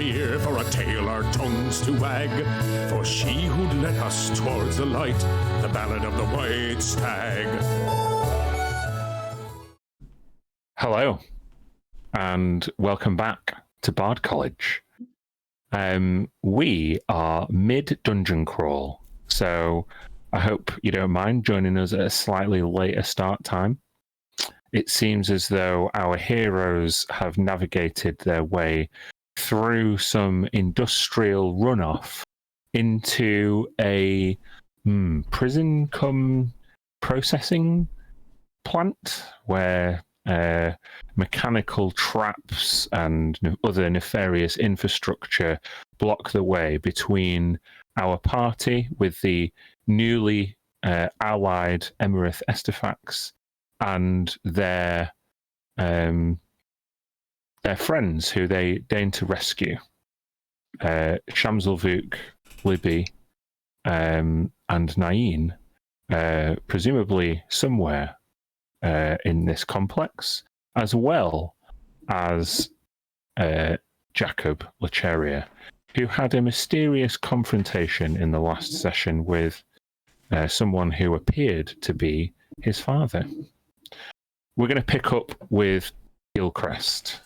here for a tale our tongues to wag. For she who'd led us towards the light, the ballad of the white stag. Hello, and welcome back to Bard College. We are mid-dungeon crawl, so I hope you don't mind joining us at a slightly later start time. It seems as though our heroes have navigated their way through some industrial runoff into a prison cum processing plant where mechanical traps and other nefarious infrastructure block the way between our party with the newly allied Emerith Estefax and their friends who they deign to rescue, Shamselvuk, Libby, and Nain, presumably somewhere in this complex, as well as Jacob Lecheria, who had a mysterious confrontation in the last session with someone who appeared to be his father. We're going to pick up with Gilcrest,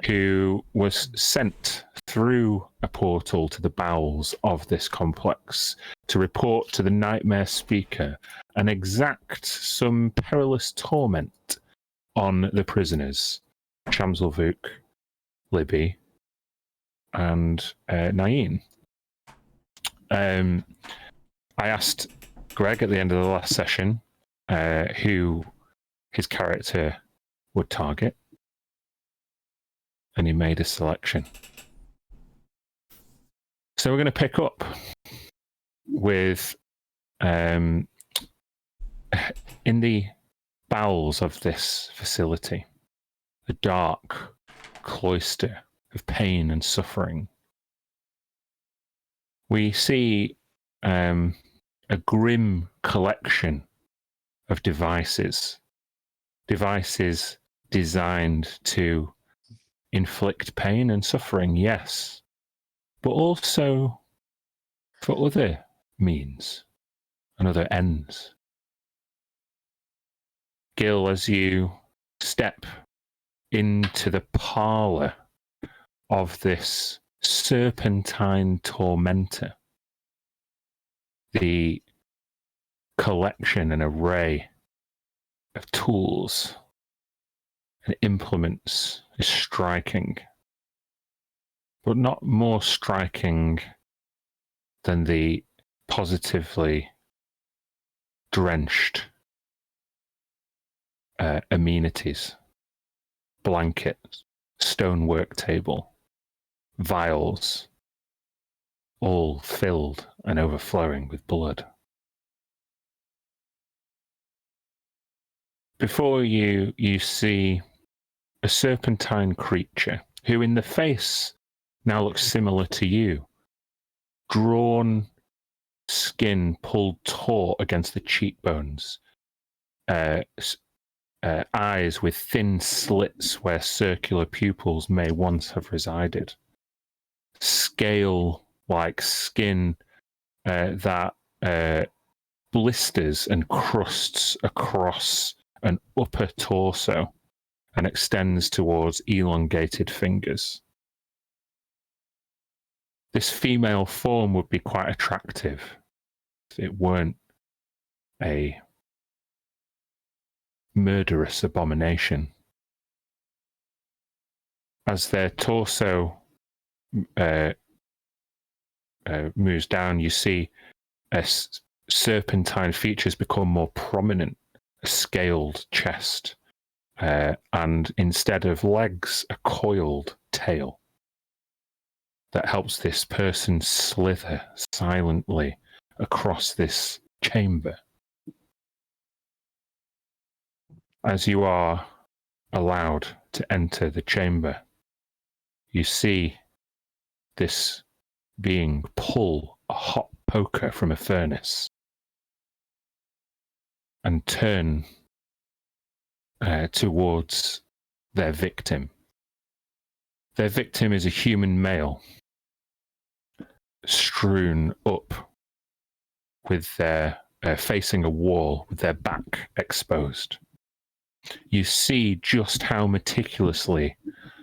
who was sent through a portal to the bowels of this complex to report to the Nightmare Speaker and exact some perilous torment on the prisoners, Shamselvuk, Libby, and Nain. I asked Greg at the end of the last session who his character would target, and he made a selection. So we're going to pick up with in the bowels of this facility, the dark cloister of pain and suffering. We see a grim collection of devices designed to inflict pain and suffering, yes, but also for other means and other ends. Gil, as you step into the parlor of this serpentine tormentor, the collection and array of tools and implements is striking, but not more striking than the positively drenched amenities, blankets, stonework table, vials, all filled and overflowing with blood. Before you see a serpentine creature who in the face now looks similar to you, drawn skin pulled taut against the cheekbones, eyes with thin slits where circular pupils may once have resided, scale-like skin that blisters and crusts across an upper torso and extends towards elongated fingers. This female form would be quite attractive if it weren't a murderous abomination. As their torso moves down, you see serpentine features become more prominent, a scaled chest, and instead of legs, a coiled tail that helps this person slither silently across this chamber. As you are allowed to enter the chamber, you see this being pull a hot poker from a furnace and turn towards their victim Their victim is a human male, strewn up with their facing a wall with their back exposed. You see just how meticulously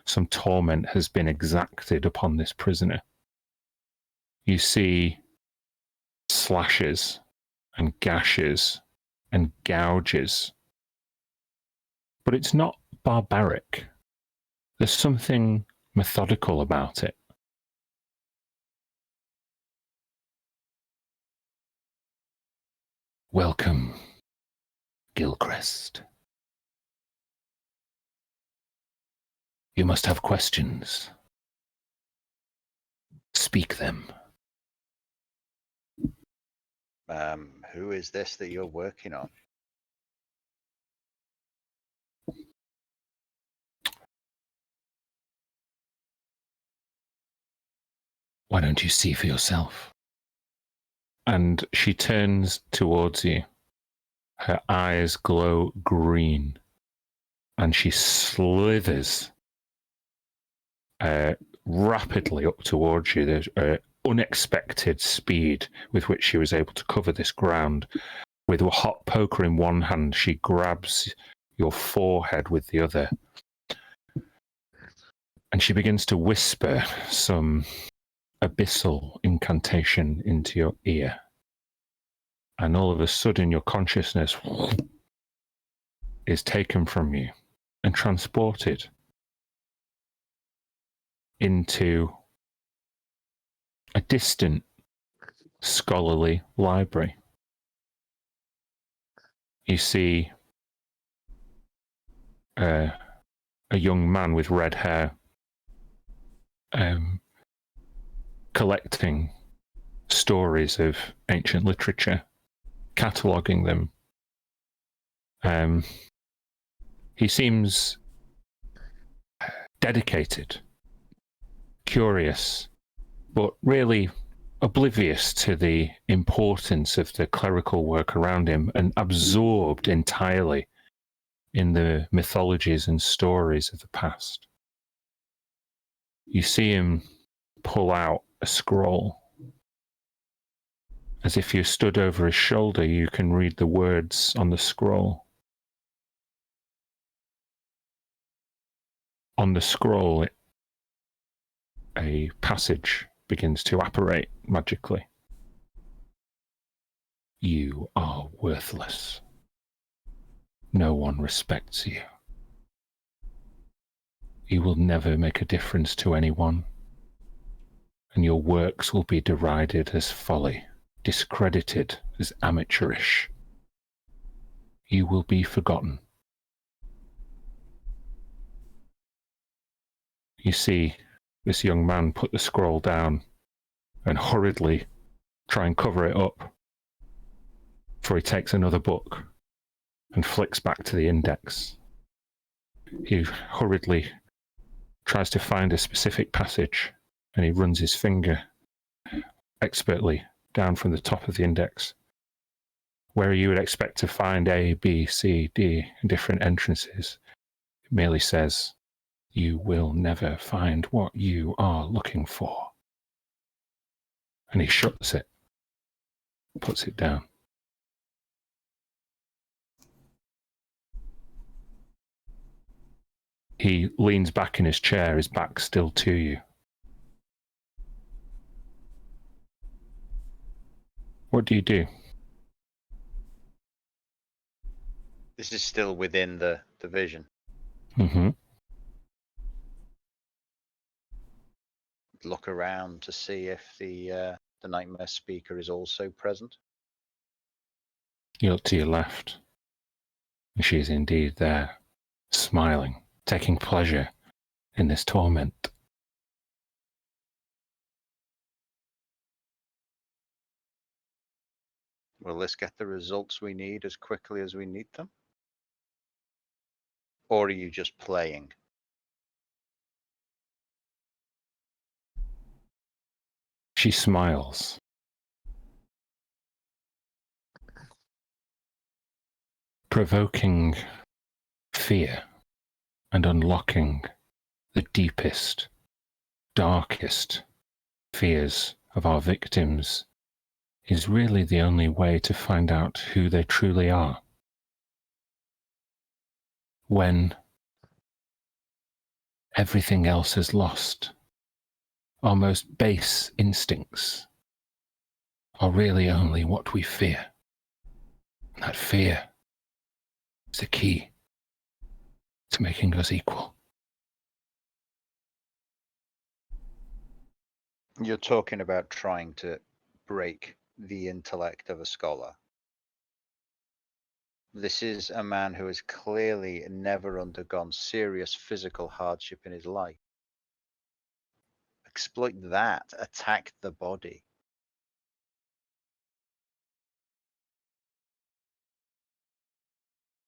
some torment has been exacted upon this prisoner. You see slashes and gashes and gouges. But it's not barbaric. There's something methodical about it. Welcome, Gilchrist. You must have questions. Speak them. Who is this that you're working on? Why don't you see for yourself? And she turns towards you. Her eyes glow green, and she slithers rapidly up towards you. There's unexpected speed with which she was able to cover this ground. With a hot poker in one hand, she grabs your forehead with the other. And she begins to whisper some abyssal incantation into your ear. And all of a sudden, your consciousness is taken from you and transported into a distant scholarly library. You see a young man with red hair collecting stories of ancient literature, cataloguing them. He seems dedicated, curious, but really oblivious to the importance of the clerical work around him and absorbed entirely in the mythologies and stories of the past. You see him pull out a scroll. As if you stood over his shoulder, you can read the words on the scroll. On the scroll, a passage begins to apparate magically. You are worthless. No one respects you. You will never make a difference to anyone, and your works will be derided as folly, discredited as amateurish. You will be forgotten. You see this young man put the scroll down and hurriedly try and cover it up, for he takes another book and flicks back to the index. He hurriedly tries to find a specific passage, and he runs his finger expertly down from the top of the index, where you would expect to find A, B, C, D, different entrances. It merely says, you will never find what you are looking for. And he shuts it, puts it down. He leans back in his chair, his back still to you. What do you do? This is still within the vision. Mm-hmm. Look around to see if the nightmare speaker is also present. You look to your left, and she is indeed there, smiling, taking pleasure in this torment. Will this get the results we need as quickly as we need them? Or are you just playing? She smiles. Provoking fear and unlocking the deepest darkest fears of our victims is really the only way to find out who they truly are. When everything else is lost, our most base instincts are really only what we fear. That fear is the key to making us equal. You're talking about trying to break the intellect of a scholar. This is a man who has clearly never undergone serious physical hardship in his life. Exploit that, attack the body.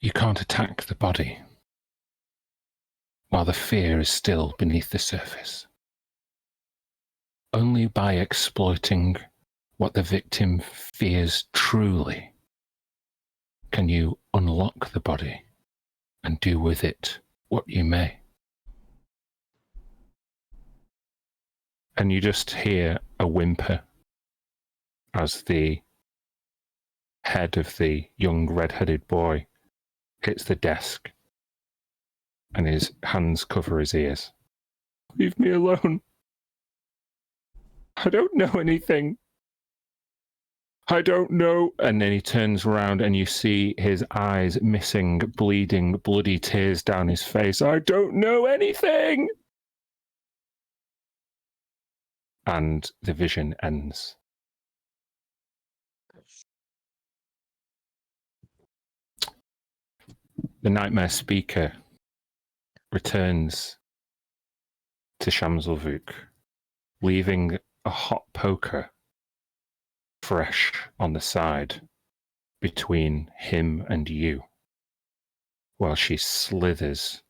You can't attack the body while the fear is still beneath the surface. Only by exploiting what the victim fears truly can you unlock the body and do with it what you may. And you just hear a whimper as the head of the young red-headed boy hits the desk and his hands cover his ears. Leave me alone. I don't know anything. I don't know. And then he turns around and you see his eyes missing, bleeding, bloody tears down his face. I don't know anything. And the vision ends. The nightmare speaker returns to Shamselvuk, leaving a hot poker fresh on the side between him and you, while she slithers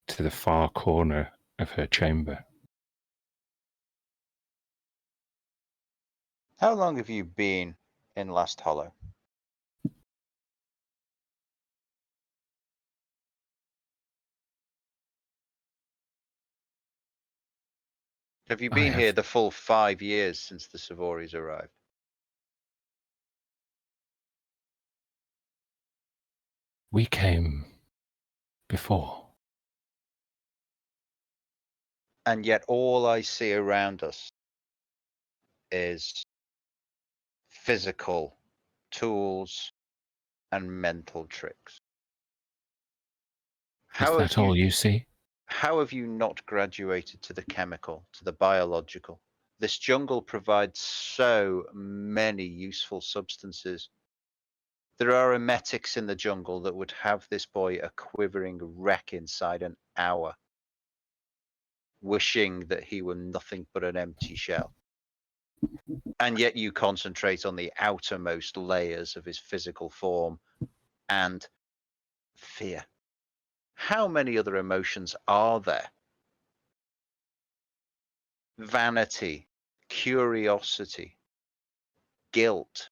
to the far corner of her chamber. How long have you been in Last Hollow? Have you been here the full 5 years since the Savoris arrived? We came before. And yet all I see around us is physical tools and mental tricks. Is that all you see? How have you not graduated to the chemical, to the biological? This jungle provides so many useful substances. There are emetics in the jungle that would have this boy a quivering wreck inside an hour, wishing that he were nothing but an empty shell. And yet you concentrate on the outermost layers of his physical form and fear. How many other emotions are there? Vanity, curiosity, guilt.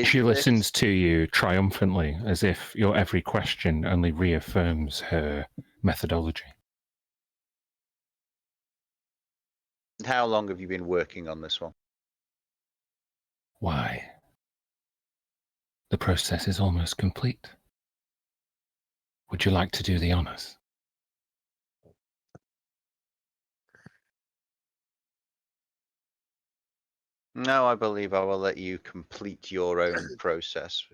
She listens to you triumphantly, as if your every question only reaffirms her methodology. How long have you been working on this one? Why? The process is almost complete. Would you like to do the honors? No, I believe I will let you complete your own process.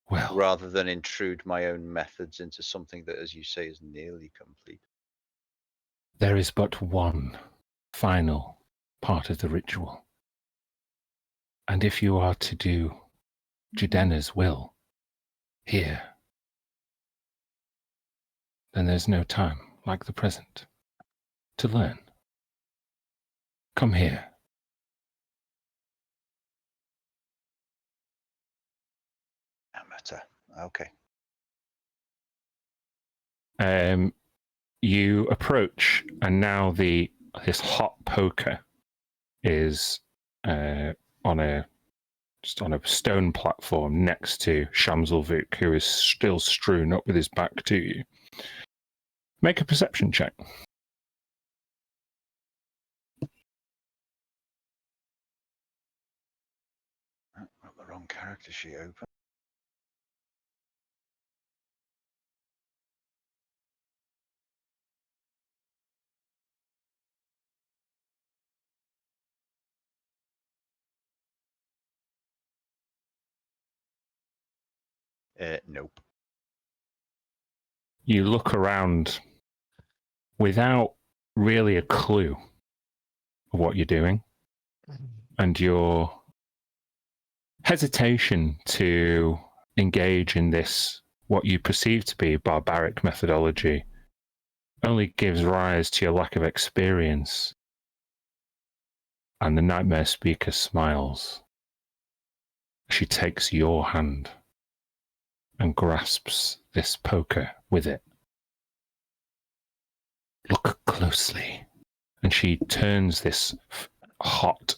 Well, rather than intrude my own methods into something that, as you say, is nearly complete. There is but one final part of the ritual. And if you are to do Judena's will here, then there's no time like the present to learn. Come here. Amateur. Okay. You approach, and now this hot poker is on a stone platform next to Shamselvuk, who is still strewn up with his back to you. Make a perception check. I've got the wrong character sheet open. Nope. You look around without really a clue of what you're doing, and your hesitation to engage in this, what you perceive to be barbaric methodology, only gives rise to your lack of experience. And the nightmare speaker smiles. She takes your hand and grasps this poker with it. Look closely. And she turns this hot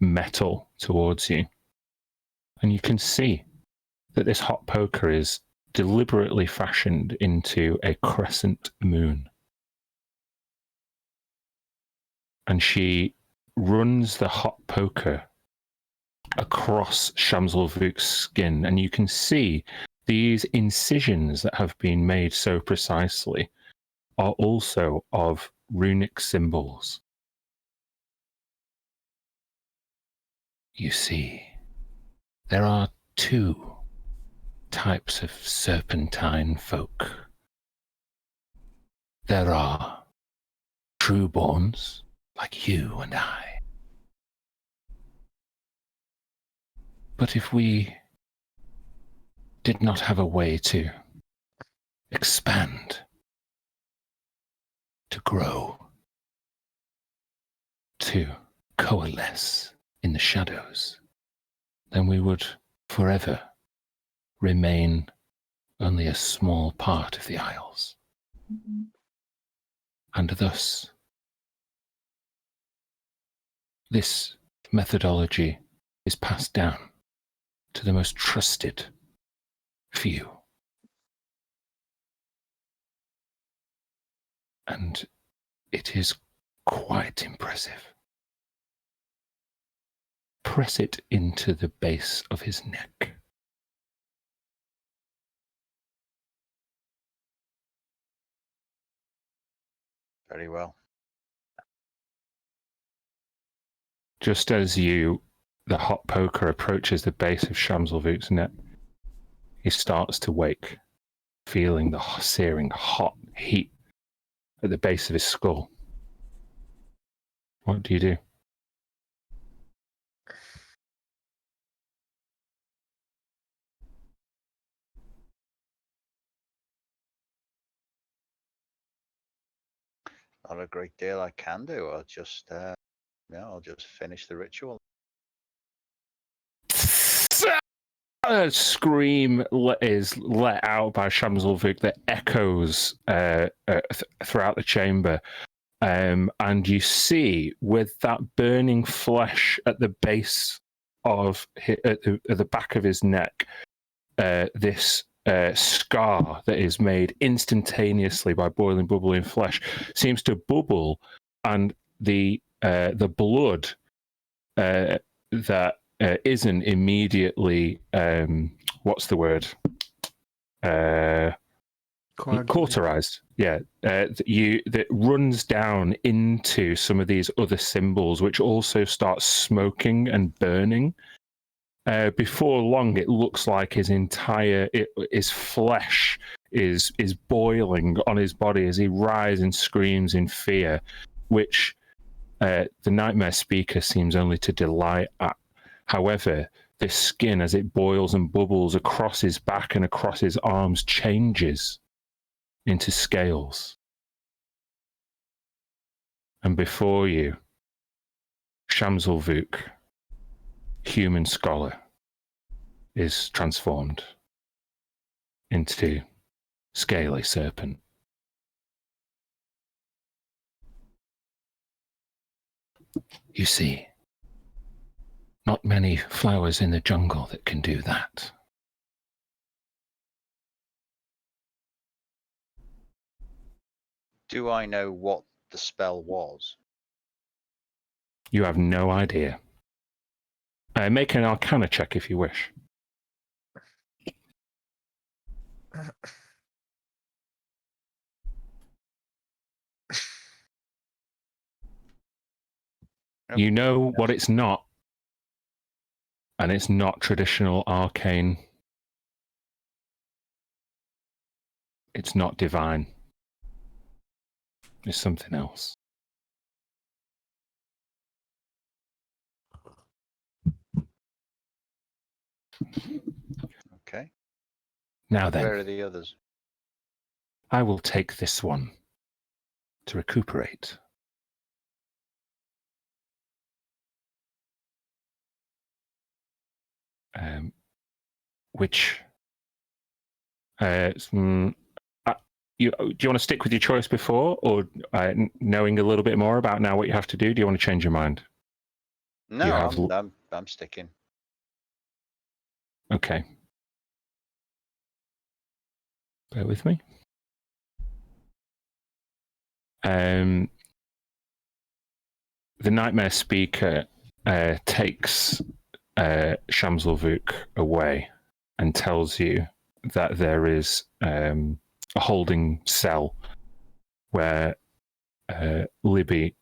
metal towards you. And you can see that this hot poker is deliberately fashioned into a crescent moon. And she runs the hot poker across Shamsel-Vuk's skin, and you can see these incisions that have been made so precisely are also of runic symbols. You see, there are two types of serpentine folk. There are trueborns like you and I. But if we did not have a way to expand, to grow, to coalesce in the shadows, then we would forever remain only a small part of the Isles. Mm-hmm. And thus, this methodology is passed down to the most trusted few. And it is quite impressive. Press it into the base of his neck. Very well. Just as the hot poker approaches the base of Shamsel-Vuk's neck, he starts to wake, feeling the searing hot heat at the base of his skull. What do you do? Not a great deal I can do. I'll just finish the ritual. A scream is let out by Shamsel-Vuk that echoes throughout the chamber. And you see, with that burning flesh at the base of at the back of his neck, this scar that is made instantaneously by boiling, bubbling flesh seems to bubble, and the blood that isn't immediately what's the word? Cauterized, yeah. That runs down into some of these other symbols, which also start smoking and burning. Before long, it looks like his flesh is boiling on his body as he writhes and screams in fear, which the nightmare speaker seems only to delight at. However, this skin, as it boils and bubbles across his back and across his arms, changes into scales. And before you, Shamsel-Vuk, human scholar, is transformed into scaly serpent. You see, not many flowers in the jungle that can do that. Do I know what the spell was? You have no idea. Make an Arcana check if you wish. You know what it's not, and it's not traditional arcane. It's not divine. It's something else. Okay. Now then, Where are the others? I will take this one to recuperate. Which do you want to stick with your choice before, or knowing a little bit more about now what you have to do? Do you want to change your mind? No, have I'm sticking. Okay. Bear with me. The Nightmare Speaker takes Shamsel-Vuk away and tells you that there is a holding cell where Libby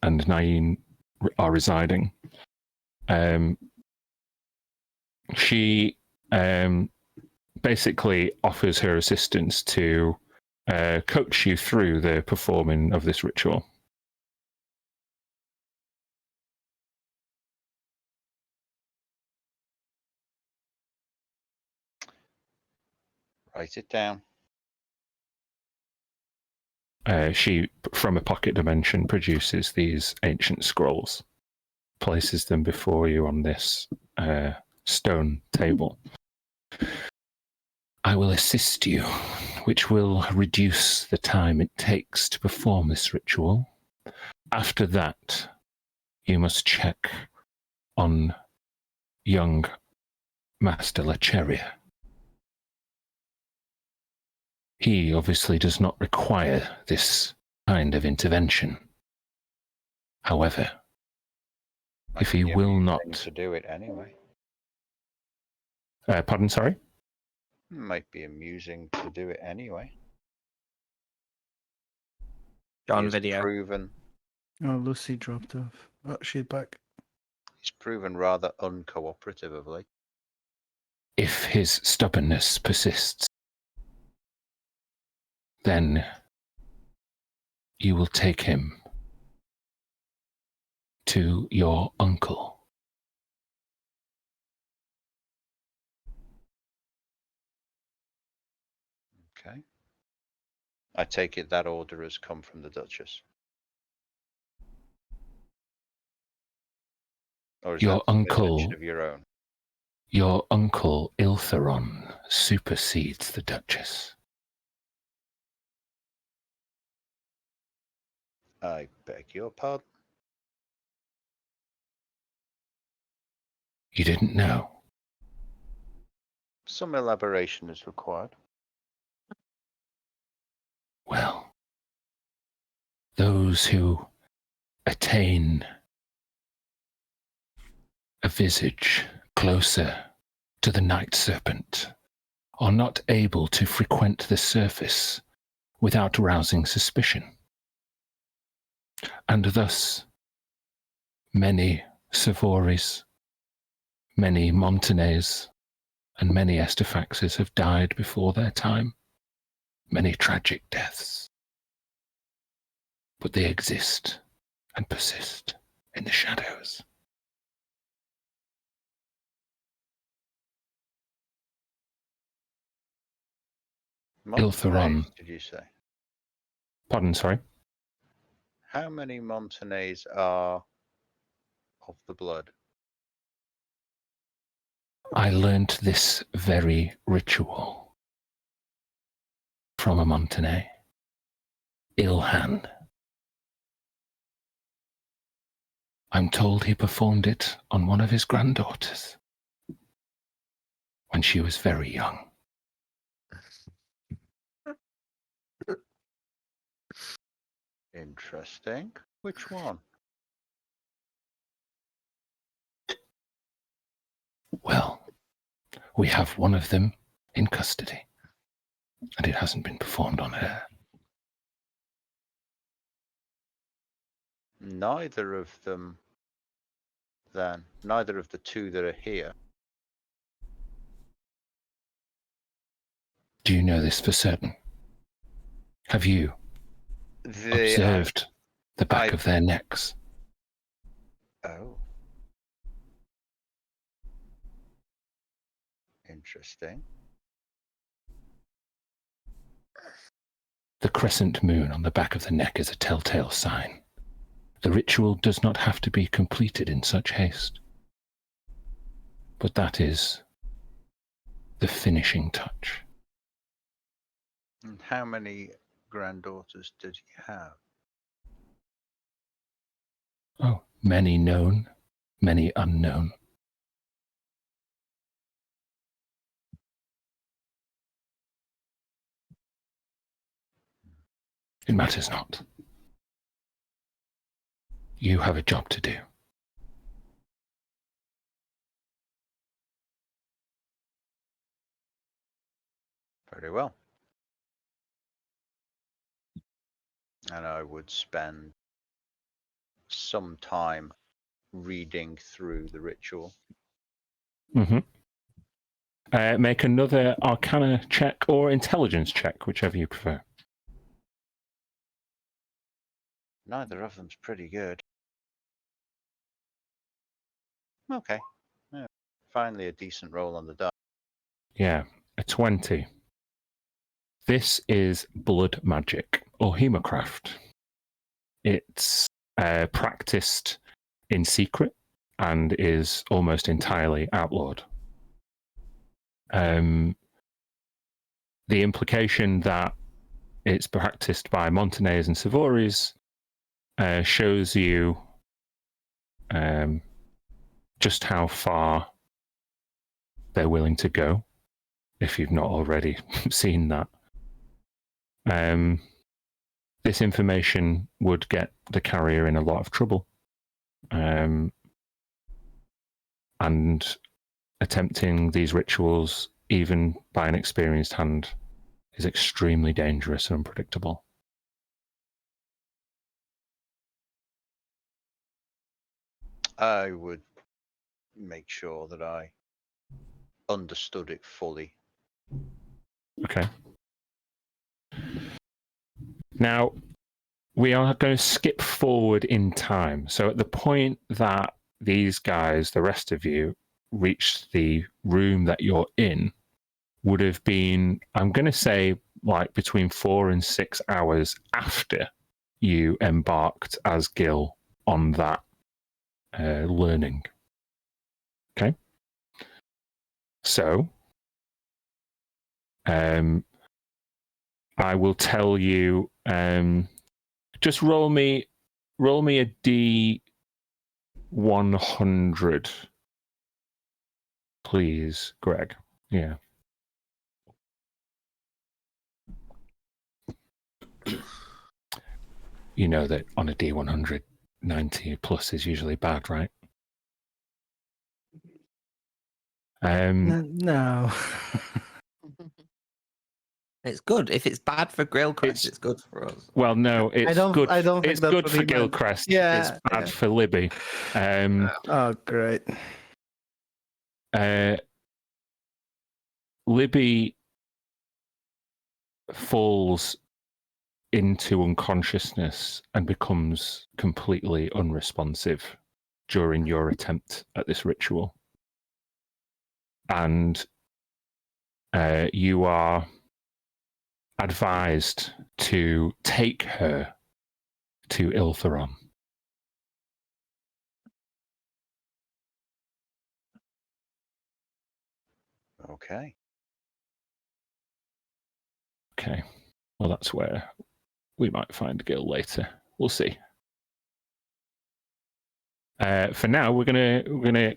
and Nain are residing. She basically offers her assistance to coach you through the performing of this ritual. Write it down. She, from a pocket dimension, produces these ancient scrolls, places them before you on this stone table. I will assist you, which will reduce the time it takes to perform this ritual. After that, you must check on young Master Lecheria. He obviously does not require this kind of intervention. However, if he will not... to do it anyway. Pardon, sorry? Might be amusing to do it anyway. On video. Proven. Oh, Lucy dropped off. Oh, she's back. He's proven rather uncooperative of late. If his stubbornness persists, then you will take him to your uncle. Okay. I take it that order has come from the Duchess. Or is Your that uncle, invention of your own? Your uncle Iltheron supersedes the Duchess. I beg your pardon. You didn't know? Some elaboration is required. Well, those who attain a visage closer to the night serpent are not able to frequent the surface without rousing suspicion. And thus, many Savoris, many Montanes, and many Estefaxes have died before their time. Many tragic deaths. But they exist and persist in the shadows. Iltheron. Did you say? Pardon, sorry? How many Montanes are of the blood? I learnt this very ritual from a Montane, Ilhan. I'm told he performed it on one of his granddaughters when she was very young. Interesting. Which one? Well, we have one of them in custody, and it hasn't been performed on her. Neither of them, then. Neither of the two that are here. Do you know this for certain? Have you observed the back of their necks? Oh. Interesting. The crescent moon on the back of the neck is a telltale sign. The ritual does not have to be completed in such haste. But that is the finishing touch. And how many granddaughters did he have? Oh, many known, many unknown. It matters not. You have a job to do. Very well. And I would spend some time reading through the ritual. Mm-hmm. Make another Arcana check or Intelligence check, whichever you prefer. Neither of them's pretty good. Okay. Yeah. Finally a decent roll on the die. Yeah, a 20. This is blood magic or hemocraft. It's practiced in secret and is almost entirely outlawed. The implication that it's practiced by Montanese and Savoris shows you just how far they're willing to go, if you've not already seen that. This information would get the carrier in a lot of trouble. And attempting these rituals, even by an experienced hand, is extremely dangerous and unpredictable. I would make sure that I understood it fully. Okay. Now, we are going to skip forward in time. So at the point that these guys, the rest of you, reached the room that you're in, would have been, I'm going to say, like between 4 and 6 hours after you embarked as Gil on that learning. Okay? So, I will tell you, just roll me a D100, please, Greg. Yeah. You know that on a D100, 90 plus is usually bad, right? No. It's good. If it's bad for Grillcrest, it's good for us. Well, no, it's good. I don't think it's that's good what for he meant. Gilcrest. Yeah, It's bad yeah. for Libby. Oh, great. Libby falls into unconsciousness and becomes completely unresponsive during your attempt at this ritual. And you are advised to take her to Iltheron. Okay. Okay. Well, that's where we might find Gil later. We'll see. For now, we're gonna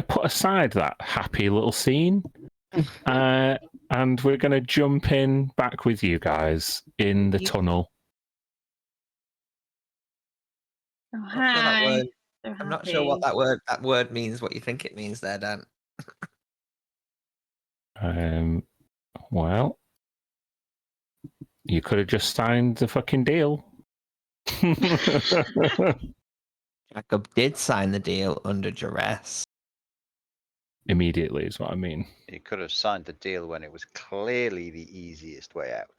put aside that happy little scene, and we're gonna jump in back with you guys in the tunnel Oh, Not sure that hi. word. So I'm not sure what happy. that word means. What you think it means there, Dan? Well, you could have just signed the fucking deal. Jacob did sign the deal under duress. Immediately is what I mean. You could have signed the deal when it was clearly the easiest way out.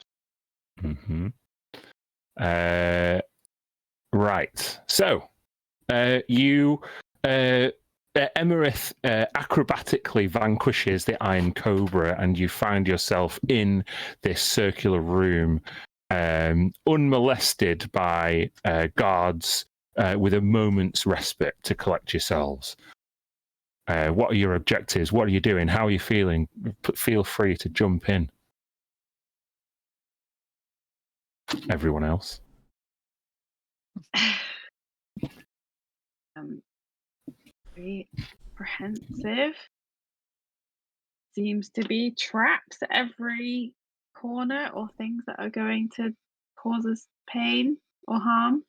Mm-hmm. Right. So, you, Emerith acrobatically vanquishes the Iron Cobra, and you find yourself in this circular room, unmolested by guards, with a moment's respite to collect yourselves. What are your objectives? What are you doing? How are you feeling? Feel free to jump in. Everyone else. Very apprehensive. Seems to be traps at every corner or things that are going to cause us pain or harm.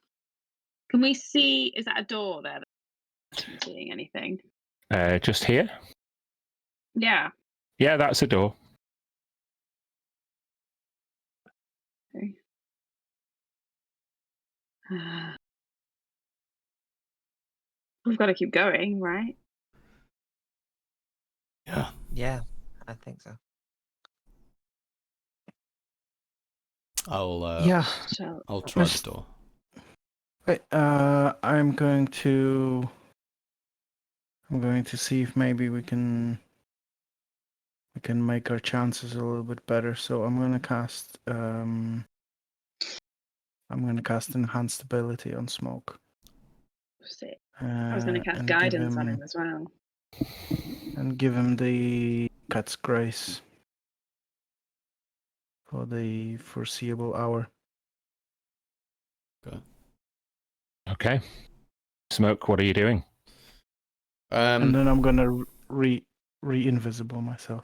Can we see? Is that a door there? That seeing anything? Just here? Yeah. Yeah, that's a door. Okay. We've got to keep going, right? Yeah. Yeah, I think so. Yeah. I'll try the Just- door. Wait, I'm going to see if maybe we can make our chances a little bit better. So I'm gonna cast enhanced ability on Smoke. Sick. I was going to cast guidance on him as well. And give him the Cat's Grace for the foreseeable hour. Okay. Smoke, what are you doing? And then I'm gonna re-invisible myself.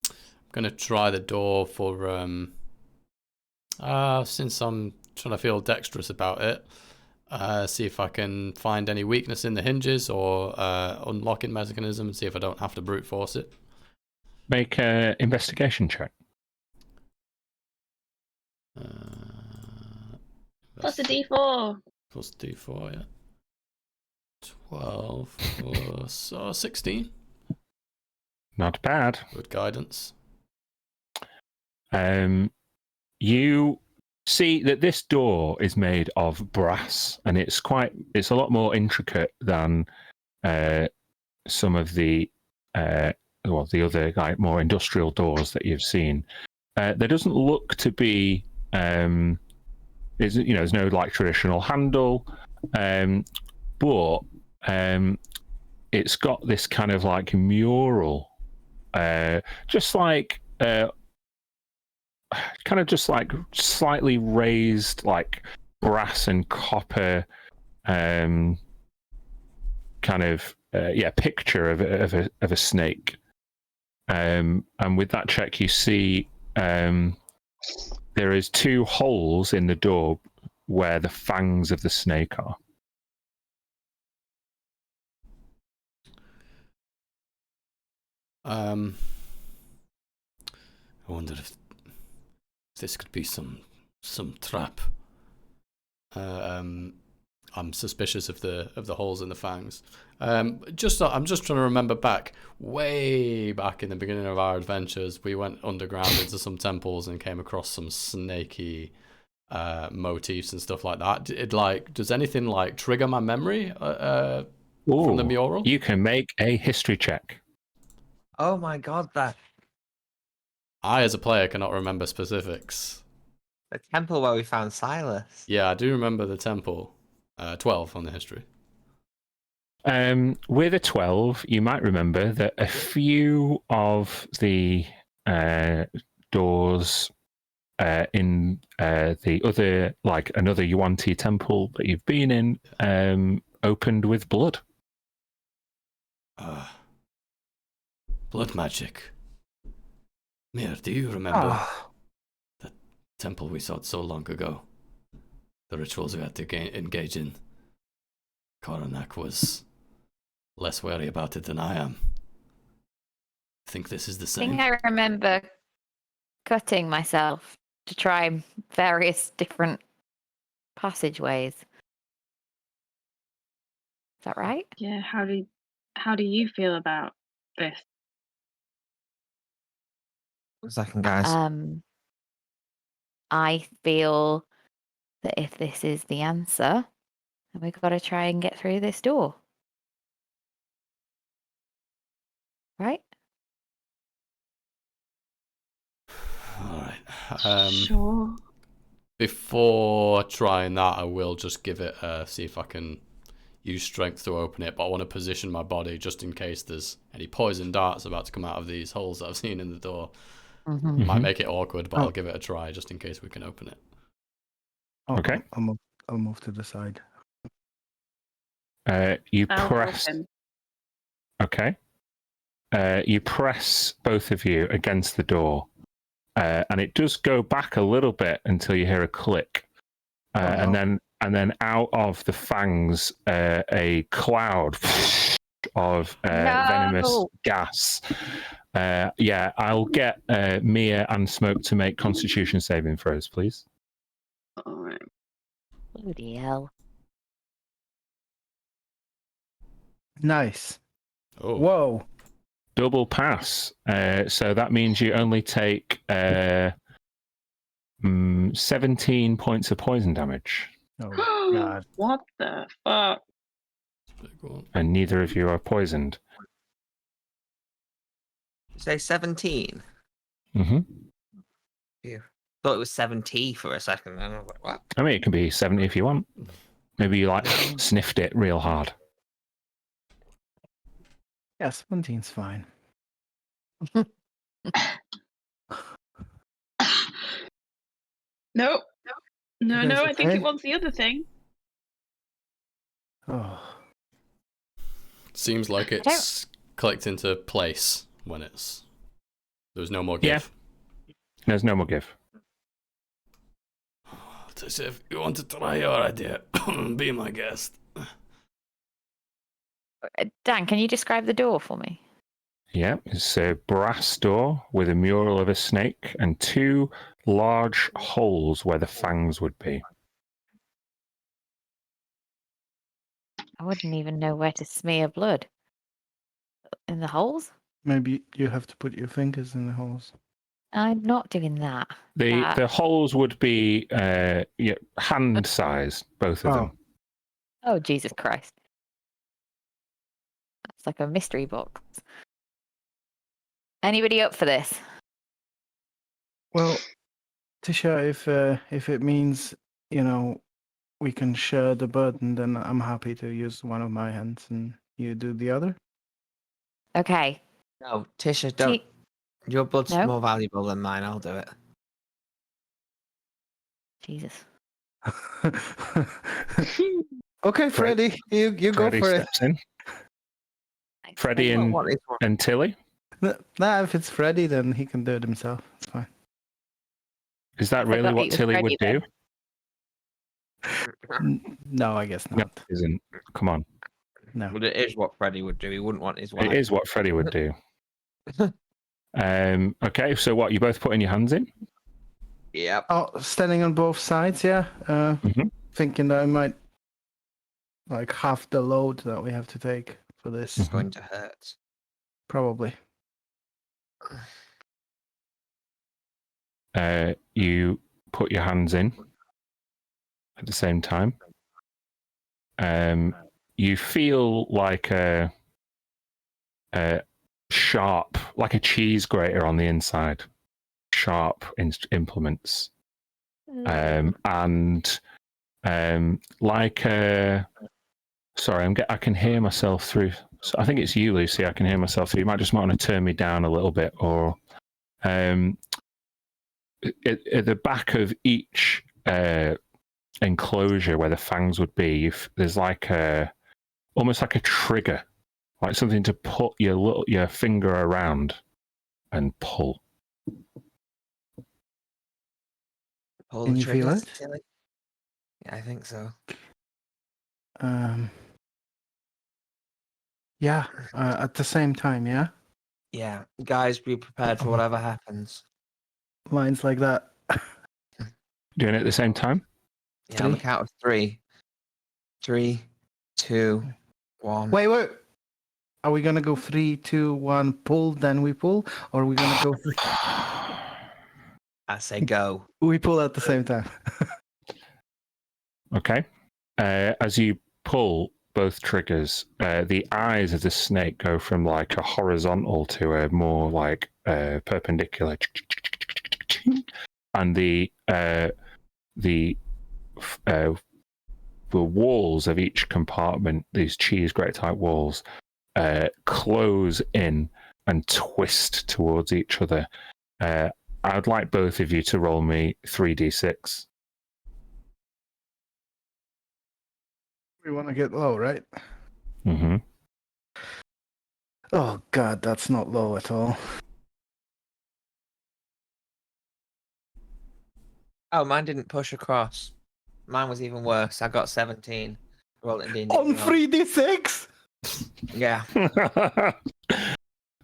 I'm gonna try the door for since I'm trying to feel dexterous about it. See if I can find any weakness in the hinges or unlocking mechanism, and see if I don't have to brute force it. Make an investigation check. Plus a D4. Plus D4, yeah. 12 plus 16. Not bad. Good guidance. You see that this door is made of brass, and it's a lot more intricate than some of the the other like more industrial doors that you've seen. There doesn't look to be there's no like traditional handle, but it's got this kind of like mural, just like kind of just like slightly raised like brass and copper kind of picture of a snake, and with that check you see there is 2 holes in the door where the fangs of the snake are. I wonder if this could be some trap. I'm suspicious of the holes in the fangs. I'm just trying to remember back, way back in the beginning of our adventures, we went underground into some temples and came across some snaky motifs and stuff like that. Does anything like trigger my memory from the mural? You can make a history check. Oh my god, that I, as a player, cannot remember specifics. the temple where we found Silas. Yeah, I do remember the temple. 12 on the history. With a 12, you might remember that a few of the doors in the other, like another Yuan-Ti temple that you've been in, opened with blood. Blood magic. Mir, do you remember the temple we saw so long ago? The rituals we had to engage in. Coronac was less wary about it than I am. I think this is the I same. think I remember cutting myself to try various different passageways. Is that right? Yeah, how do you feel about this? 1 second, guys. I feel that if this is the answer, then we've got to try and get through this door. Right? All right. Sure. Before trying that, I will just give it see if I can use strength to open it, but I want to position my body just in case there's any poison darts about to come out of these holes that I've seen in the door. Mm-hmm. Might make it awkward, but Oh. I'll give it a try just in case we can open it. Oh, Okay. I'll move to the side. You I'll help press. him. Okay. You press, both of you, against the door, and it does go back a little bit until you hear a click, Oh, no. and then out of the fangs, a cloud of venomous gas. Yeah, I'll get Mia and Smoke to make Constitution saving throws, please. All right. Bloody hell. Nice. Oh, Whoa. Double pass. So that means you only take 17 points of poison damage, Oh, God. What the fuck? big one. and neither of you are poisoned. Say 17. Hmm. Phew. Thought it was 70 for a second. And I was like, what? I mean, it can be 70 if you want. Maybe you like sniffed it real hard. Yeah, 17's fine. Nope. No, You guys I think okay? it wants the other thing. Oh. Seems like it's clicked into place when there's no more Yeah. give. There's no more give. If you want to try your idea, be my guest. Dan, can you describe the door for me? Yeah, it's a brass door with a mural of a snake and two large holes where the fangs would be. I wouldn't even know where to smear blood. In the holes? Maybe you have to put your fingers in the holes. I'm not doing that. The holes would be hand sized, both of them. Oh, Jesus Christ. It's like a mystery box. Anybody up for this? Well, Tisha, if it means, we can share the burden, then I'm happy to use one of my hands and you do the other. Okay. No, Tisha, don't. Your blood's No? more valuable than mine. I'll do it. Jesus. Okay, Freddy, you go Freddie for it. steps in. Freddie I want this one. and Tilly. Nah, if it's Freddy, then he can do it himself. It's fine. Is that I really forgot what it was Tilly Freddie would do? No, I guess No, not. it isn't. Come on. No. Well, it is what Freddy would do. He wouldn't want his wife. It is what Freddie would do. Okay, so what? You both putting your hands in? Yep. Oh, standing on both sides, yeah. Mhm. Thinking that I might like half the load that we have to take for this. It's going to hurt. Probably. You put your hands in at the same time. You feel like a sharp, like a cheese grater on the inside. Sharp implements. And like sorry, I can hear myself through. So I think it's you, Lucy. I can hear myself through. You might just want to turn me down a little bit, or at the back of each enclosure where the fangs would be, there's like almost like a trigger, like something to put your finger around and pull. Pull Can the you feel trigger, it? Tilly? Yeah, I think so. Yeah, at the same time, yeah? Yeah, guys, be prepared for whatever happens. Lines like that. Doing it at the same time? Yeah, on the count of 3. 3, 2, 1. Wait. Are we gonna go 3, 2, 1, pull, then we pull? Or are we gonna go I say go. we pull at the same time? Okay. As you pull both triggers, the eyes of the snake go from like a horizontal to a more like perpendicular, and the walls of each compartment, these cheese grate type walls, close in and twist towards each other. I'd like both of you to roll me 3d6. We want to get low, right? Mm-hmm. Oh god, that's not low at all. Oh, mine didn't push across. Mine was even worse. I got 17. Roll it in D&D. On 3d6? Yeah.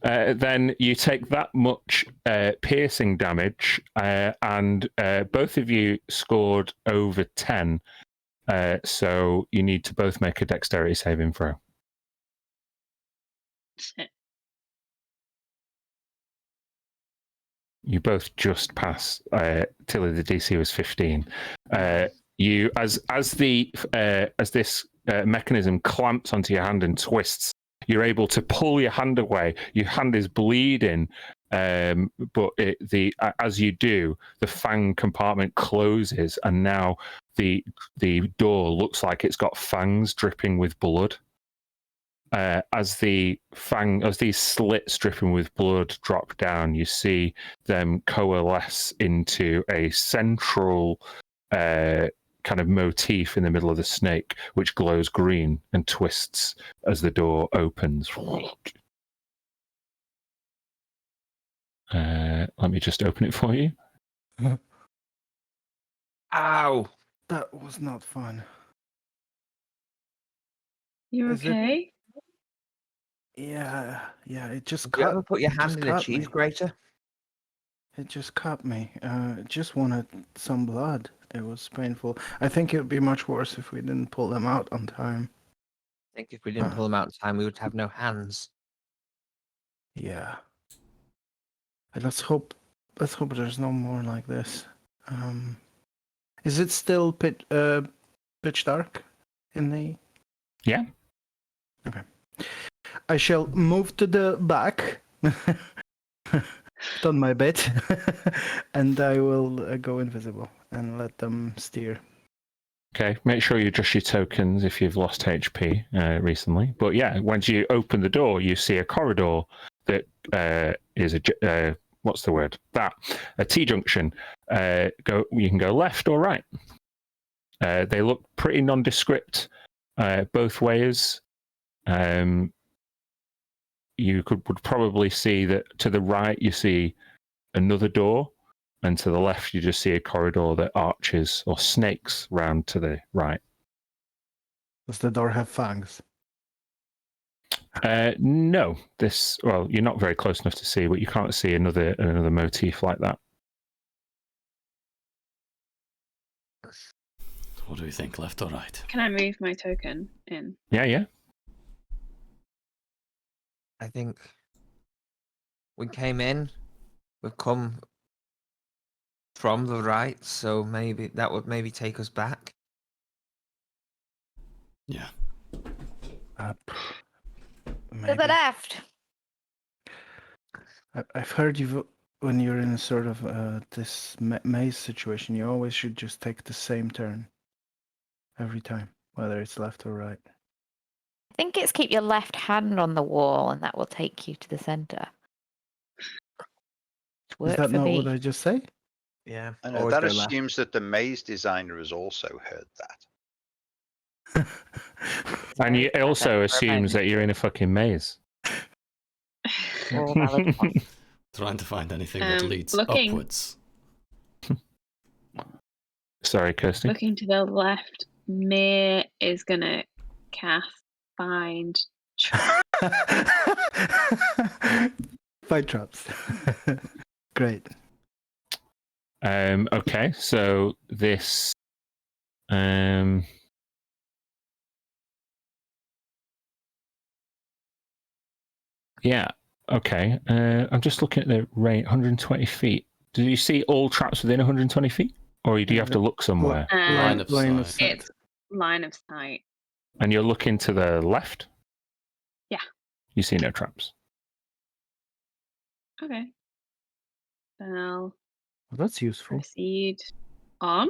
Then you take that much piercing damage, and both of you scored over 10. So you need to both make a dexterity saving throw. Shit. You both just pass. Tilly, the DC was 15. You, as this mechanism clamps onto your hand and twists, you're able to pull your hand away. Your hand is bleeding, but as you do, the fang compartment closes, and now the door looks like it's got fangs dripping with blood. As these slits dripping with blood drop down, you see them coalesce into a central kind of motif in the middle of the snake, which glows green and twists as the door opens. Let me just open it for you. Ow! That was not fun. You Is it- okay? Yeah, it just Did you ever put your hand in a cut cheese me. grater? It just cut me. It just wanted some blood. It was painful. I think it would be much worse if we didn't pull them out on time. I think if we didn't pull them out in time, we would have no hands. Yeah. Let's hope there's no more like this. Is it still pitch dark in the? Yeah. Okay. I shall move to the back. Done my bit, and I will go invisible and let them steer. Okay, make sure you adjust your tokens if you've lost HP recently. But yeah, once you open the door, you see a corridor that is a what's the word? A T-junction. You can go left or right. They look pretty nondescript both ways. You would probably see that to the right you see another door, and to the left you just see a corridor that arches or snakes round to the right. Does the door have fangs? No, you're not very close enough to see, but you can't see another motif like that. What do you think, left or right? Can I move my token in? Yeah. I think we came in, we've come from the right, so maybe that would maybe take us back. Yeah. To Maybe. the left. I've heard when you're in sort of this maze situation, you always should just take the same turn every time, whether it's left or right. I think it's keep your left hand on the wall, and that will take you to the center. Is that not what I just say? Yeah. I know, always that go left. assumes that the maze designer has also heard that. And it also assumes that you're in a fucking maze. All valid points. Trying to find anything that leads looking- upwards. Sorry, Kirsty. Looking to the left, Mir is gonna cast Find Track. Fight traps. Great. Okay, so this yeah, okay. I'm just looking at the rate, 120 feet. Do you see all traps within 120 feet? Or do you have to look somewhere? Line of sight. It's line of sight. And you're looking to the left? Yeah. You see no traps. Okay. Then I'll Well, that's useful. proceed on.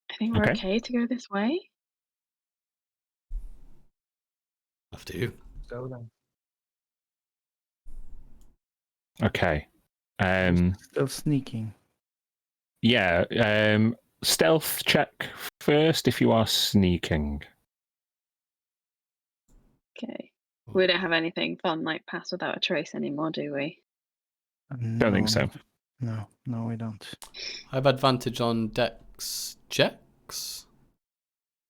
I think we're Okay. okay to go this way. After you. So then. Okay. Still sneaking. Yeah, stealth check first if you are sneaking. Okay. We don't have anything fun like Pass Without a Trace anymore, do we? Don't think so. No, we don't. I have advantage on dex checks.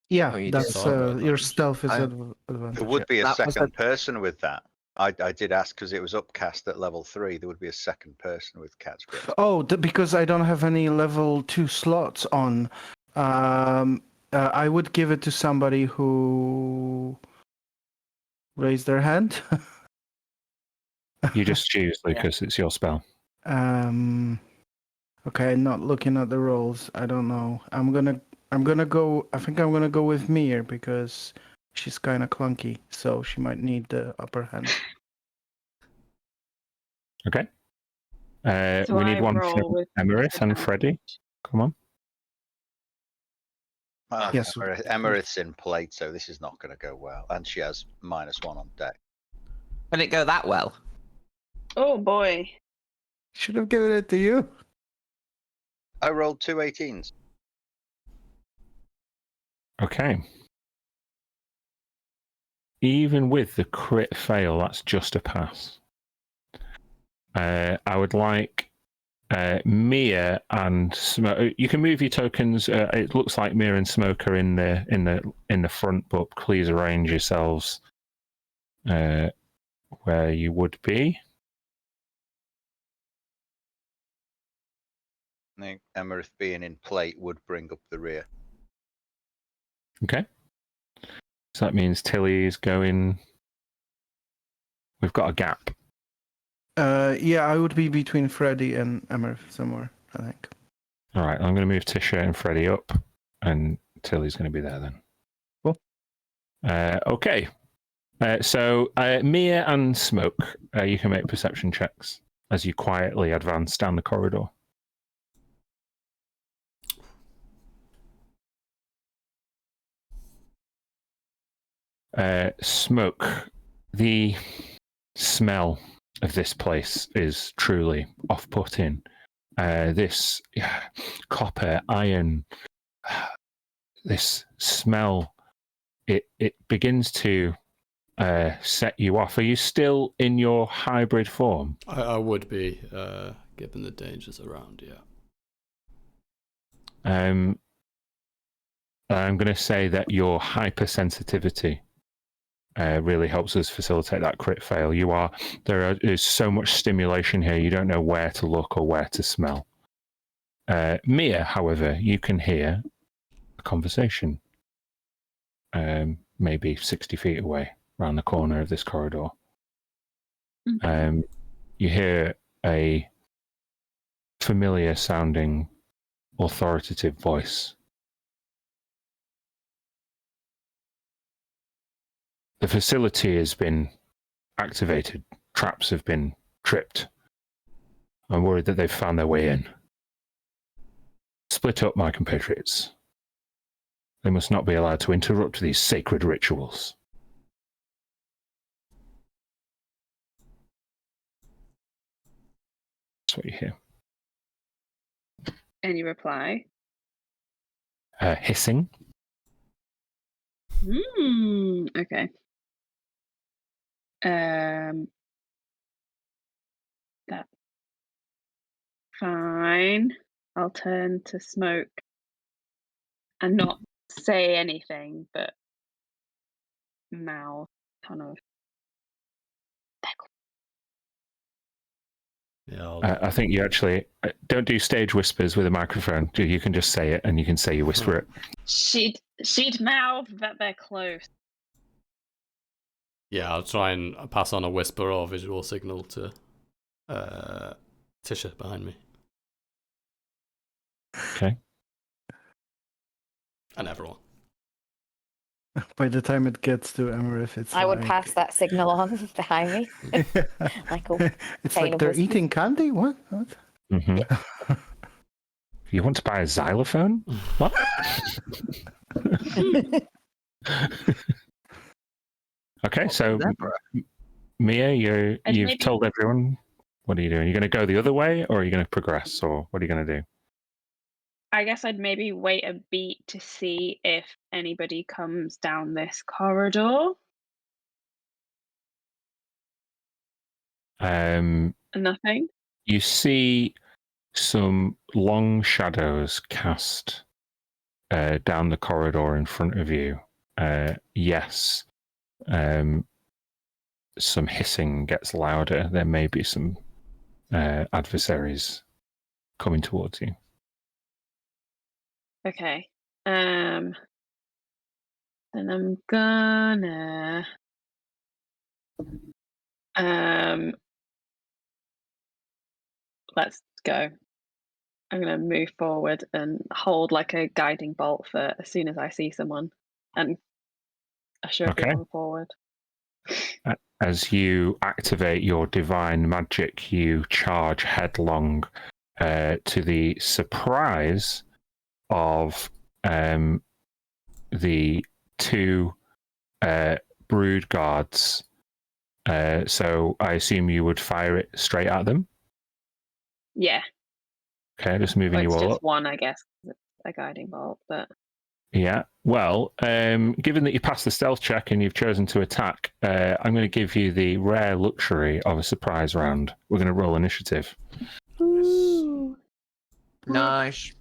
Yeah, Oh, you that's did. So your stealth is I- advantage. There would be a That was second person with that. I did ask because it was upcast at level 3. There would be a second person with cat's grip. Oh, because I don't have any level 2 slots on. I would give it to somebody who raised their hand. You just choose, Lucas. It's your spell. Okay, not looking at the rolls. I don't know. I'm gonna go. I think I'm gonna go with Mir because she's kind of clunky, so she might need the upper hand. Okay. So we need I one roll from with Emerith and Freddy. Come on. Well, Yes. Emerith's in plate, so this is not going to go well. And she has -1 on deck. Can it go that well? Oh boy. Should have given it to you. I rolled 2 18s. Okay. Even with the crit fail, that's just a pass. I would like Mia and Smoke. You can move your tokens. It looks like Mia and Smoke are in the front, but please arrange yourselves where you would be. I think Emerith being in plate would bring up the rear. Okay. So that means Tilly's going. We've got a gap. Yeah, I would be between Freddy and Emerith somewhere, I think. All right, I'm going to move Tisha and Freddy up, and Tilly's going to be there then. Cool. Okay. So Mia and Smoke, you can make perception checks as you quietly advance down the corridor. Smoke, the smell of this place is truly off-putting. This copper, iron, this smell, it begins to set you off. Are you still in your hybrid form? I would be, given the dangers around, yeah. I'm going to say that your hypersensitivity really helps us facilitate that crit fail. There is so much stimulation here, you don't know where to look or where to smell. Mia, however, you can hear a conversation, maybe 60 feet away, around the corner of this corridor. Mm-hmm. You hear a familiar sounding, authoritative voice. The facility has been activated. Traps have been tripped. I'm worried that they've found their way in. Split up, my compatriots. They must not be allowed to interrupt these sacred rituals. That's what you hear. Any reply? Hissing. Okay. That's fine. I'll turn to Smoke and not say anything, but mouth kind of Yeah, I think you actually don't do stage whispers with a microphone. You can just say it, and you can say you whisper it. She'd mouth that they're close. yeah, I'll try and pass on a whisper or visual signal to Tisha behind me. Okay. And everyone. By the time it gets to Emerith, it's I would like... pass that signal on behind me. Like a it's chain like of they're whispers. eating candy? What? Mm-hmm. You want to buy a xylophone? What? Okay, so Mia, you've maybe- told everyone. What are you doing? Are you going to go the other way, or are you going to progress, or what are you going to do? I guess I'd maybe wait a beat to see if anybody comes down this corridor. Nothing. You see some long shadows cast down the corridor in front of you. Yes. Some hissing gets louder. There may be some adversaries coming towards you. Okay. Then I'm gonna let's go. I'm gonna move forward and hold like a guiding bolt for as soon as I see someone and usher everyone forward. As you activate your divine magic, you charge headlong to the surprise of the two brood guards. So I assume you would fire it straight at them. Yeah. Okay, just moving Well, you it's all just up. one, I guess. It's a guiding bolt, but Yeah. Well, given that you passed the stealth check and you've chosen to attack, I'm going to give you the rare luxury of a surprise round. We're going to roll initiative. ooh. Nice.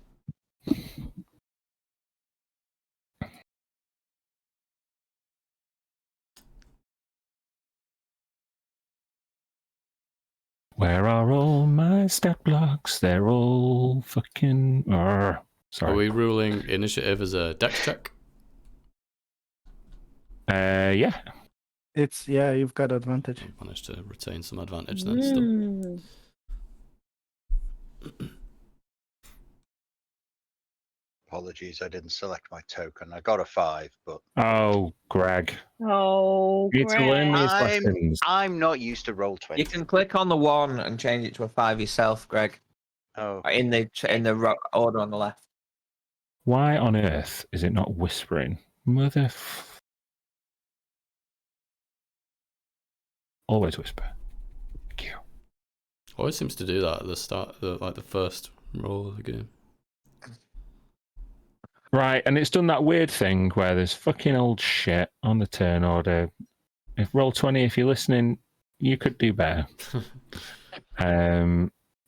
Where are all my stat blocks? They're all fucking... sorry. Are we ruling initiative as a dex check? Yeah. It's, yeah, you've got advantage. I managed to retain some advantage then still. Mm. Apologies, I didn't select my token. I got a 5, but Oh, Greg. Oh, You need to learn Greg. these lessons. I'm not used to roll 20. You can click on the 1 and change it to a 5 yourself, Greg. Oh, In the order on the left. Why on earth is it not whispering? Always whisper. Thank you. Always seems to do that at the start, the first roll of the game. Right, and it's done that weird thing where there's fucking old shit on the turn order. If Roll20, if you're listening, you could do better.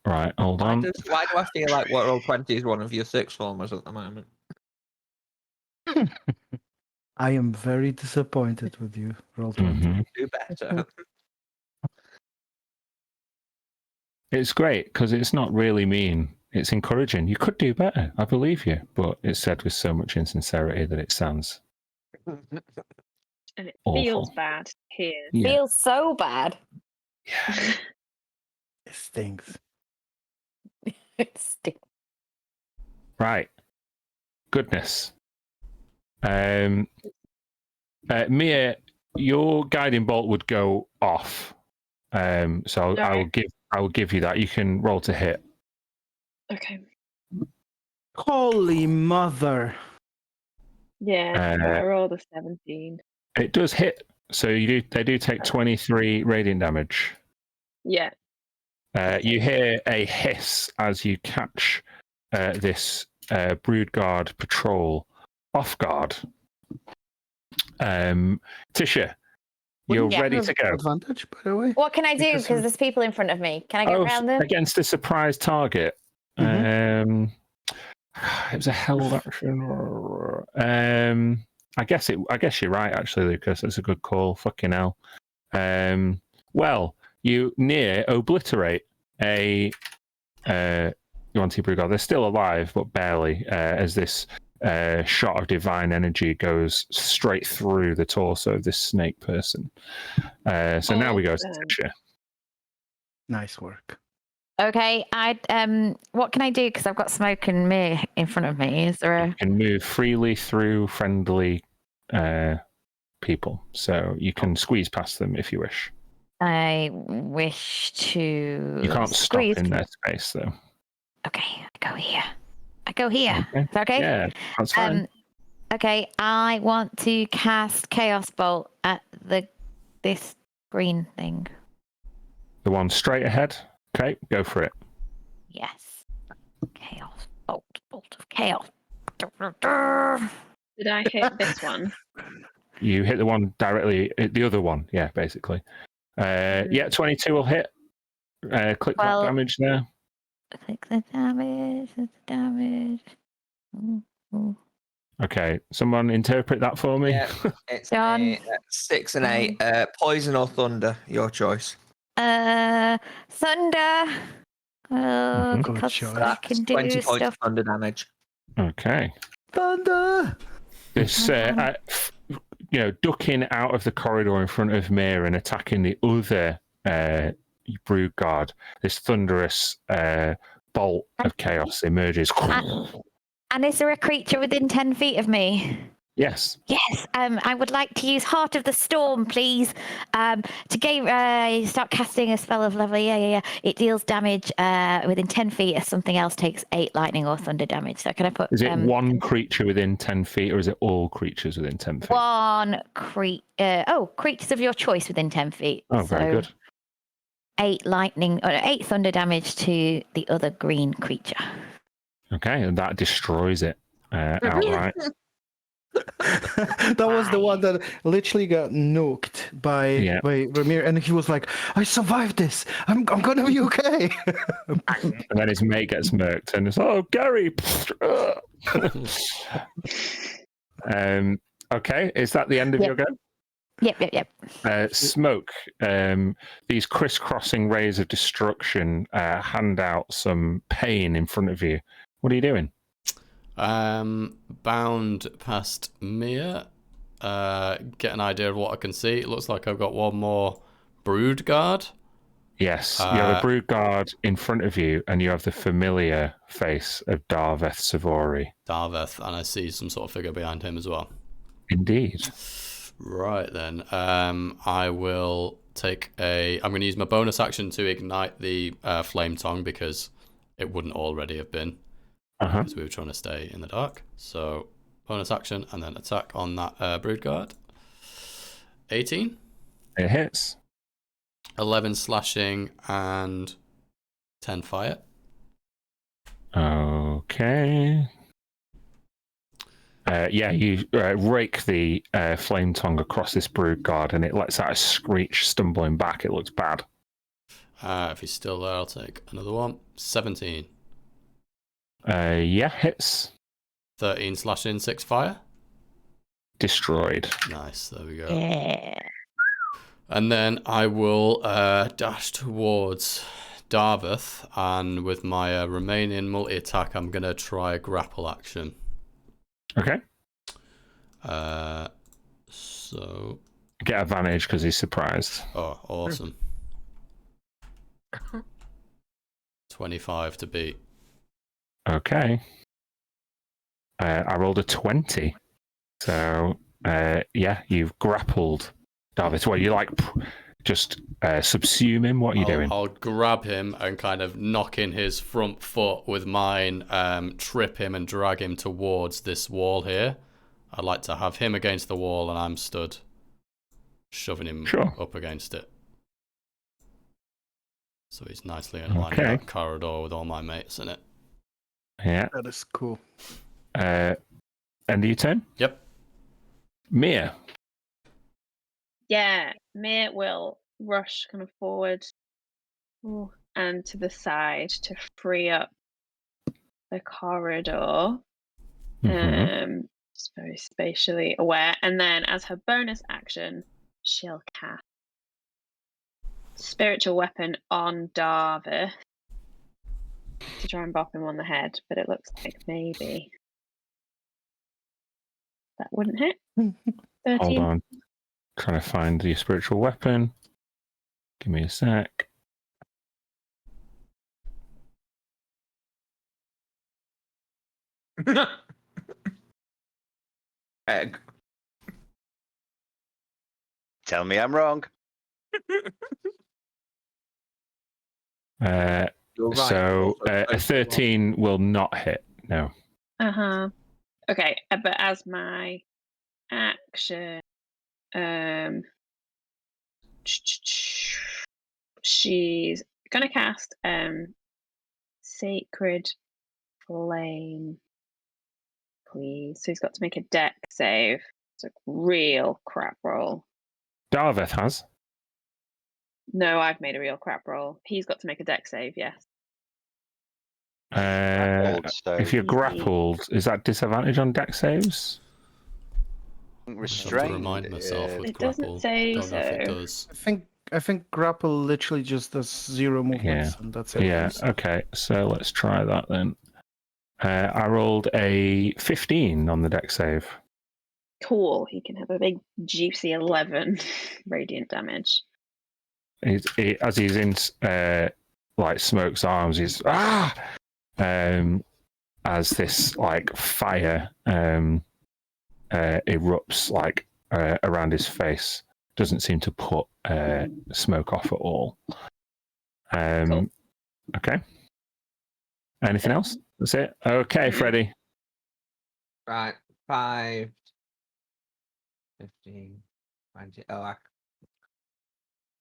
Right, hold Why on. do I feel like what Roll20 is one of your 6 formers at the moment? I am very disappointed with you, Roll20. Mm-hmm. Do better. It's great because it's not really mean. It's encouraging. You could do better. I believe you, but it's said with so much insincerity that it sounds And it awful. feels bad here. Yeah. Feels so bad. Yeah. It stinks. Right. Goodness. Mia, your guiding bolt would go off. So I will give you that. You can roll to hit. Okay. Holy mother. Yeah, I rolled a 17. It does hit. So they do take 23 radiant damage. Yeah. You hear a hiss as you catch this brood guard patrol off guard. Tisha, you're Wouldn't ready have to go. Advantage, by the way. What can I do? Because Because of- there's people in front of me. Can I get around them? Against a surprise target. Mhm. It was a held action. I guess you're right, actually, Lucas. That's a good call. Fucking hell. Well, you near obliterate a Yuan-Ti Brugard. They're still alive, but barely, as this shot of divine energy goes straight through the torso of this snake person. So now we go to Awesome. Tisha. Nice work. Okay, what can I do? Because I've got Smoke and Mir in front of me. Is there You a? can move freely through friendly people, so you can squeeze past them if you wish. I wish to. You can't squeeze. stop in their space, though. Okay, I go here. I go here. Okay. Is that okay? Yeah, that's fine. Okay, I want to cast Chaos Bolt at this green thing. The one straight ahead. Okay, go for it. Yes. Chaos Bolt. Bolt of Chaos. Did I hit this one? You hit the one directly, the other one, yeah, basically. Yeah, 22 will hit. Click Well- that damage there. Click the damage. The damage. Ooh. Okay, someone interpret that for me. Yeah. It's John. 6 and 8. Poison or thunder, your choice. Thunder. Good Because choice. I can do 20 points stuff. of thunder damage. Okay. Thunder! This, ducking out of the corridor in front of Mir and attacking the other brood guard, this thunderous bolt of chaos emerges. And is there a creature within 10 feet of me? Yes. Yes. I would like to use Heart of the Storm, please. To start casting a spell of level. Yeah. It deals damage within 10 feet as something else takes 8 lightning or thunder damage. So can I put? Is it one creature within 10 feet, or is it all creatures within 10 feet? One creatures of your choice within 10 feet. Oh, very good. 8 lightning or 8 thunder damage to the other green creature. Okay, and that destroys it outright. That was the one that literally got nuked by Ramir, and he was like, "I survived this. I'm gonna be okay." And then his mate gets murked, and it's Gary. Okay, is that the end of your go? Yep. Smoke. These crisscrossing rays of destruction hand out some pain in front of you. What are you doing? Bound past Mia. Get an idea of what I can see. It looks like I've got one more brood guard. Yes, you have a brood guard in front of you, and you have the familiar face of Darveth Savori. Darveth, and I see some sort of figure behind him as well. Indeed. Right then, I will take I'm going to use my bonus action to ignite the flame tongue because it wouldn't already have been. Because we were trying to stay in the dark. So bonus action and then attack on that brood guard. 18. It hits. 11 slashing and 10 fire. Okay. You rake the flame tongue across this brood guard, and it lets out a screech, stumbling back. It looks bad. If he's still there, I'll take another one. 17. Hits. 13 slashing, 6 fire. Destroyed. Nice, there we go. Yeah. And then I will dash towards Darveth, and with my remaining multi-attack, I'm going to try a grapple action. Okay. So... Get advantage because he's surprised. Oh, awesome. 25 to beat. Okay. I rolled a 20. So, you've grappled Darveth. What, you just subsume him? What are you doing? I'll grab him and kind of knock in his front foot with mine, trip him and drag him towards this wall here. I'd like to have him against the wall and I'm stood shoving him up against it. So he's nicely in line in that corridor with all my mates in it. Yeah. That is cool. End of your turn? Yep. Mia. Yeah, Mia will rush kind of forward and to the side to free up the corridor. Just very spatially aware. And then as her bonus action, she'll cast spiritual weapon on Darva to try and bop him on the head, but it looks like maybe that wouldn't hit. 13. Hold on. Trying to find the spiritual weapon. Give me a sec. Egg. Tell me I'm wrong. You're right. So a 13 will not hit. No. Okay, but as my action, she's gonna cast Sacred Flame, please. So he's got to make a deck save. It's a real crap roll. Darveth has. No, I've made a real crap roll. He's got to make a deck save, yes. If you're grappled, is that disadvantage on deck saves? Restrained. I have to remind myself with It grapple. doesn't say Don't know if it so. does. I think grapple literally just does 0 movements, and that's it. Yeah. Okay. So let's try that then. I rolled a 15 on the deck save. Cool. He can have a big juicy 11 radiant damage. As he's in like Smoke's arms, he's as this like fire erupts like around his face. Doesn't seem to put Smoke off at all. Cool. Okay. Anything else? That's it. Okay, Freddie. Right. 5, 15, 20.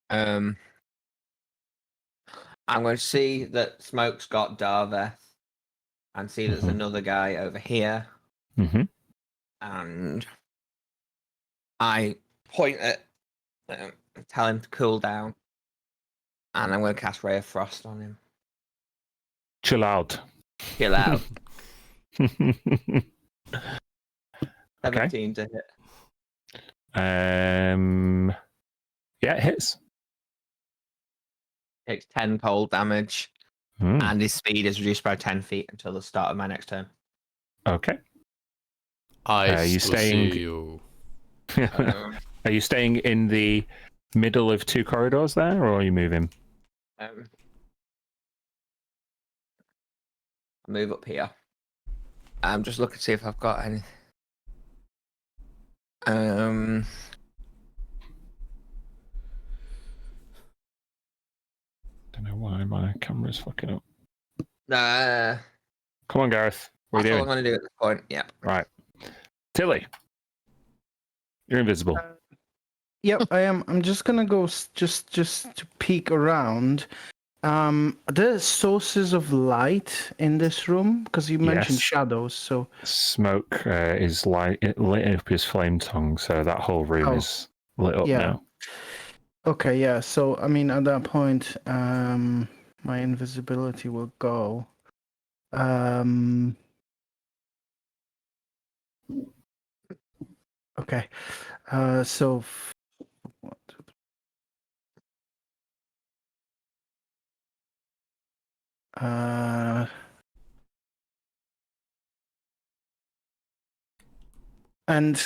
I'm going to see that Smoke's got Darveth and see there's another guy over here. Mm-hmm. And I point at tell him to cool down. And I'm going to cast Ray of Frost on him. Chill out. Chill out. Okay. 17 to hit. Yeah, it hits. Takes 10 cold damage. Mm. And his speed is reduced by 10 feet until the start of my next turn. Okay. I you still staying- see you. Are you staying in the middle of 2 corridors there, or are you moving? I'll move up here. I'm just looking to see if I've got any. Don't know why my camera's fucking up. Come on, Gareth. What are That's you all I'm doing? going to do at this point. Yeah. Right. Tilly. You're invisible. Yep, I am. I'm just gonna go just to peek around. There's sources of light in this room because you mentioned Yes. shadows. So Smoke is lit up his flame tongue, so that whole room is lit up yeah. now. Okay, yeah. So I mean, at that point, my invisibility will go. Okay. So. And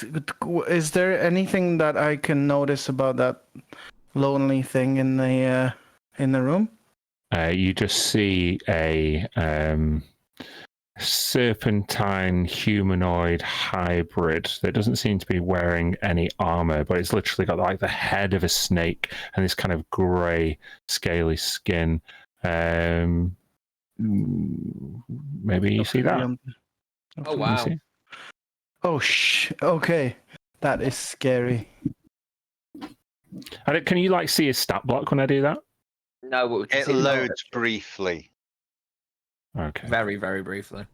is there anything that I can notice about that lonely thing in the room? You just see a serpentine humanoid hybrid that doesn't seem to be wearing any armor, but it's literally got like the head of a snake and this kind of grey, scaly skin. Maybe you see that? Oh, wow. Oh, okay. That is scary. Can you like see a stat block when I do that? No, but we can It see the loads knowledge. briefly. Okay. Very, very briefly.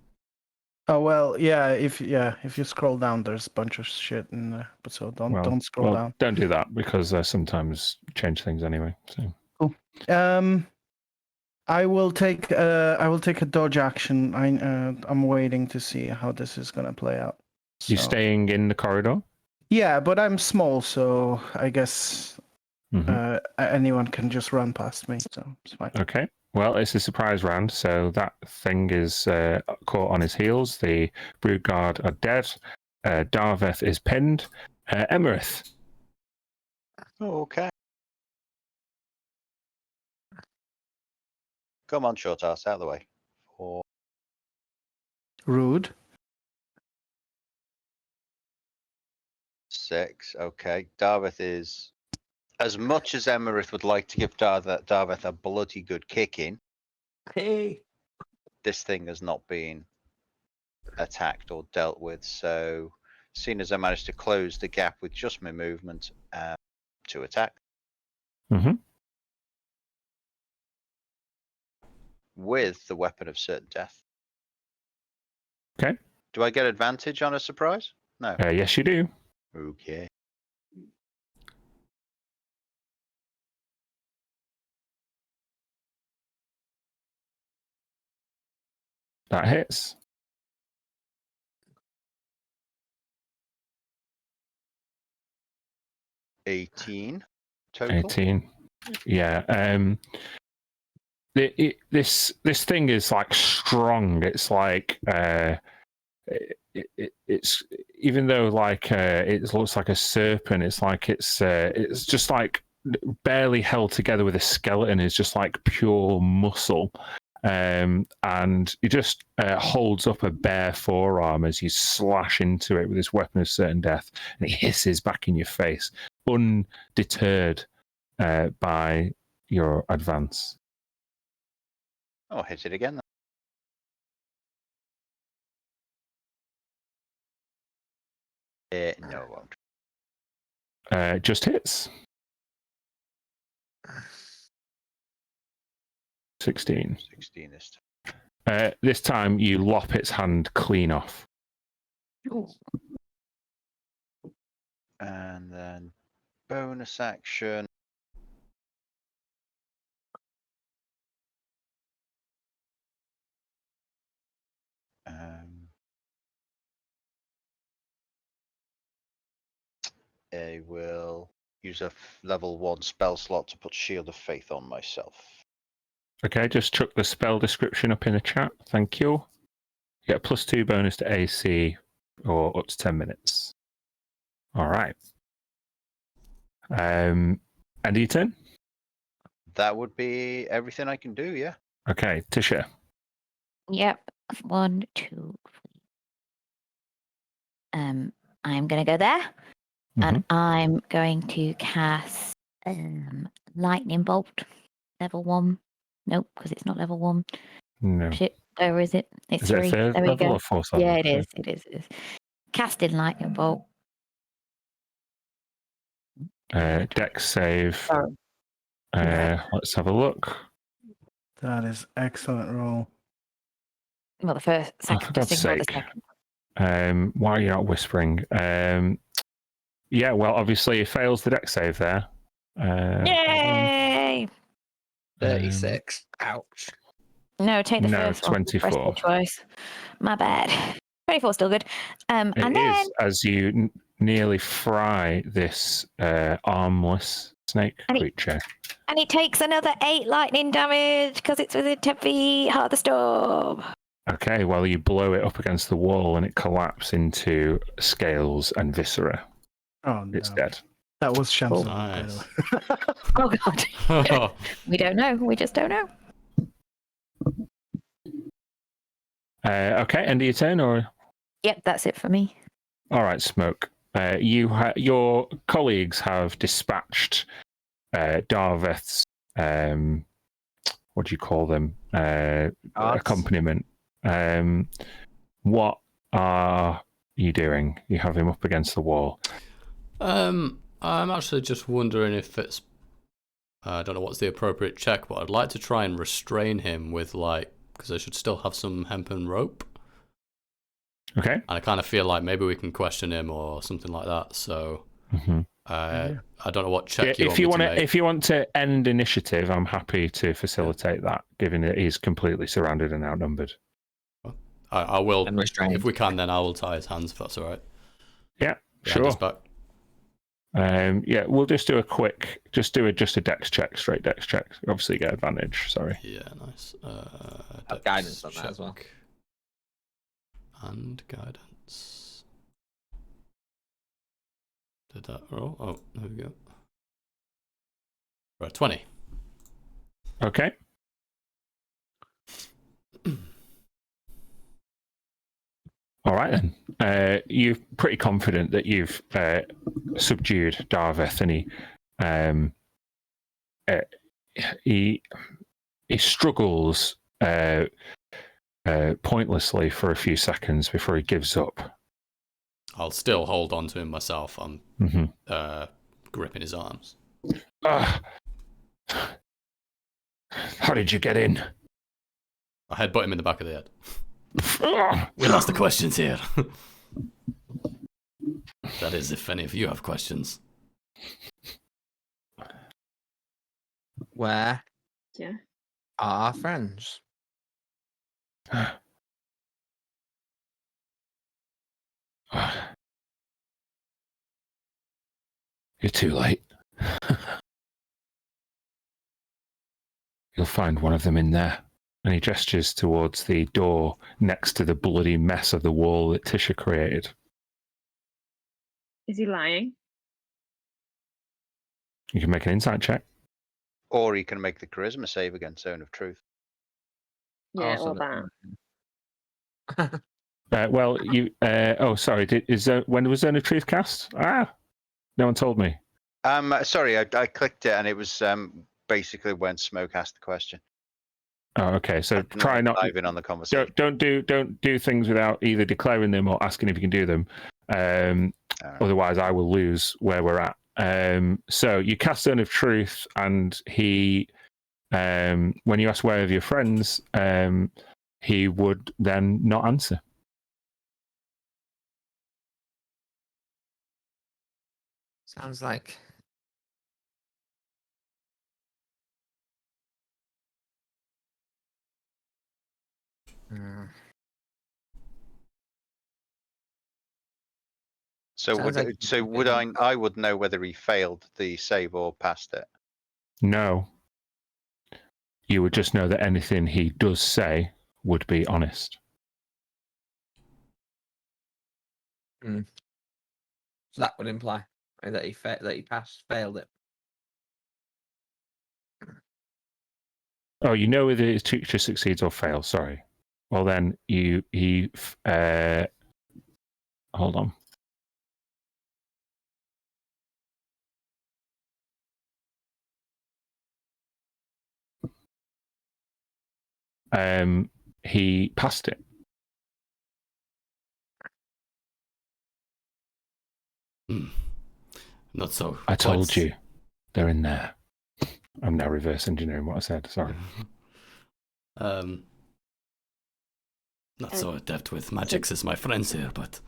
Oh well, yeah. If you scroll down, there's a bunch of shit in there. But so don't scroll down. Don't do that because sometimes change things anyway. So. Cool. I will take a dodge action. I'm waiting to see how this is gonna play out. You staying in the corridor? Yeah, but I'm small, so I guess anyone can just run past me, so it's fine. Okay. Well, it's a surprise round, so that thing is caught on his heels. The Brood Guard are dead. Darveth is pinned. Emerith. Okay. Come on, short ass, out of the way. 4, Rude. 6. Okay. Darveth is, as much as Emerith would like to give Darveth a bloody good kicking, Hey. this thing has not been attacked or dealt with. So, seeing as I managed to close the gap with just my movement to attack Mm-hmm. with the weapon of certain death. Okay. Do I get advantage on a surprise? No. Yes, you do. Okay. That hits. 18 total. 18. Yeah. This thing is like strong. It's like it's even though like it looks like a serpent. It's like it's just like barely held together with a skeleton. It's just like pure muscle. And he just holds up a bare forearm as you slash into it with this weapon of certain death, and it hisses back in your face, undeterred by your advance. Oh, hit it again. No, it won't. Just hits. 16. 16 this time. This time you lop its hand clean off. And then bonus action. I will use a level 1 spell slot to put Shield of Faith on myself. Okay, just chuck the spell description up in the chat. Thank you. You get a +2 bonus to AC or up to 10 minutes. All right. End of your turn? That would be everything I can do, yeah. Okay, Tisha. Yep. 1, 2, 3. I'm going to go there. And I'm going to cast Lightning Bolt. Level 1. Nope, because it's not level 1. No. Shit, where is it? It's Is 3. it a third There we level go. or fourth level? Yeah, it is. It is. It is. Casting Lightning Bolt. Dex save. Sorry. Let's have a look. That is excellent roll. Well, the first, For second, God's just ignore the sake. second. Why are you not whispering? Yeah, well, obviously he fails the dex save there. Yay! 36. Ouch. No, take the No, first one. 24. Press it twice. My bad. 24 still good. And It then is as you nearly fry this armless snake creature. and it takes another 8 lightning damage because it's within 10 feet. Heart of the Storm. Okay, well, you blow it up against the wall and it collapses into scales and viscera. Oh, no. It's dead. That was Shamsa. Nice. Oh, God. We don't know. We just don't know. Okay, end of your turn, or? Yep, that's it for me. All right, Smoke. Your colleagues have dispatched Darveth's, what do you call them? Accompaniment. What are you doing? You have him up against the wall. I'm actually just wondering if it's, I don't know what's the appropriate check, but I'd like to try and restrain him with, like, because I should still have some hempen rope. Okay. And I kind of feel like maybe we can question him or something like that. So I don't know what check you want to make. If you want to end initiative, I'm happy to facilitate that, given that he's completely surrounded and outnumbered. I will, And restrained. if we can, then I will tie his hands if that's all right. Yeah, Behind his sure. back. Yeah, we'll just do a quick, just a dex check, straight dex check. Obviously, get advantage. Sorry. Yeah, nice. Have guidance on that as well. check. And guidance. Did that roll? Oh, there we go. Right, 20. Okay. All right then. You're pretty confident that you've subdued Darveth, and he struggles pointlessly for a few seconds before he gives up. I'll still hold on to him myself. I'm gripping his arms. How did you get in? I headbutt him in the back of the head. We lost the questions here. That is, if any of you have questions. Where Yeah. are our friends? You're too late. You'll find one of them in there. And he gestures towards the door next to the bloody mess of the wall that Tisha created. Is he lying? You can make an insight check. Or he can make the charisma save against Zone of Truth. Yeah, Also or that. Well, you. Sorry. When was Zone of Truth cast? No one told me. Sorry, I clicked it and it was basically when Smoke asked the question. Oh, okay. So I'm try not dive in on the conversation. don't do things without either declaring them or asking if you can do them. Alright. Otherwise, I will lose where we're at. So you cast Zone of Truth, and he, when you ask where are your friends, he would then not answer. Sounds like So Sounds like would I would know whether he failed the save or passed it. No. You would just know that anything he does say would be honest. So that would imply that he failed it. Oh, you know whether his teacher succeeds or fails. Sorry. Well, then he hold on. He passed it. Not so. I told you, they're in there. I'm now reverse engineering what I said. Sorry. Not so adept with magics as my friends here, but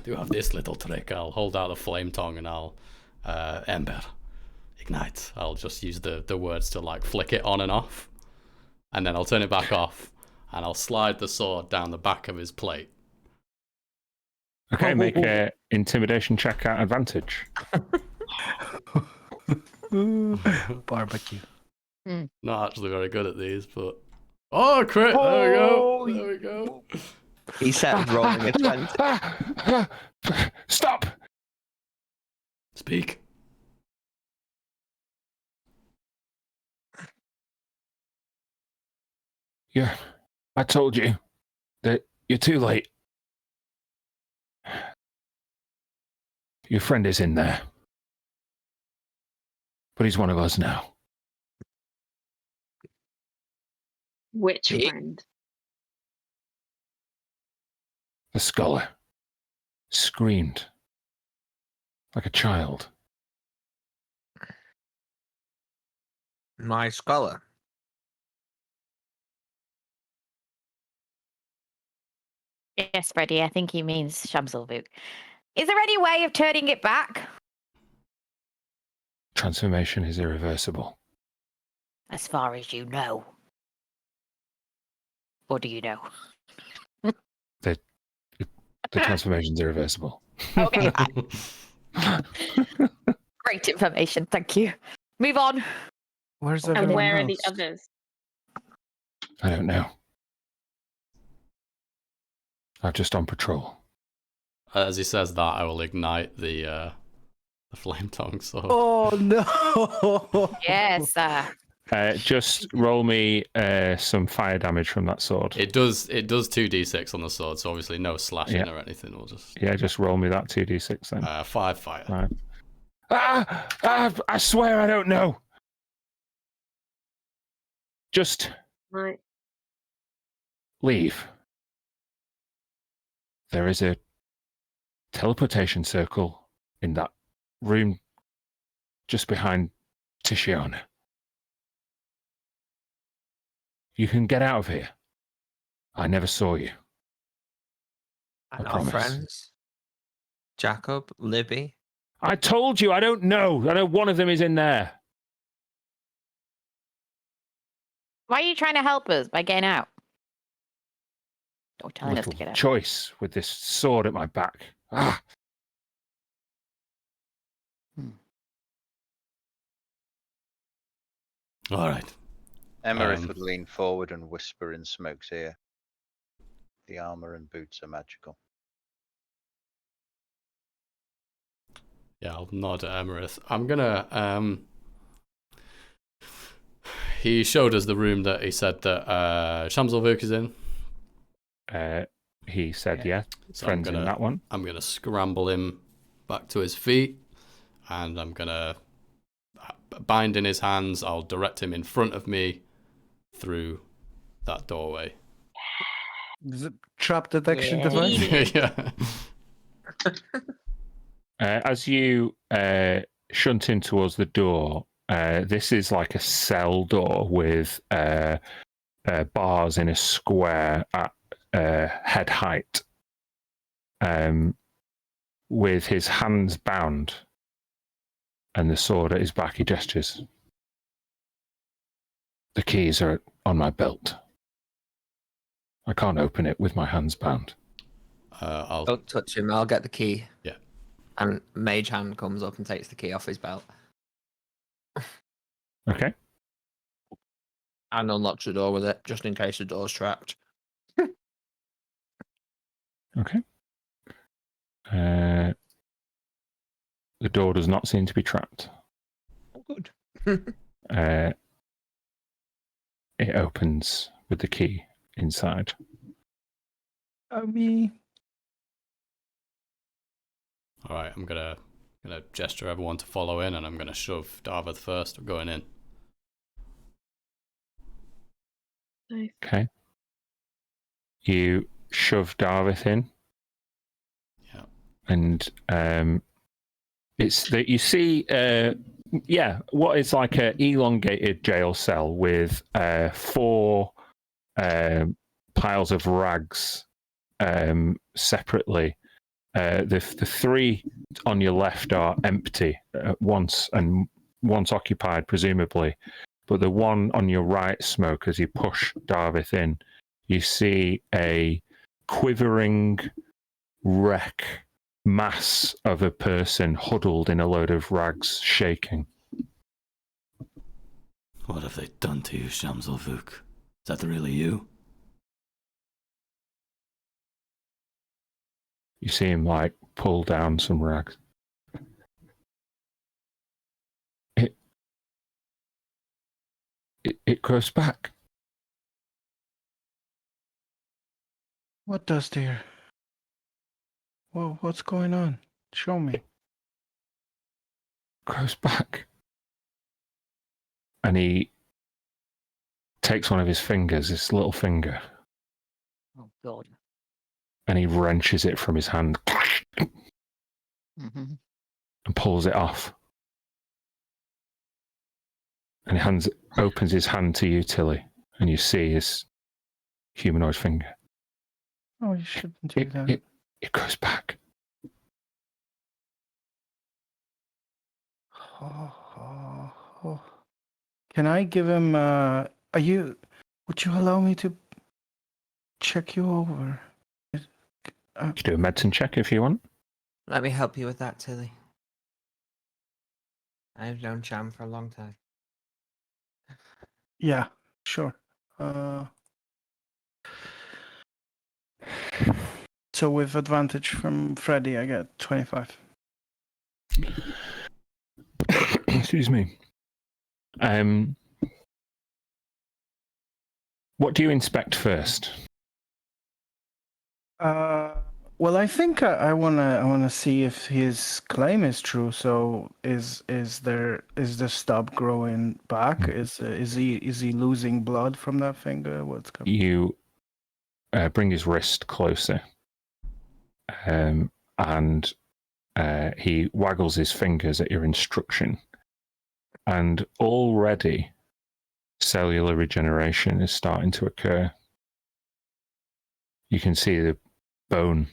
do have this little trick. I'll hold out a flame tongue and I'll ember, ignite. I'll just use the words to like flick it on and off, and then I'll turn it back off, and I'll slide the sword down the back of his plate. Okay, make an intimidation check at advantage. Barbecue. Not actually very good at these, but crit! There we go. There we go. He said rolling a 20. Stop! Speak. I told you that you're too late. Your friend is in there. But he's one of us now. Which friend? The scholar screamed like a child. My scholar. Yes, Freddie, I think he means Shamsulvuk. Is there any way of turning it back? Transformation is irreversible. As far as you know. What do you know? The transformation's irreversible. Okay, Great information. Thank you. Move on. Where's And everyone where are else? the others? I don't know. I'm just on patrol. As he says that, I will ignite the flame tongue sword. Oh no! Yes, sir. Just roll me some fire damage from that sword. It does 2d6 on the sword, so obviously no slashing or anything. We'll just Yeah, just roll me that 2d6 then. 5 fire. Right. I swear I don't know. Just Right. leave. There is a teleportation circle in that room just behind Tiziana. You can get out of here. I never saw you. And I our promise. friends, Jacob, Libby. I told you I don't know. I know one of them is in there. Why are you trying to help us by getting out? Or telling us Little to get out? choice with this sword at my back. Ah. All right. Emerith would lean forward and whisper in Smoke's ear. The armor and boots are magical. Yeah, I'll nod at Emerith. I'm gonna. He showed us the room that he said that Shamselvuk is in. He said, yeah. So Friends in that one. I'm gonna scramble him back to his feet, and I'm gonna bind in his hands. I'll direct him in front of me through that doorway. Is it trap detection Yeah. device? Yeah. As you shunt in towards the door, this is like a cell door with bars in a square at head height, with his hands bound and the sword at his back. He gestures. The keys are on my belt. I can't open it with my hands bound. Don't touch him. I'll get the key. Yeah. And Mage Hand comes up and takes the key off his belt. Okay. And unlocks the door with it, just in case the door's trapped. Okay. The door does not seem to be trapped. Oh, good. It opens with the key inside. Me. All right, I'm gonna gesture everyone to follow in, and I'm gonna shove Darvith first. We're going in. Nice. Okay. You shove Darvith in. Yeah. And it's that you see, what is like an elongated jail cell with 4 piles of rags separately. The 3 on your left are empty once occupied, presumably. But the one on your right, Smoke, as you push Darvith in, you see a quivering wreck mass of a person huddled in a load of rags, shaking. What have they done to you, Shamselvuk? Is that really you? You see him like pull down some rags. It grows back. What does, dear? Whoa, what's going on? Show me. Grows back. And he takes one of his fingers, his little finger, Oh, God. and he wrenches it from his hand Mm-hmm. and pulls it off. And he opens his hand to you, Tilly, and you see his humanoid finger. Oh, you shouldn't do that. It grows back. Oh. Can I give him? Would you allow me to check you over? You can do a medicine check if you want. Let me help you with that, Tilly. I've known Cham for a long time. Yeah, sure. So with advantage from Freddy, I get 25. Excuse me. What do you inspect first? Well, I think I wanna see if his claim is true. So is the stub growing back? Is he losing blood from that finger? What's going? You bring his wrist closer, and he waggles his fingers at your instruction, and already cellular regeneration is starting to occur. You can see the bone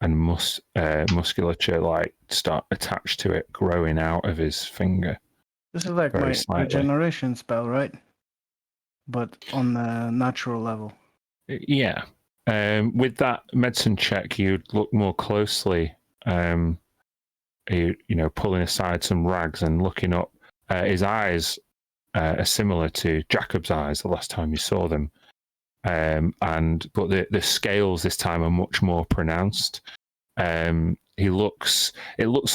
and musculature like start attached to it, growing out of his finger. This is like Very my slightly. regeneration spell, right? But on the natural level. Yeah. With that medicine check, you'd look more closely. Pulling aside some rags and looking up. His eyes are similar to Jacob's eyes the last time you saw them. But the scales this time are much more pronounced. It looks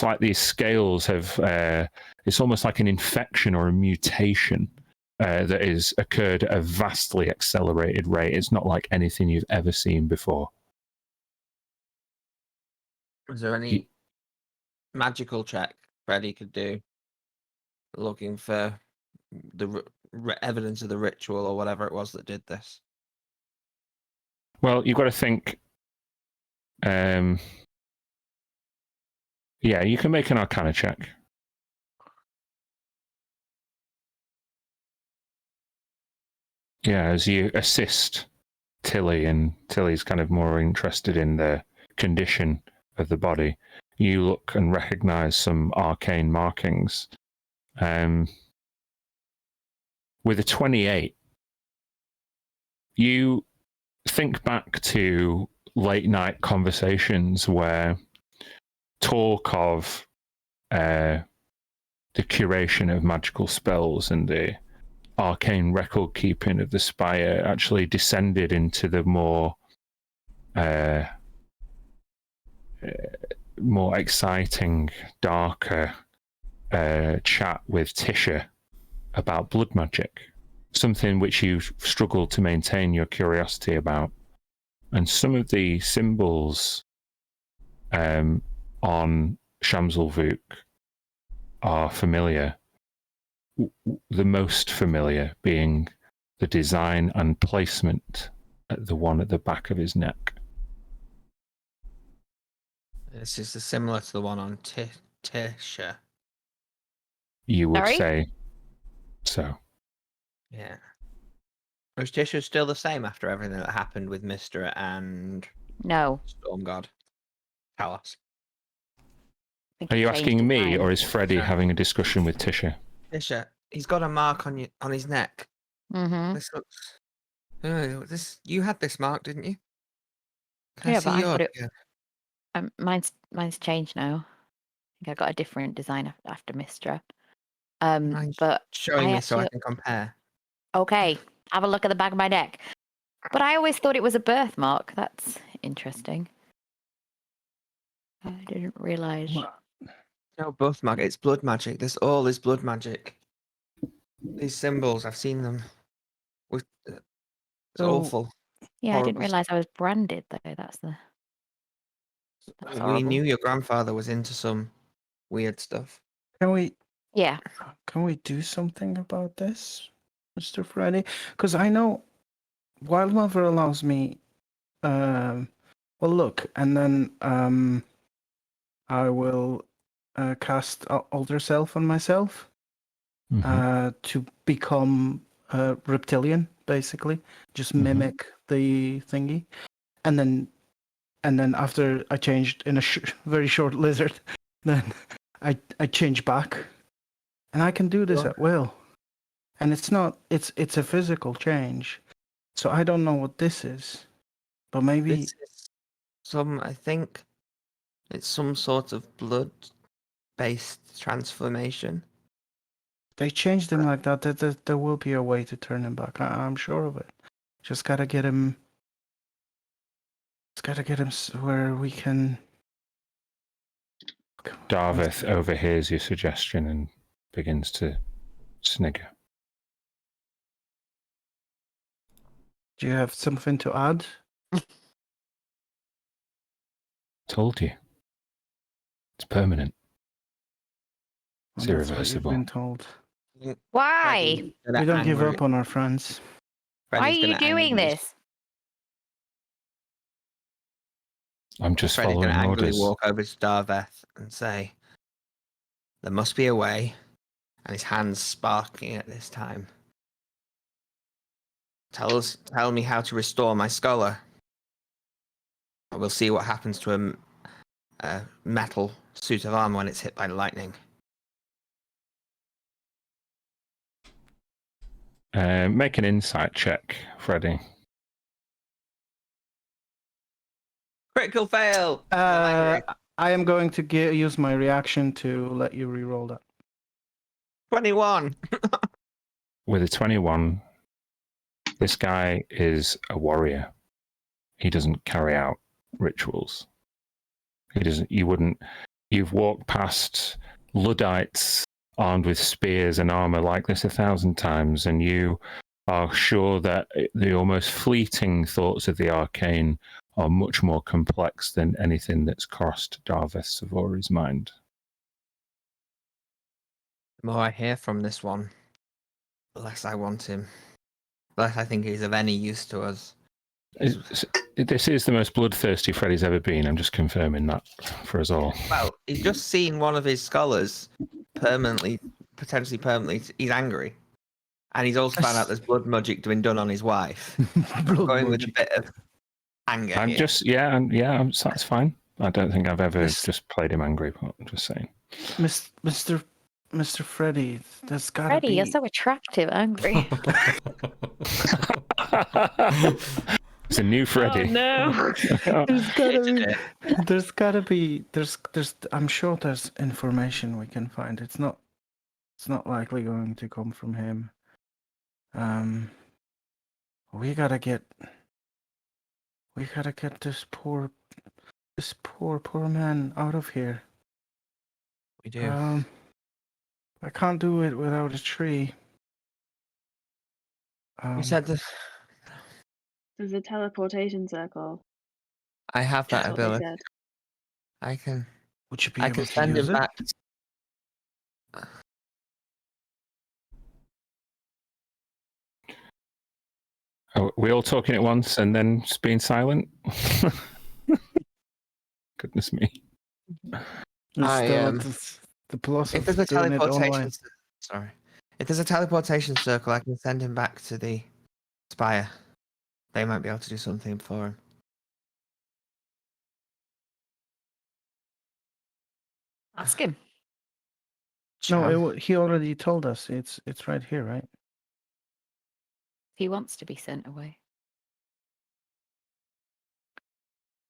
like these scales have, it's almost like an infection or a mutation that has occurred at a vastly accelerated rate. It's not like anything you've ever seen before. Is there any magical check Freddy could do, looking for the evidence of the ritual or whatever it was that did this? Well, you've got to think. Yeah, you can make an Arcana check. Yeah, as you assist Tilly, and Tilly's kind of more interested in the condition of the body, you look and recognize some arcane markings. With a 28, you think back to late night conversations where talk of the curation of magical spells and the arcane record keeping of the Spire actually descended into the more exciting, darker chat with Tisha about blood magic, something which you've struggled to maintain your curiosity about. And some of the symbols on Shamsel are familiar. The most familiar being the design and placement at the one at the back of his neck. This is similar to the one on Tisha. You would Sorry? say so. Yeah. Was Tisha still the same after everything that happened with Mister and No. Storm God? Tell us. I think Are he you changed asking his me, mind. or is Freddie Yeah. having a discussion with Tisha? Tisha, he's got a mark on his neck. Mm-hmm. This looks. You had this mark, didn't you? Can Yeah, I see but I yours? thought it. Yeah. Mine's changed now. I think I got a different design after Mistra. Mind But showing I me so I actually can compare. okay. Have a look at the back of my neck. But I always thought it was a birthmark. That's interesting. I didn't realize. No birthmark. It's blood magic. This all is blood magic. These symbols, I've seen them. It's So- awful. Yeah, I didn't horrible realize I was branded though. That's We horrible. knew your grandfather was into some weird stuff. Can we Yeah. do something about this, Mr. Freddy? Because I know Wild Mother allows me. Well, look, and then I will cast Alter Self on myself to become reptilian, basically, just mimic the thingy, and then after I changed in a very short lizard, then I change back, and I can do this Sure. at will, and it's a physical change, so I don't know what this is, but maybe This is I think it's some sort of blood based transformation. They changed him like that. There will be a way to turn him back. I'm sure of it. Just gotta get him. Just gotta get him where we can. Darvith overhears your suggestion and begins to snigger. Do you have something to add? Told you. It's permanent. It's Well, that's what you've irreversible. been told. Why? We don't give up on our friends. Why are you doing this? I'm just Freddy's following going to angrily orders. walk over to Darveth and say, "There must be a way," and his hands sparking at this time. Tell me how to restore my scholar. We'll see what happens to a metal suit of armor when it's hit by lightning. Make an insight check, Freddy. Critical fail. I am going to use my reaction to let you re-roll that. 21. With a 21, this guy is a warrior. He doesn't carry out rituals. He doesn't. You've walked past Luddites armed with spears and armor like this 1,000 times, and you are sure that the almost fleeting thoughts of the arcane are much more complex than anything that's crossed Darveth Savori's mind. The more I hear from this one, the less I want him. The less I think he's of any use to us. This is the most bloodthirsty Freddy's ever been. I'm just confirming that for us all. Well, he's just seen one of his scholars potentially permanently. He's angry. And he's also found out there's blood magic being done on his wife. Going with a bit of anger. I'm here. just, that's fine. I don't think I've ever just played him angry, but I'm just saying. Mr. Freddy, there's gotta Freddy, be... you're so attractive, angry. It's a new Freddy. Oh, no. There's gotta be... I'm sure there's information we can find. It's not likely going to come from him. We gotta get this poor man out of here. We do. I can't do it without a tree. You said this. There's a teleportation circle. I have that That's what they ability. said. I can. Would you be I able can to send use him it? back. Are we all talking at once and then just being silent? Goodness me. The plus If of there's a doing it online. If there's a teleportation circle, I can send him back to the spire. They might be able to do something for him. Ask him. No, he already told us. It's right here, right? He wants to be sent away.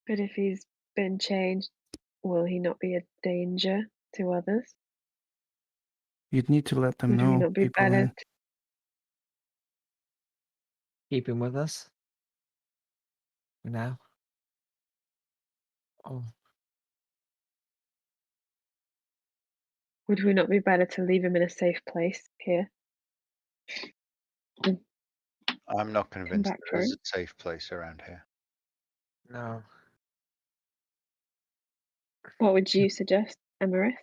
But if he's been changed, will he not be a danger to others? You'd need to let them Would we know. not be People better? in. Keep him with us. For now. Oh. Would we not be better to leave him in a safe place here? I'm not convinced back there for is him. a safe place around here. No. What would you suggest, Emerith?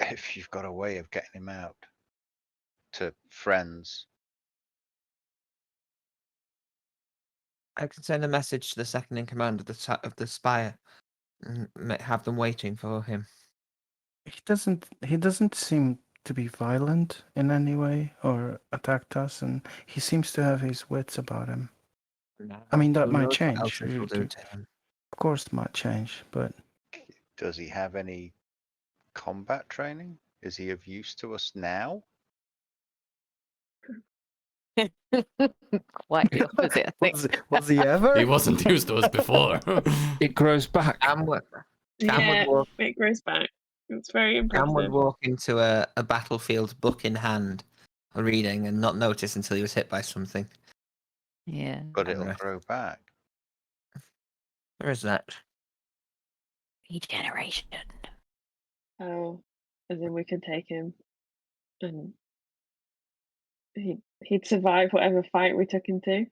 If you've got a way of getting him out to friends, I can send a message to the second in command of the spire and have them waiting for him. He doesn't seem to be violent in any way or attacked us, and he seems to have his wits about him. No. I mean, that Who might knows what change. else it will do to him. Of course, it might change, but does he have any combat training? Is he of use to us now? Quite the opposite, I think. was he ever? He wasn't used to us before. It grows back. Yeah, walk- it grows back. It's very Cam would impressive. walk into a battlefield, book in hand, reading, and not notice until he was hit by something. Yeah. But it'll Right. grow back. Where is that? Regeneration. Oh, and then we could take him, and he'd survive whatever fight we took him to.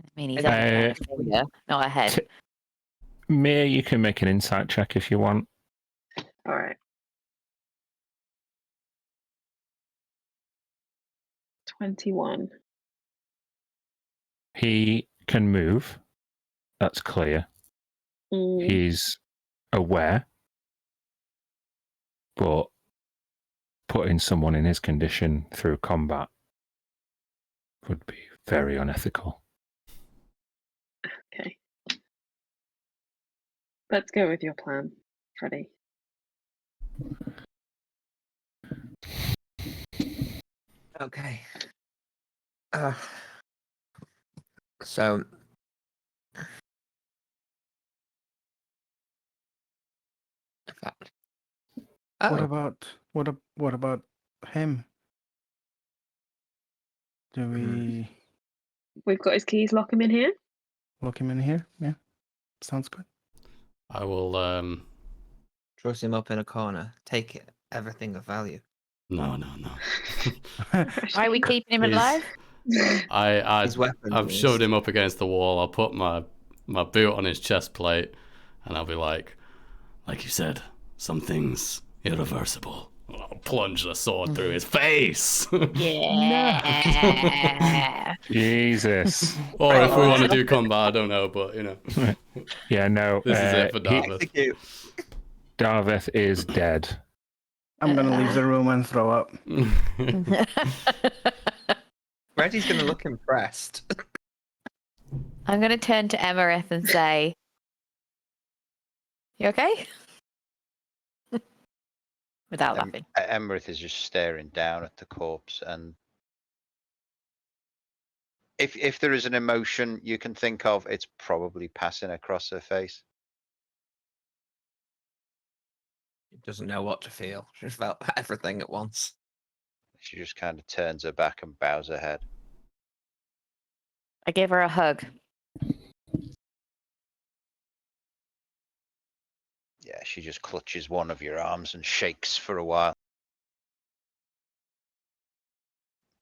I mean, he's only got a finger, not a head. Mia, you can make an insight check if you want. All right. 21. He can move. That's clear. Mm. He's aware. But putting someone in his condition through combat would be very unethical. Okay. Let's go with your plan, Freddy. Okay. So. In fact. What Oh, about what about him? Do we We've got his keys. Lock him in here. lock him in here? Yeah, sounds good. I will. truss him up in a corner. Take it, everything of value. No. Why are we keeping him alive? His weapon. I've shoved him up against the wall. I'll put my boot on his chest plate, and I'll be like Like you said, some things irreversible. I'll plunge the sword through his face. Yeah. Jesus. Or if we want to do combat, I don't know, but you know. Yeah, no. This is it for Dartmouth. Execute. Darveth is dead. I'm gonna leave the room and throw up. Reddy's gonna look impressed. I'm going to turn to Emerith and say, "You okay?" Without laughing. Emerith is just staring down at the corpse, and if there is an emotion you can think of, it's probably passing across her face. She doesn't know what to feel. She just felt everything at once. She just kind of turns her back and bows her head. I give her a hug. Yeah, she just clutches one of your arms and shakes for a while.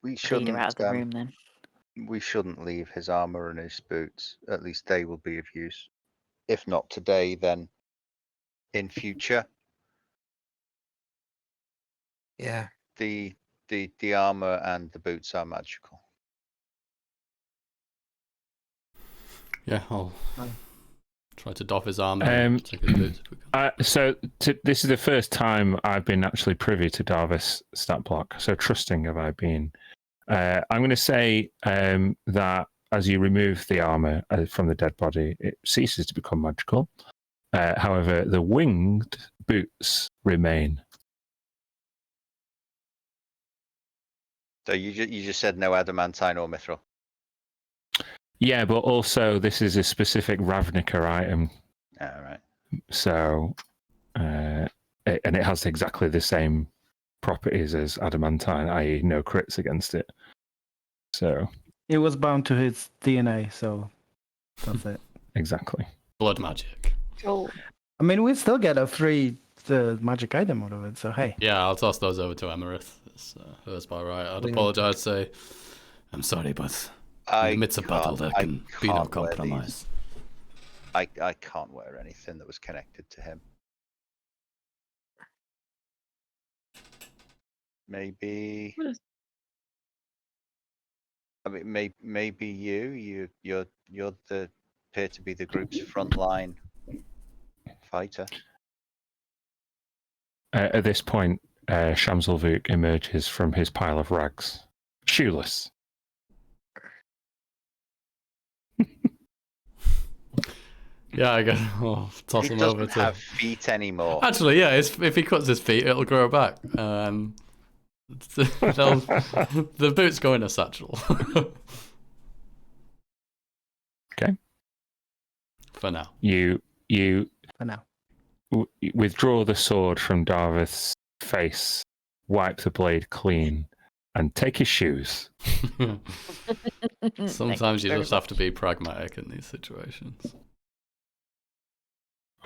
We Lead shouldn't. her out of the room then. We shouldn't leave his armor and his boots. At least they will be of use. If not today, then in future. Yeah. The armor and the boots are magical. Yeah, I'll try to doff his armor and take his boots if we can. This is the first time I've been actually privy to Darvith's stat block. So trusting have I been. I'm going to say that as you remove the armor from the dead body, it ceases to become magical. However, the winged boots remain. So you just said no adamantine or mithril. Yeah, but also this is a specific Ravnica item. All right. So, and it has exactly the same properties as adamantine, i.e., no crits against it. So It was bound to his DNA, so that's it. exactly. Blood magic. Oh, I mean, we still get a free magic item out of it, so hey. Yeah, I'll toss those over to Emerith. That's by right. I'd Wing. apologise. Say I'm sorry, but in the midst of battle, there can be no can't wear these. compromise. I can't wear anything that was connected to him. Maybe. I mean, maybe you're the appear to be the group's frontline fighter. At this point, Shamselvuk emerges from his pile of rags, shoeless. yeah, I guess I'll toss He him over doesn't to. have feet anymore. Actually, yeah, if he cuts his feet, it'll grow back. The boots go in a satchel. Okay. For now. You For now. withdraw the sword from Darvith's face, wipe the blade clean, and take his shoes. Sometimes you very just have to be pragmatic in these situations.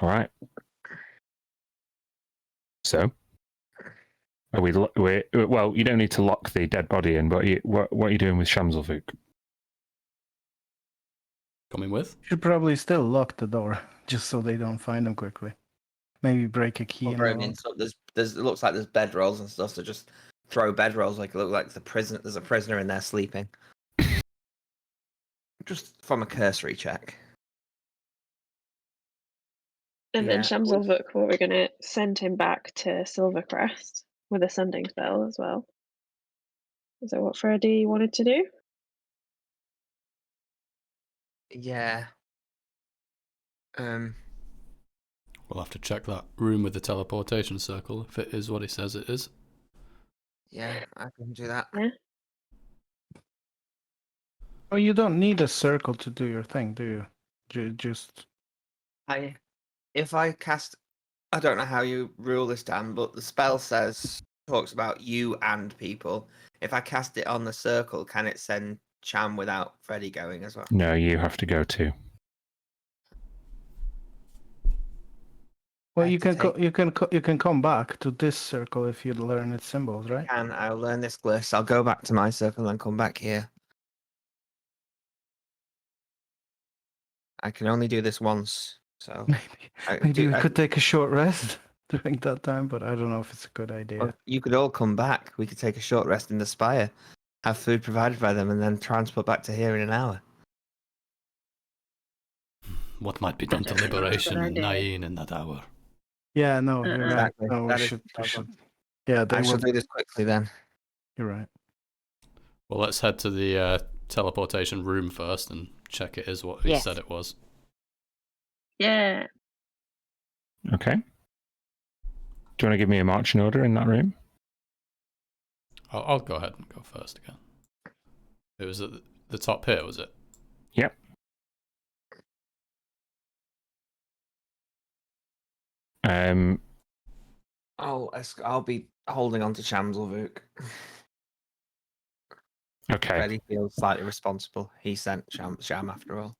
All right. So, are we? Well, you don't need to lock the dead body in, but what are you doing with Shamselvuk? Coming with? Should probably still lock the door, just so they don't find him quickly. Maybe break a key in Cover the him in lock. stuff. It looks like there's bedrolls and stuff, so just throw bedrolls like it looks like there's a prisoner in there sleeping. Just from a cursory check. And then Yeah. Shamselvuk, we're going to send him back to Silvercrest with a sending spell as well. Is that what Freddy wanted to do? Yeah. We'll have to check that room with the teleportation circle if it is what he says it is. Yeah, I can do that. Yeah. Oh, you don't need a circle to do your thing, do you? Just If I cast, I don't know how you rule this, Dan, but the spell talks about you and people. If I cast it on the circle, can it send Cham without Freddy going as well? No, you have to go too. well, I you have to you can come back to this circle if you learn its symbols, right? I'll learn this glyphs. I'll go back to my circle and come back here. I can only do this once, so Maybe we could take a short rest during that time, but I don't know if it's a good idea. Well, you could all come back. We could take a short rest in the spire, have food provided by them, and then transport back to here in an hour. What might be done to liberation idea. Nain in that hour? Yeah, no, you're right. Exactly. No, That we is should. the problem. Yeah, I shall do this quickly then. You're right. Well, let's head to the teleportation room first and check it is what he Yes. said it was. Yeah. Okay. Do you want to give me a marching order in that room? I'll go ahead and go first again. It was at the top here, was it? Yep. I'll be holding on to Shamselvuk. Okay. Freddy feels slightly responsible. He sent Sham after all.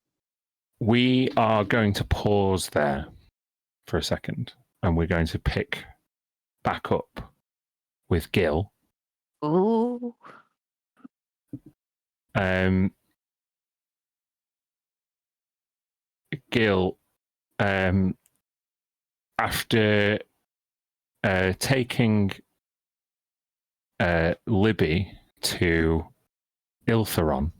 We are going to pause there for a second, and we're going to pick back up with Gil. Ooh. Gil, after taking Libby to Iltheron,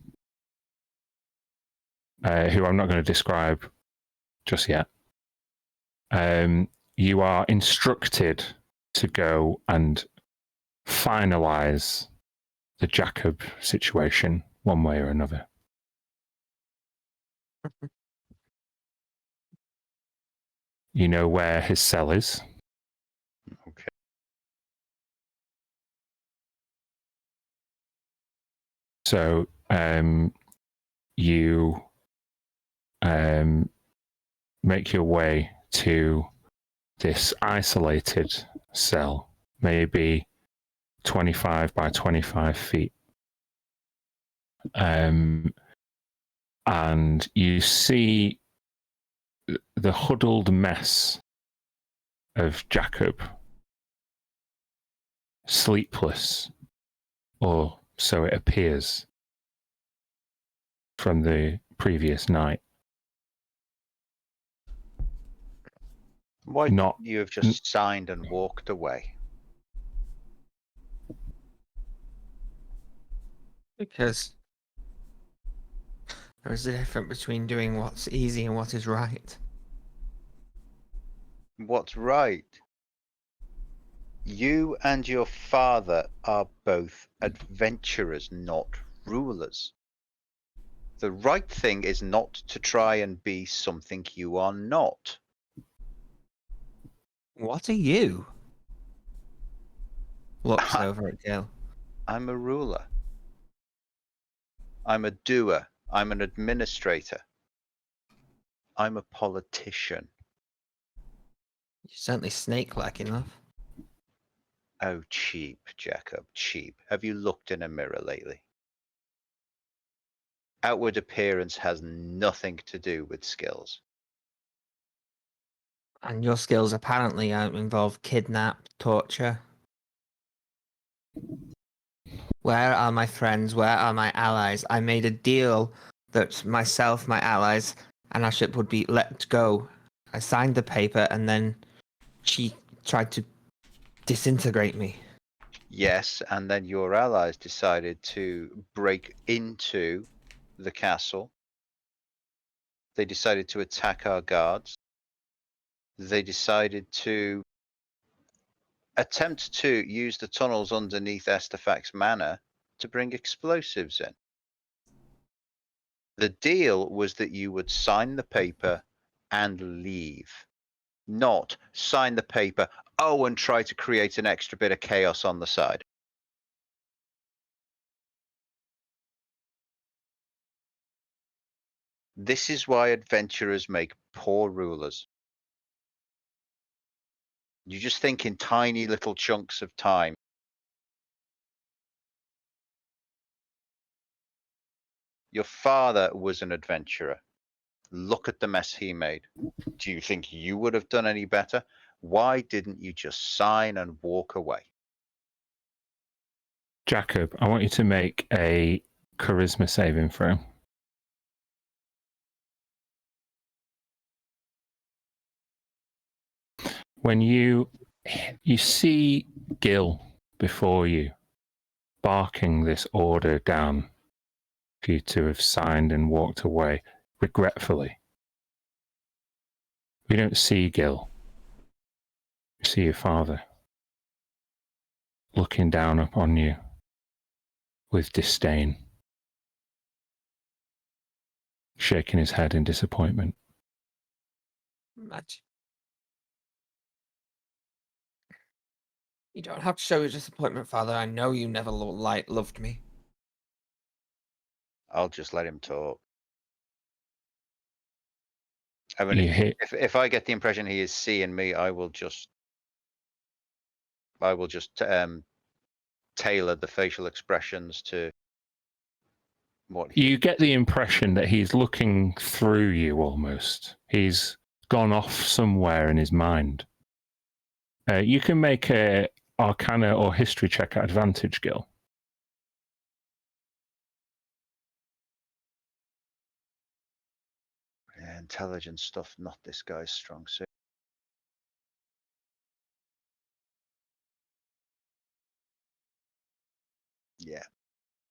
who I'm not going to describe just yet, you are instructed to go and finalize the Jacob situation one way or another. You know where his cell is. Okay. So you make your way to this isolated cell, maybe 25 by 25 feet. And you see the huddled mess of Jacob, sleepless, or so it appears from the previous night. Why Not- couldn't you have just signed and walked away? Because there is a difference between doing what's easy and what is right. What's right? You and your father are both adventurers, not rulers. The right thing is not to try and be something you are not. What are you? Looks over at Gil. I'm a ruler. I'm a doer. I'm an administrator. I'm a politician. You're certainly snake-like enough. Oh, cheap, Jacob, cheap. Have you looked in a mirror lately? Outward appearance has nothing to do with skills. And your skills apparently involve kidnap, torture. Where are my friends? Where are my allies? I made a deal that myself, my allies, and our ship would be let go. I signed the paper and then she tried to disintegrate me. Yes, and then your allies decided to break into the castle. They decided to attack our guards. They decided to attempt to use the tunnels underneath Estefax Manor to bring explosives in. The deal was that you would sign the paper and leave, not sign the paper, oh, and try to create an extra bit of chaos on the side. This is why adventurers make poor rulers. You just think in tiny little chunks of time. Your father was an adventurer. Look at the mess he made. Do you think you would have done any better? Why didn't you just sign and walk away? Jacob, I want you to make a charisma saving throw. When you see Gil before you barking this order down for you to have signed and walked away regretfully. We don't see Gil. We see your father looking down upon you with disdain, shaking his head in disappointment. Much. You don't have to show your disappointment, Father. I know you never loved me. I'll just let him talk. I mean, if I get the impression he is seeing me, I will just tailor the facial expressions to what you get the impression that he's looking through you almost. He's gone off somewhere in his mind. You can make a Arcana or History check at advantage, Gil. Yeah, intelligence stuff, not this guy's strong suit. Yeah.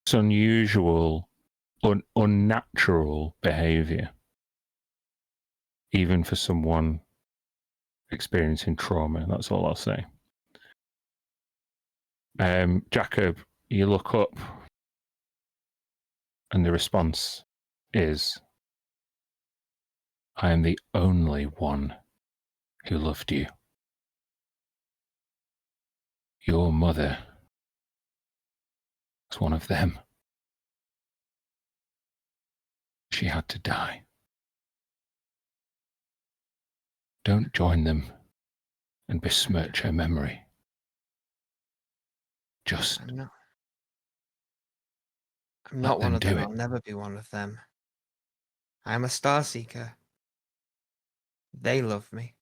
It's unusual, unnatural behavior, even for someone experiencing trauma. That's all I'll say. Jacob, you look up, and the response is, I am the only one who loved you. Your mother was one of them. She had to die. Don't join them and besmirch her memory. Just I'm not one of them. I'll never be one of them. I am a Star Seeker. They love me.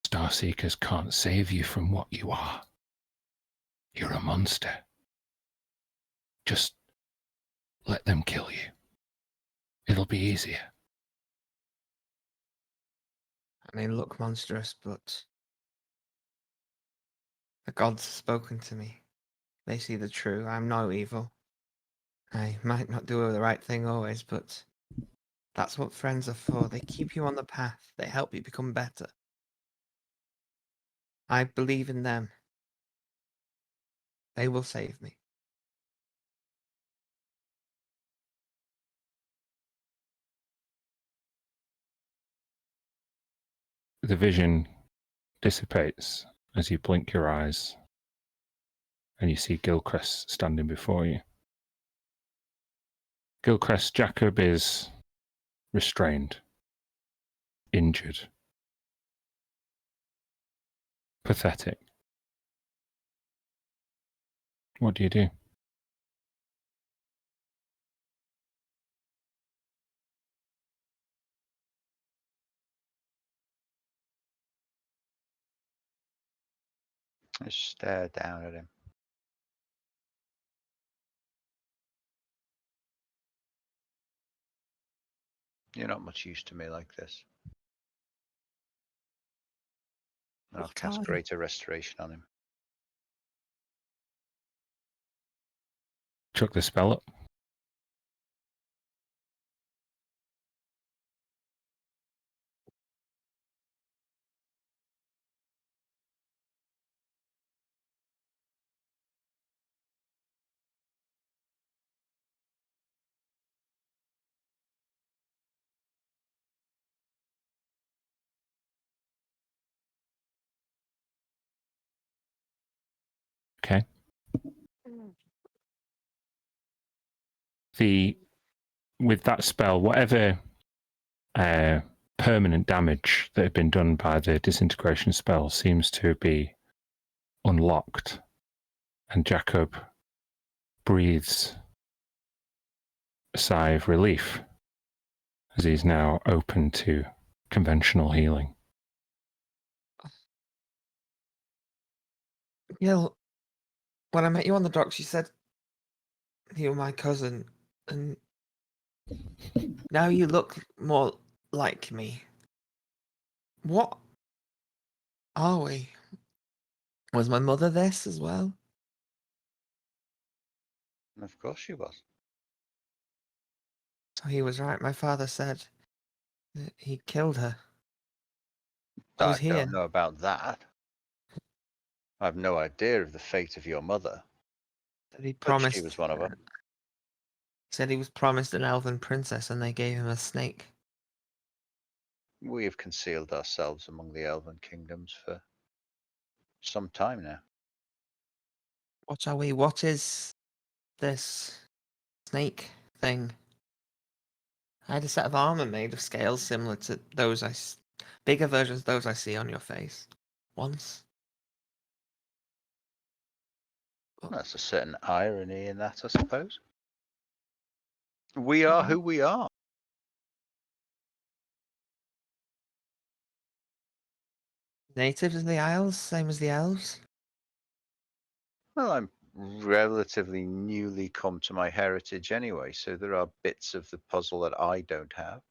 Starseekers can't save you from what you are. You're a monster. Just let them kill you. It'll be easier. I may look monstrous, but the gods have spoken to me. They see the true. I'm no evil. I might not do the right thing always, but that's what friends are for. They keep you on the path. They help you become better. I believe in them. They will save me. The vision dissipates as you blink your eyes and you see Gilchrist standing before you. Gilchrist, Jacob is restrained, injured, pathetic. What do you do? I stare down at him. You're not much use to me like this. And I'll What cast are you? greater restoration on him. Chuck the spell up. Okay. With that spell, whatever permanent damage that had been done by the disintegration spell seems to be unlocked, and Jacob breathes a sigh of relief as he's now open to conventional healing. Gil, when I met you on the docks, you said you were my cousin, and now you look more like me. What are we? Was my mother this as well? And of course she was. So he was right. My father said that he killed her. He I was here. don't know about that. I have no idea of the fate of your mother. That he But promised. she was one of them. Said he was promised an elven princess, and they gave him a snake. We have concealed ourselves among the elven kingdoms for some time now. What are we? What is this snake thing? I had a set of armor made of scales similar to those bigger versions of those I see on your face. Once. That's a certain irony in that, I suppose. We are who we are. Natives of the Isles, same as the elves. Well, I'm relatively newly come to my heritage anyway, so there are bits of the puzzle that I don't have.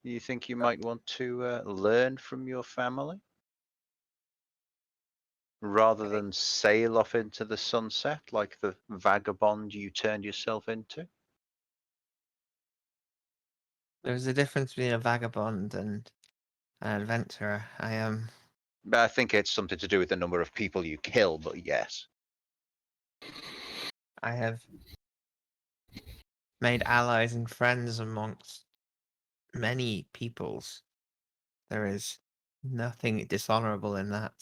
You think you might want to learn from your family? Rather than sail off into the sunset like the vagabond you turned yourself into? There's a difference between a vagabond and an adventurer. I think it's something to do with the number of people you kill, but yes. I have made allies and friends amongst many peoples. There is nothing dishonorable in that.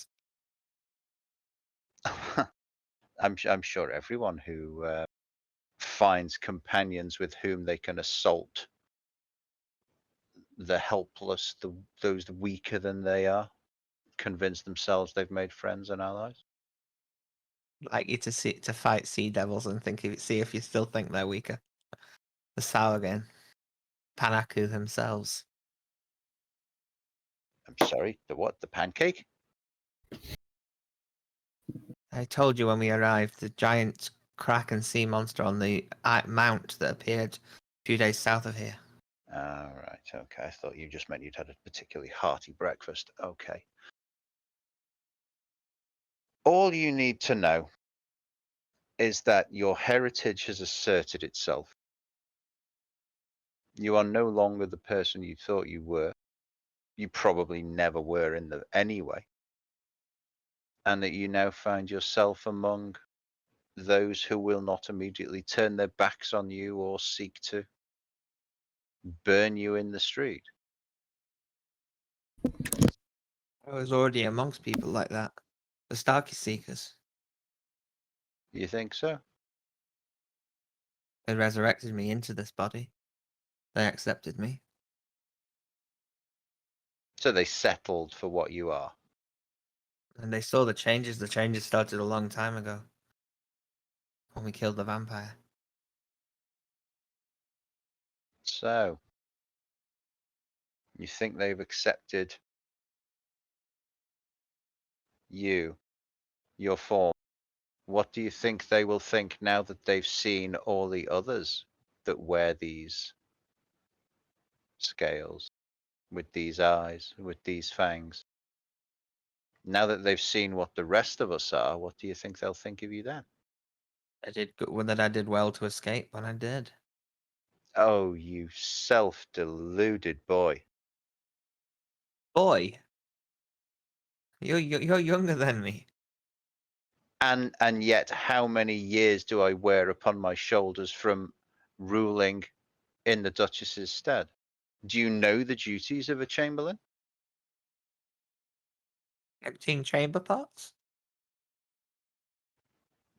I'm sure everyone who finds companions with whom they can assault the helpless, those weaker than they are, convince themselves they've made friends and allies. Like you to fight sea devils and see if you still think they're weaker. The Saurgen, Panaku themselves. I'm sorry, the what? The pancake? I told you when we arrived, the giant kraken sea monster on the mount that appeared a few days south of here. Ah, right, okay. I thought you just meant you'd had a particularly hearty breakfast. Okay. All you need to know is that your heritage has asserted itself. You are no longer the person you thought you were. You probably never were anyway. And that you now find yourself among those who will not immediately turn their backs on you or seek to burn you in the street. I was already amongst people like that. The Starkey Seekers. You think so? They resurrected me into this body. They accepted me. So they settled for what you are. And they saw the changes. The changes started a long time ago. When we killed the vampire. So you think they've accepted you, your form? What do you think they will think now that they've seen all the others that wear these scales, with these eyes, with these fangs? Now that they've seen what the rest of us are, what do you think they'll think of you then? I did good, that I did well to escape when I did. Oh, you self-deluded boy. Boy, you're younger than me. And yet, how many years do I wear upon my shoulders from ruling in the Duchess's stead? Do you know the duties of a chamberlain? Emptying chamber pots?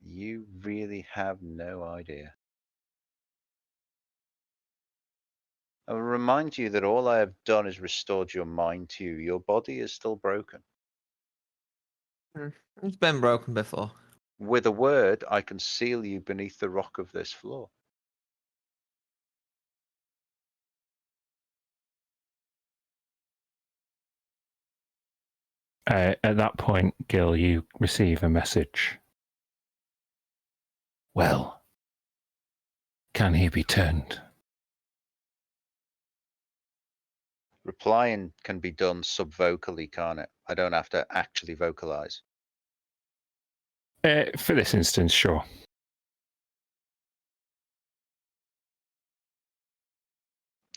You really have no idea. I will remind you that all I have done is restored your mind to you. Your body is still broken. It's been broken before. With a word, I can seal you beneath the rock of this floor. At that point, Gil, you receive a message. Well, can he be turned? Replying can be done subvocally, can't it? I don't have to actually vocalize. For this instance, sure.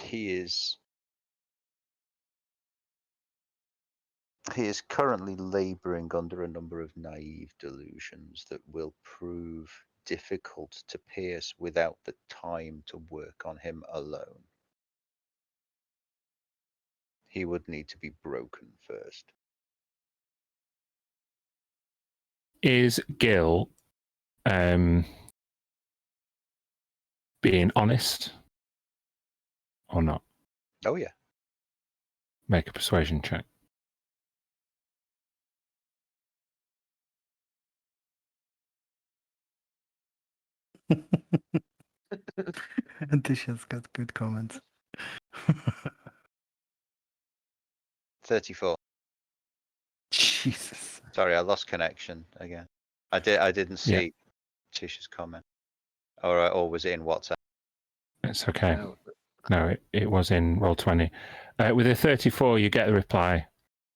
He is currently laboring under a number of naive delusions that will prove difficult to pierce without the time to work on him alone. He would need to be broken first. Is Gil being honest or not? Oh, yeah. Make a persuasion check. Tisha's got good comments. 34. Jesus. Sorry, I lost connection again. I didn't see Tisha's comment. Or was it in WhatsApp? It's okay. No, it was in Roll20. With a 34, you get the reply.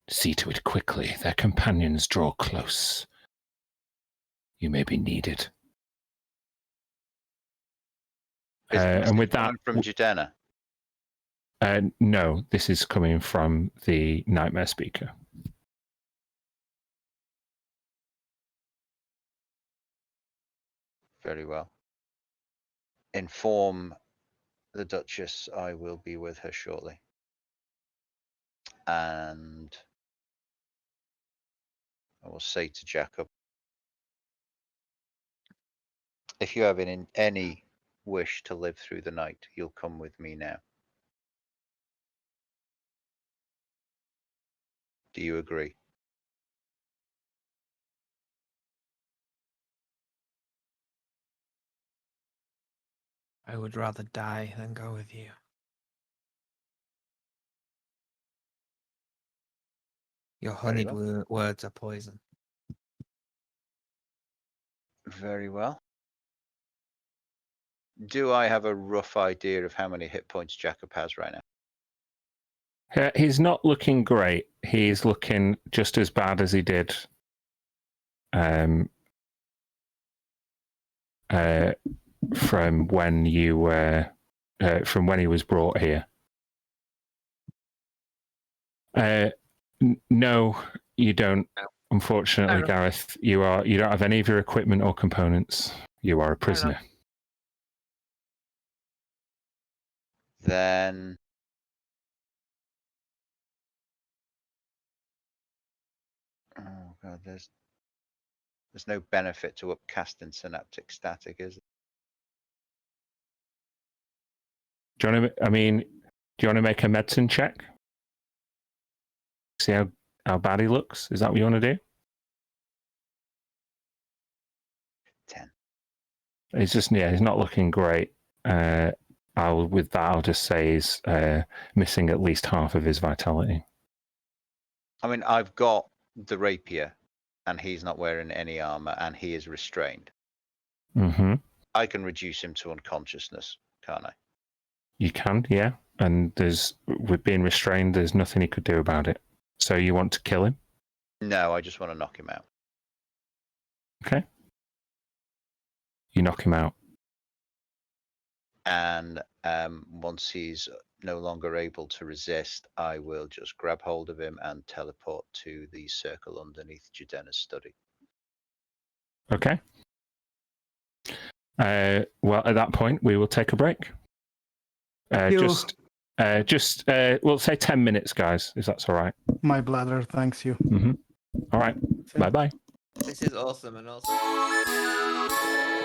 See to it quickly. Their companions draw close. You may be needed. And with that, from Judena. no, this is coming from the Nightmare Speaker. Very well. Inform the Duchess I will be with her shortly. And I will say to Jacob, if you have any wish to live through the night, you'll come with me now. Do you agree? I would rather die than go with you. Your honeyed words are poison. Very well. Do I have a rough idea of how many hit points Jacob has right now? He's not looking great. He's looking just as bad as he did from when you were from when he was brought here. No, you don't. Unfortunately, Gareth, you don't have any of your equipment or components. You are a prisoner. Then oh god, there's no benefit to upcasting synaptic static, is there? Do you want to? I mean, do you want to make a medicine check? See how bad he looks. Is that what you want to do? 10. He's just he's not looking great. I'll just say he's missing at least half of his vitality. I mean, I've got the rapier, and he's not wearing any armor, and he is restrained. Mm-hmm. I can reduce him to unconsciousness, can't I? You can, yeah. And with being restrained, there's nothing he could do about it. So you want to kill him? No, I just want to knock him out. Okay. You knock him out. And once he's no longer able to resist, I will just grab hold of him and teleport to the circle underneath Judena's study. Okay. Well, at that point, we will take a break. We'll say 10 minutes, guys, if that's all right. My bladder thanks you. Mm-hmm. All right. Bye-bye. This is awesome, and also.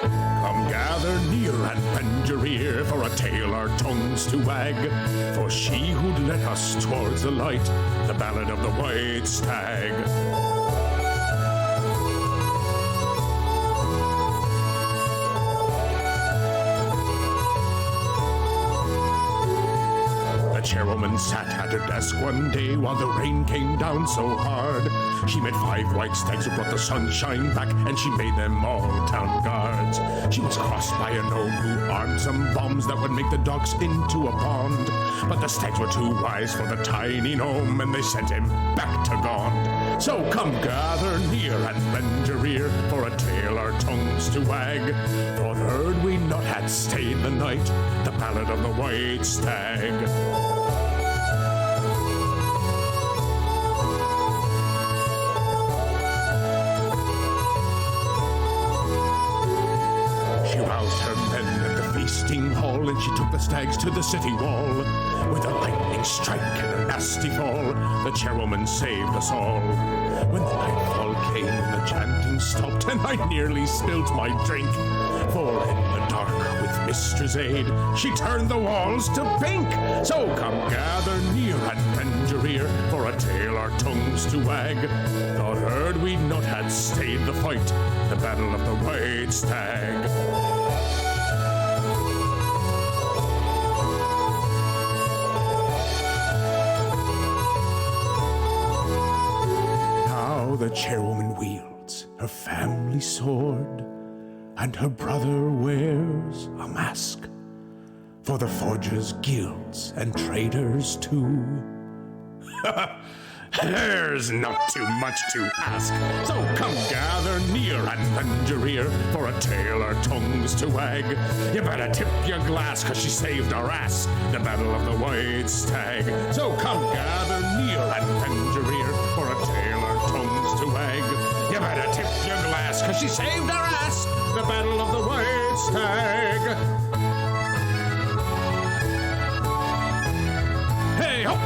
Come gather near and bend your ear for a tale our tongues to wag. For she who'd led us towards the light, the ballad of the white stag. The chairwoman sat at her desk one day while the rain came down so hard. She made 5 white stags who brought the sunshine back, and she made them all town guards. She was crossed by a gnome who armed some bombs that would make the docks into a pond. But the stags were too wise for the tiny gnome, and they sent him back to Gond. So come gather near and bend your ear for a tale our tongues to wag. For heard we not had stayed the night, the ballad of the white stag. Roused her men at the feasting hall, and she took the stags to the city wall. With a lightning strike and a nasty fall, the chairwoman saved us all. When the nightfall came and the chanting stopped, and I nearly spilt my drink, for in the dark with Mistress' aid, she turned the walls to pink. So come gather near and bend your ear for a tale our tongues to wag. Thought heard we not had stayed the fight, the battle of the white stag. The chairwoman wields her family sword, and her brother wears a mask for the forgers' guilds and traders too. There's not too much to ask, so come gather near and bend your ear for a tale our tongues to wag. You better tip your glass, 'cause she saved our ass, the battle of the white stag. So come gather near and bend your ear for a tale our tongues to wag. You better tip your glass, 'cause she saved our ass, the battle of the white stag. Hey ho!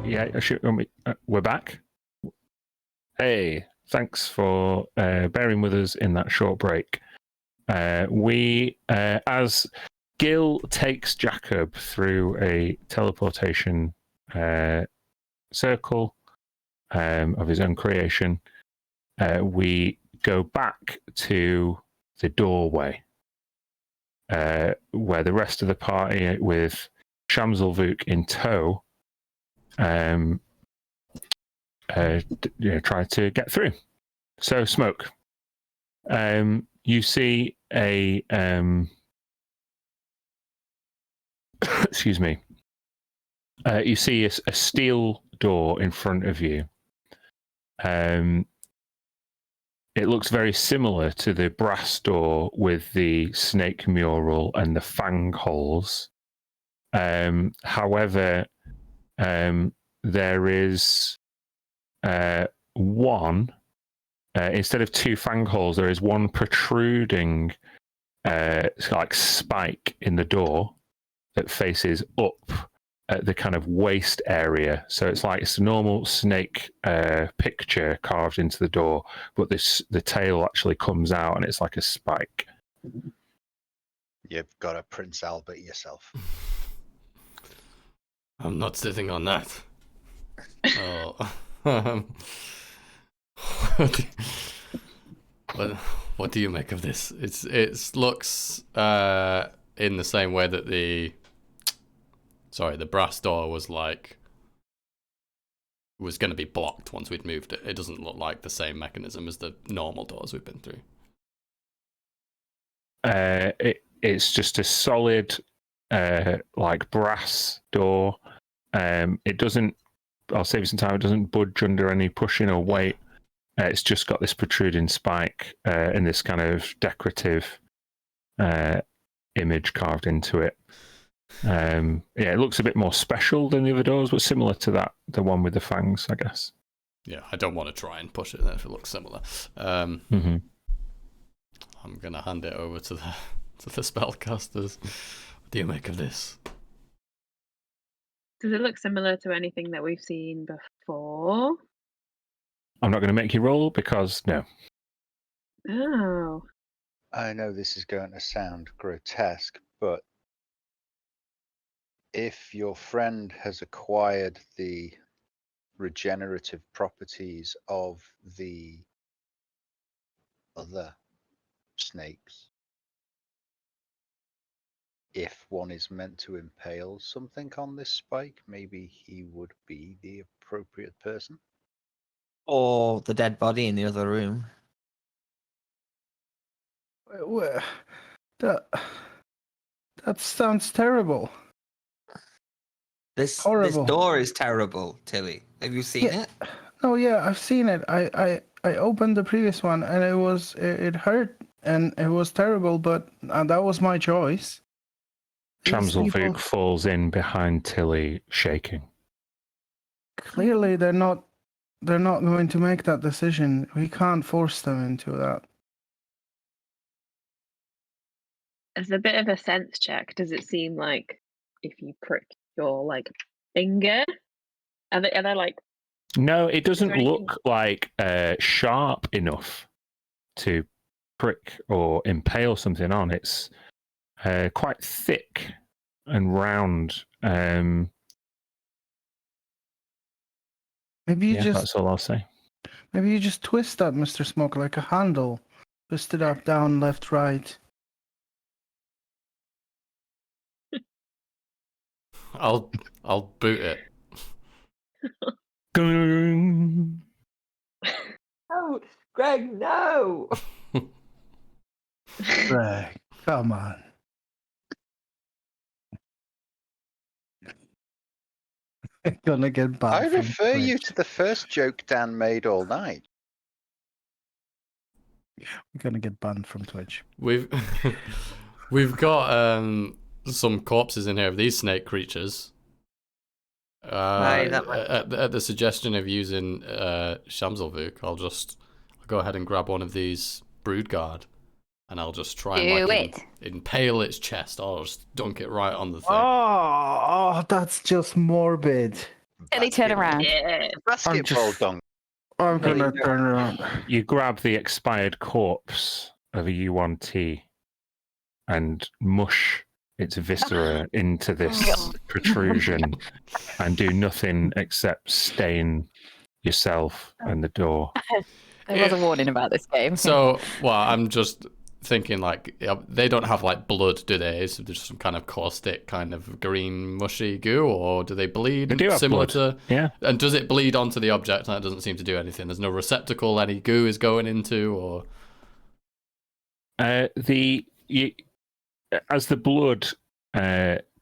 Yeah, we're back. Hey, thanks for bearing with us in that short break. As Gil takes Jacob through a teleportation circle of his own creation, we go back to the doorway where the rest of the party, with Shamselvuk in tow, try to get through. So, Smoke, you see a excuse me. You see a steel door in front of you. It looks very similar to the brass door with the snake mural and the fang holes. However, there is one, instead of two fang holes, there is one protruding like spike in the door that faces up at the kind of waist area. So it's like it's a normal snake picture carved into the door, but the tail actually comes out and it's like a spike. You've got a Prince Albert yourself. I'm not sitting on that. Oh. What do you make of this? It looks in the same way that the brass door was going to be blocked once we'd moved it. It doesn't look like the same mechanism as the normal doors we've been through. It's just a solid like brass door. It doesn't, I'll save you some time, it doesn't budge under any pushing or weight. It's just got this protruding spike and this kind of decorative image carved into it. It looks a bit more special than the other doors, but similar to that, the one with the fangs, I guess. Yeah, I don't want to try and push it there if it looks similar. I'm going to hand it over to the spellcasters. What do you make of this? Does it look similar to anything that we've seen before? I'm not going to make you roll because no. Oh. I know this is going to sound grotesque, but if your friend has acquired the regenerative properties of the other snakes, if one is meant to impale something on this spike, maybe he would be the appropriate person. Or the dead body in the other room. That sounds terrible. This Horrible. door is terrible, Tilly. Have you seen it? Oh yeah, I've seen it. I opened the previous one and it hurt and it was terrible, but that was my choice. Shamselvuk falls in behind Tilly, shaking. Clearly, they're not going to make that decision. We can't force them into that. As a bit of a sense check, does it seem like if you prick your finger, are they like? No, it doesn't look like sharp enough to prick or impale something on. It's quite thick and round. Maybe that's all I'll say. Maybe you just twist that, Mr. Smoke, like a handle. Twist it up, down, left, right. I'll boot it. No, Greg, no. Greg, come on. Gonna get banned. I refer you to the first joke Dan made all night. We're gonna get banned from Twitch. We've got some corpses in here of these snake creatures. At the suggestion of using Shamselvuk, I'll go ahead and grab one of these brood guard, and I'll just try and impale its chest. I'll just dunk it right on the thing. Oh, that's just morbid. Immediately turn around. Yeah. Basketball just- dunk. I'm There you gonna go. turn around. You grab the expired corpse of a U1T and mush its viscera into this God. protrusion and do nothing except stain yourself and the door. There was a warning about this game. So, well, I'm just thinking like they don't have like blood, do they? Is it just some kind of caustic, kind of green mushy goo, or do they bleed? They do have similar blood. to? Yeah. And does it bleed onto the object? And that doesn't seem to do anything. There's no receptacle any goo is going into, or As the blood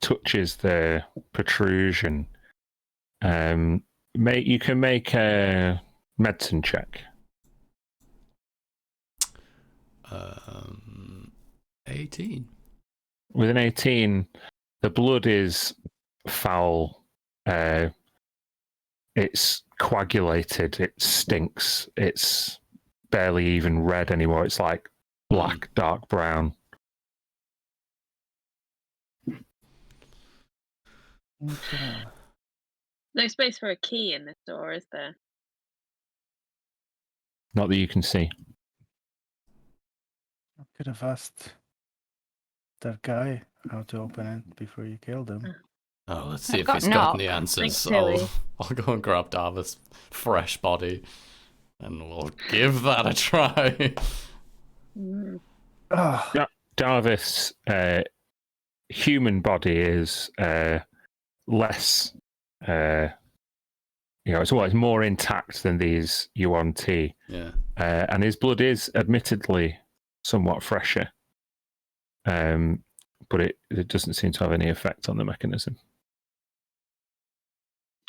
touches the protrusion, you can make a medicine check. 18. With an 18, the blood is foul. It's coagulated. It stinks. It's barely even red anymore. It's like black, dark brown. No space for a key in this door, is there? Not that you can see. I could have asked that guy how to open it before you killed him. Oh, let's see I've if got he's got any knock. answers. Thanks, Tilly. I'll go and grab Darvis' fresh body, and we'll give that a try. Mm. Oh, Darvis' human body is less, it's always more intact than these U1T. Yeah. And his blood is admittedly somewhat fresher. But it doesn't seem to have any effect on the mechanism.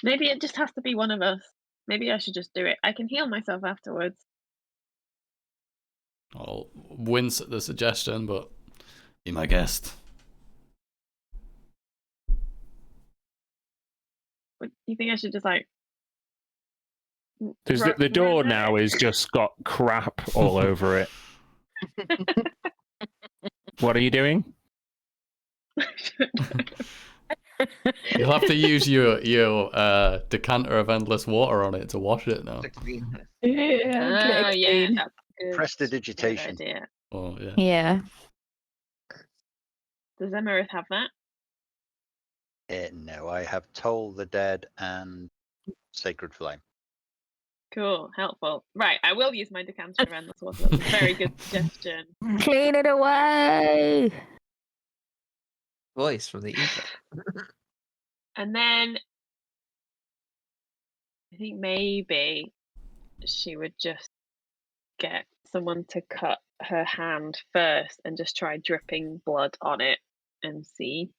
Maybe it just has to be one of us. Maybe I should just do it. I can heal myself afterwards. I'll wince at the suggestion, but be my guest. What, you think I should just like? There's ru- the door run now it? has just got crap all over it. What are you doing? You'll have to use your decanter of endless water on it to wash it now. Oh yeah, that's good. Prestidigitation. Good idea. Oh yeah. Yeah. Does Emerith have that? No, I have Toll the Dead and Sacred Flame. Cool, helpful. Right, I will use my decanter of endless water. That's a very good suggestion. Clean it away. Voice from the ether. And then I think maybe she would just get someone to cut her hand first and just try dripping blood on it and see.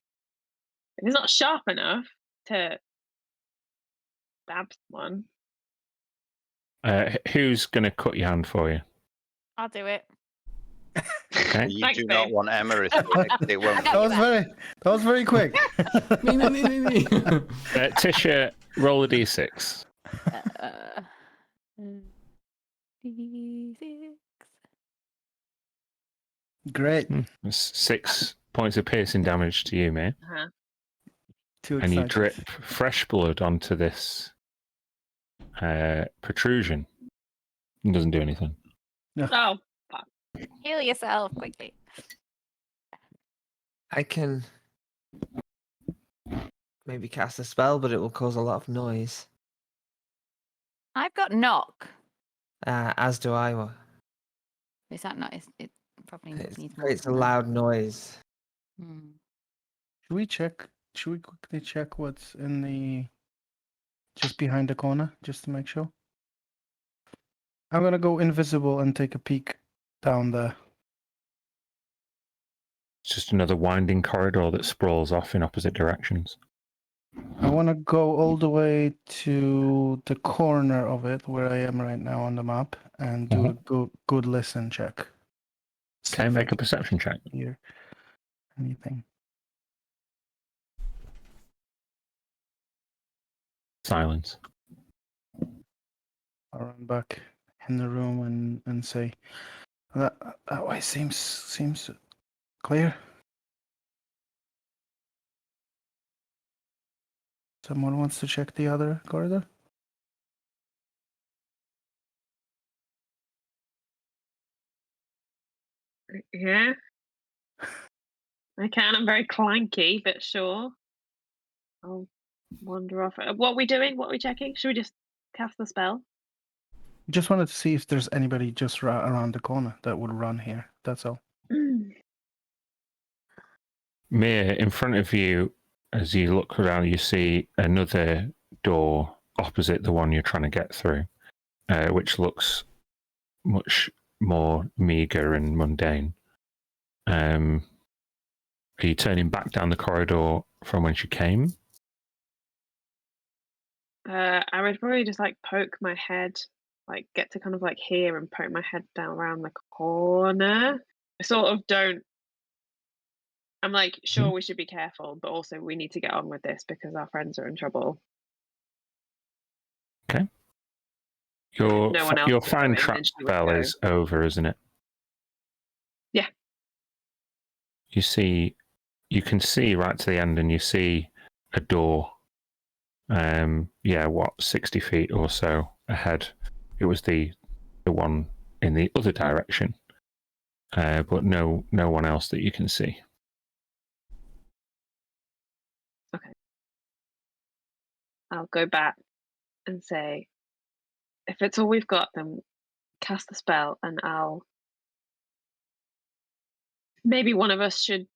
If it's not sharp enough to stab someone. Who's going to cut your hand for you? I'll do it. Okay. You Thanks, do not babe. want Emerith to make it. It won't. that was very quick. Me. Tisha, roll a d6. D6. Great. That's 6 points of piercing damage to you, mate. Uh-huh. Too And you excited. drip fresh blood onto this protrusion. It doesn't do anything. Oh, Heal yourself quickly. I can maybe cast a spell, but it will cause a lot of noise. I've got knock. As do I. Is that not? It probably It needs more. creates a than that. loud noise. Hmm. Should we check? Should we quickly check what's in the just behind the corner, just to make sure? I'm gonna go invisible and take a peek down there. It's just another winding corridor that sprawls off in opposite directions. I want to go all the way to the corner of it where I am right now on the map and do a good listen check. See Okay, if I make a can perception check. hear anything. Silence. I'll run back in the room and say that way seems clear. Someone wants to check the other corridor? Yeah. I can. I'm very clanky, but sure. I'll wander off. What are we doing? What are we checking? Should we just cast the spell? Just wanted to see if there's anybody just around the corner that would run here. That's all. Mir, in front of you, as you look around, you see another door opposite the one you're trying to get through, which looks much more meager and mundane. Are you turning back down the corridor from whence you came? I would probably just like poke my head, like get to kind of like here and poke my head down around the corner. I sort of don't. I'm like, sure, we should be careful, but also we need to get on with this because our friends are in trouble. Okay. Your No one else your would find go in, trap then she would spell go. is over, isn't it? Yeah. You can see right to the end, and you see a door. 60 feet or so ahead. It was the one in the other direction, but no one else that you can see. Okay. I'll go back and say, if it's all we've got, then cast the spell, and I'll. Maybe one of us should.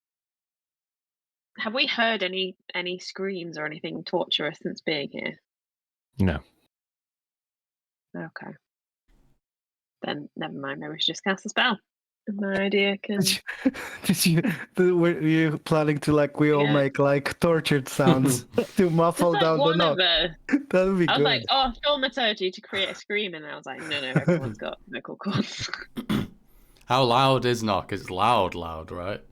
Have we heard any screams or anything torturous since being here? No. Okay. Then never mind. Maybe we should just cast the spell. And my idea can. Were you planning to we all Yeah. make tortured sounds to muffle Just down the one knock? of us. That would be I was good. like, oh, thaumaturgy to create a scream, and I was like, no, everyone's got vocal cords. How loud is knock? It's loud, right?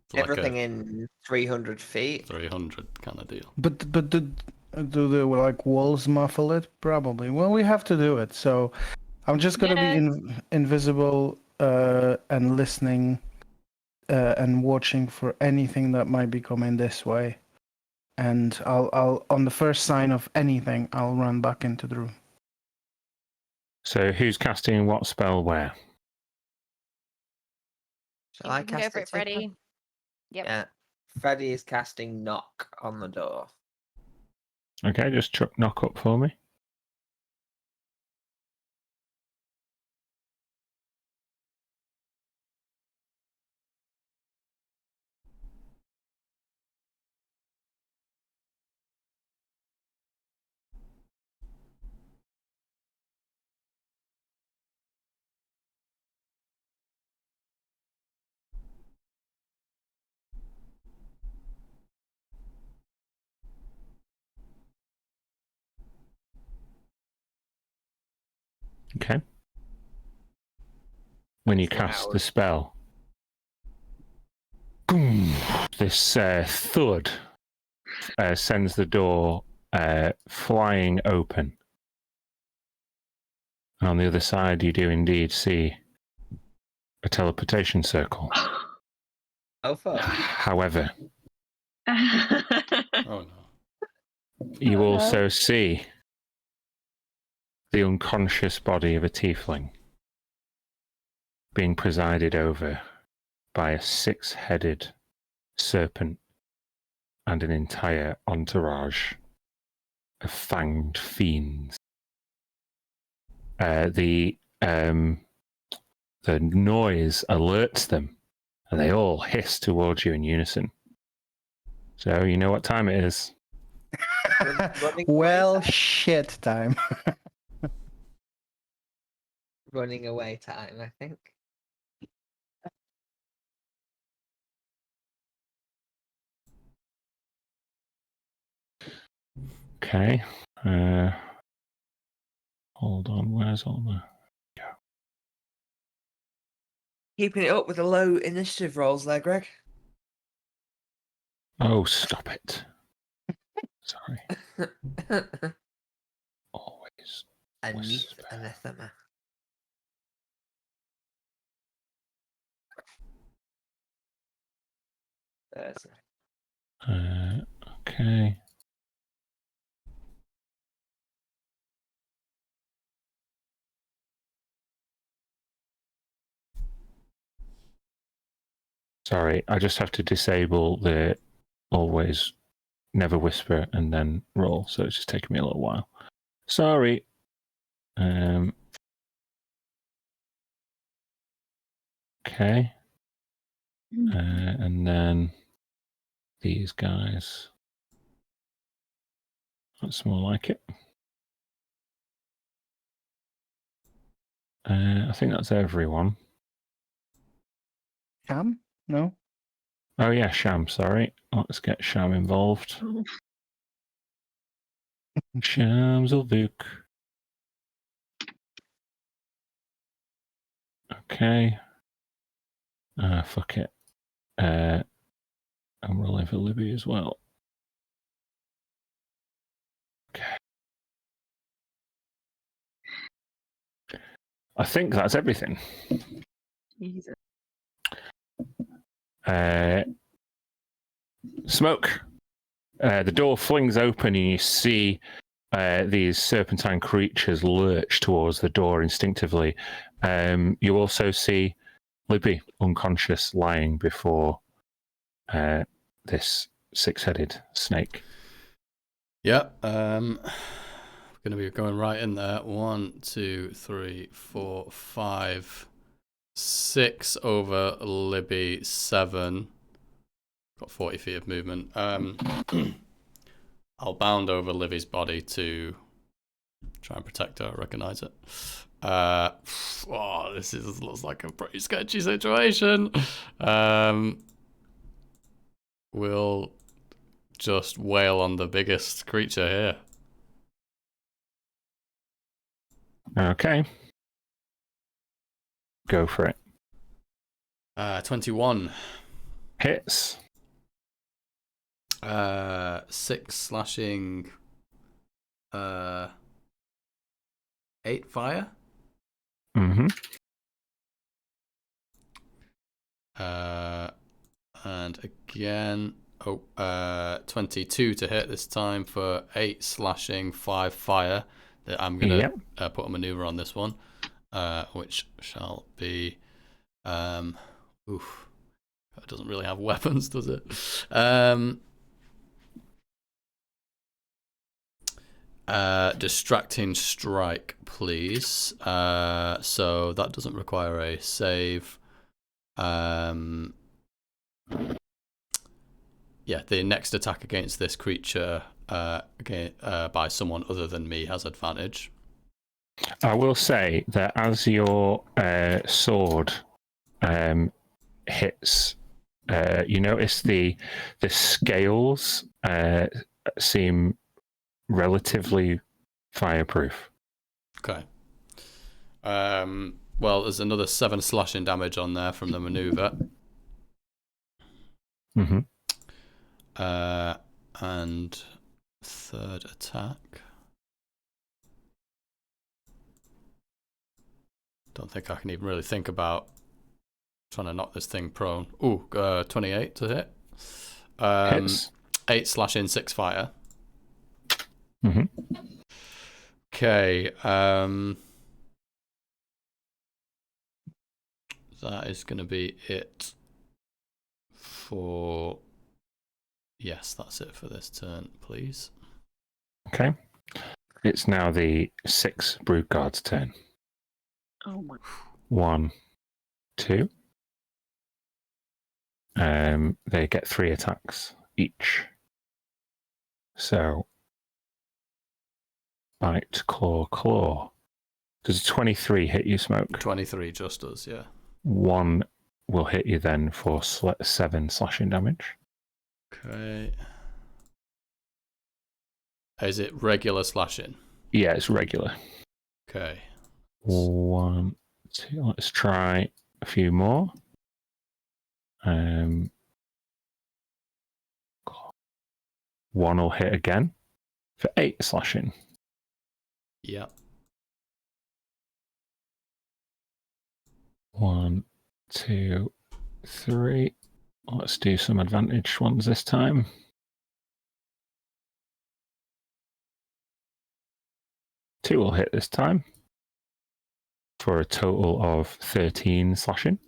It's like Everything in 300 feet. 300 kind of deal. But do the walls muffle it? Probably. Well, we have to do it. So I'm just gonna be invisible and listening and watching for anything that might be coming this way. And I'll on the first sign of anything, I'll run back into the room. So who's casting what spell where? Shall I You can cast go for it, Tipper? Freddie. Yep. Yeah. Freddy is casting knock on the door. Okay, just chuck knock up for me. Okay. When you cast the spell, boom, this thud sends the door flying open. And on the other side, you do indeed see a teleportation circle. Oh, fuck. However, Oh no. you also see the unconscious body of a tiefling being presided over by a six-headed serpent and an entire entourage of fanged fiends. The noise alerts them, and they all hiss towards you in unison. So you know what time it is. Well, shit time. Running away time, I think. Okay. Hold on. Where's all the... Keeping it up with the low initiative rolls there, Greg. Oh, stop it. Sorry. Always. Neath anathema. Okay. Sorry, I just have to disable the always never whisper and then roll, so it's just taking me a little while. Sorry. Okay. And then these guys. That's more like it. I think that's everyone. Sham? No? Oh yeah, Sham, sorry. Let's get Sham involved. Shamzalvuk. Okay. Fuck it. I'm rolling for Libby as well. Okay. I think that's everything. Jesus. Smoke. The door flings open and you see these serpentine creatures lurch towards the door instinctively. You also see Libby unconscious lying before this six-headed snake. Yeah, going to be going right in there. 1, 2, 3, 4, 5, 6 over Libby, 7. Got 40 feet of movement. I'll bound over Libby's body to try and protect her, recognize it. This looks like a pretty sketchy situation. We'll just wail on the biggest creature here. Okay. Go for it. 21. Hits. 6 slashing. 8 fire. Mm-hmm. And again, 22 to hit this time for 8 slashing, 5 fire. That I'm gonna put a maneuver on this one, which shall be, it doesn't really have weapons, does it? Distracting strike, please. So that doesn't require a save. Yeah, the next attack against this creature by someone other than me has advantage. I will say that as your sword hits, you notice the scales seem relatively fireproof. Okay. Well, there's another 7 slashing damage on there from the maneuver. Mm-hmm. And third attack. Don't think I can even really think about trying to knock this thing prone. 28 to hit. Hits. 8 slashing, 6 fire. Mm-hmm. Okay. That is going to be it for... Yes, that's it for this turn, please. Okay. It's now the 6 Brood Guards' turn. Oh my. 1, 2. They get 3 attacks each. So, bite, claw. Does 23 hit you, Smoke? 23 just does, yeah. 1 will hit you then for 7 slashing damage. Okay. Is it regular slashing? Yeah, it's regular. Okay. 1, 2. Let's try a few more. 1 will hit again for 8 slashing. Yeah. 1, 2, 3. Let's do some advantage ones this time. 2 will hit this time for a total of 13 slashing.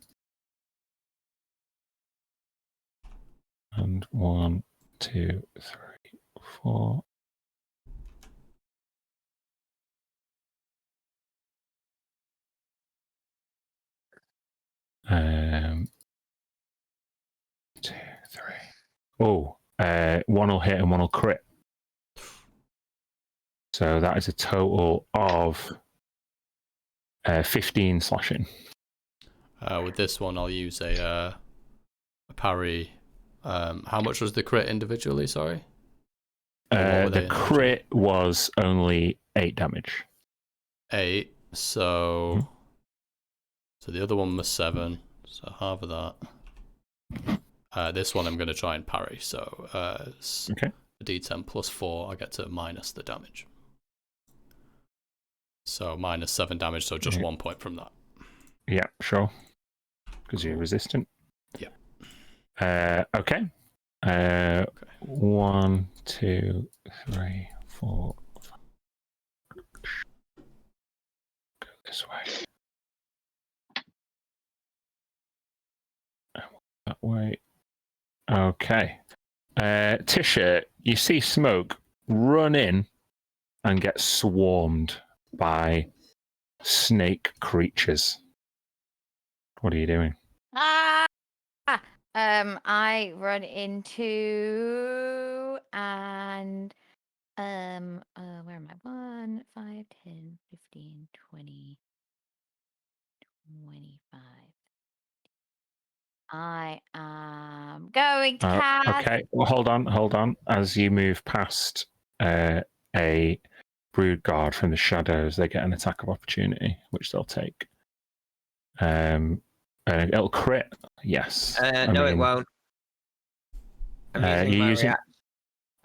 And 1, 2, 3, 4. Um, 2, 3. Oh, one will hit and one will crit. So that is a total of 15 slashing. With this one, I'll use a parry. How much was the crit individually? Sorry. The crit was only 8 damage. 8. So the other one was 7. So half of that. This one I'm going to try and parry. So okay. A D10 plus 4. I get to minus the damage. So minus 7 damage. So just 1 point from that. Yeah, sure. Because you're resistant. Yeah. Okay. 1, 2, 3, 4, 5. Go this way. That way. Okay. Tisha, you see Smoke run in and get swarmed by snake creatures. What are you doing? I run into and where am I? 1, 5, 10, 15, 20, 25. I am going to cast. Okay, well, hold on. As you move past a brood guard from the shadows, they get an attack of opportunity, which they'll take. It'll crit, yes. No, it won't. I'm using my react.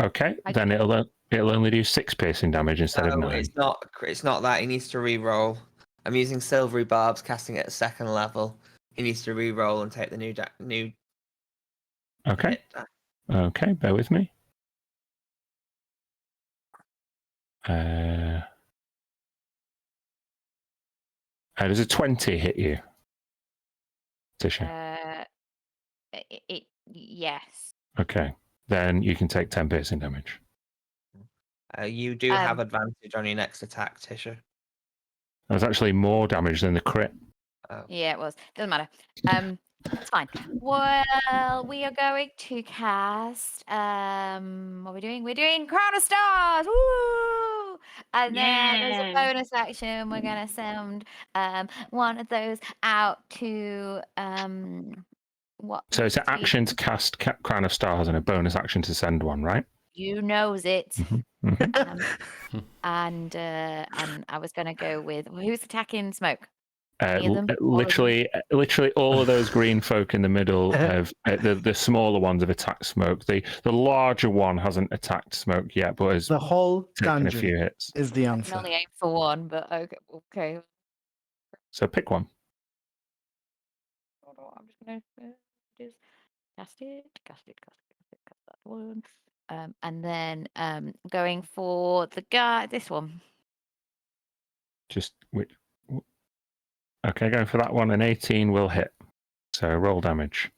Okay, then it'll only do 6 piercing damage instead of 9. It's not that. He needs to re-roll. I'm using silvery barbs, casting it at 2nd level. He needs to re-roll and take the new. Okay. Okay, bear with me. Does a 20 hit you, Tisha? Yes. Okay, then you can take 10 piercing damage. You do have advantage on your next attack, Tisha. That was actually more damage than the crit. Oh. Yeah, it was. Doesn't matter. It's fine. Well, we are going to cast. What are we doing? We're doing Crown of Stars. Woo! And then as a bonus action, we're gonna send one of those out to what? So it's an action to cast Crown of Stars and a bonus action to send one, right? You knows it. Mm-hmm. Mm-hmm. And I was gonna go with who's attacking Smoke. Literally all of those green folk in the middle of the smaller ones have attacked Smoke. The larger one hasn't attacked Smoke yet, but has the whole taken a few hits. Is the answer. I can only aim for one, but okay. So pick one. I'm just gonna just cast that one. And then going for the guy, this one. Just which? Okay, going for that one. An 18 will hit. So roll damage.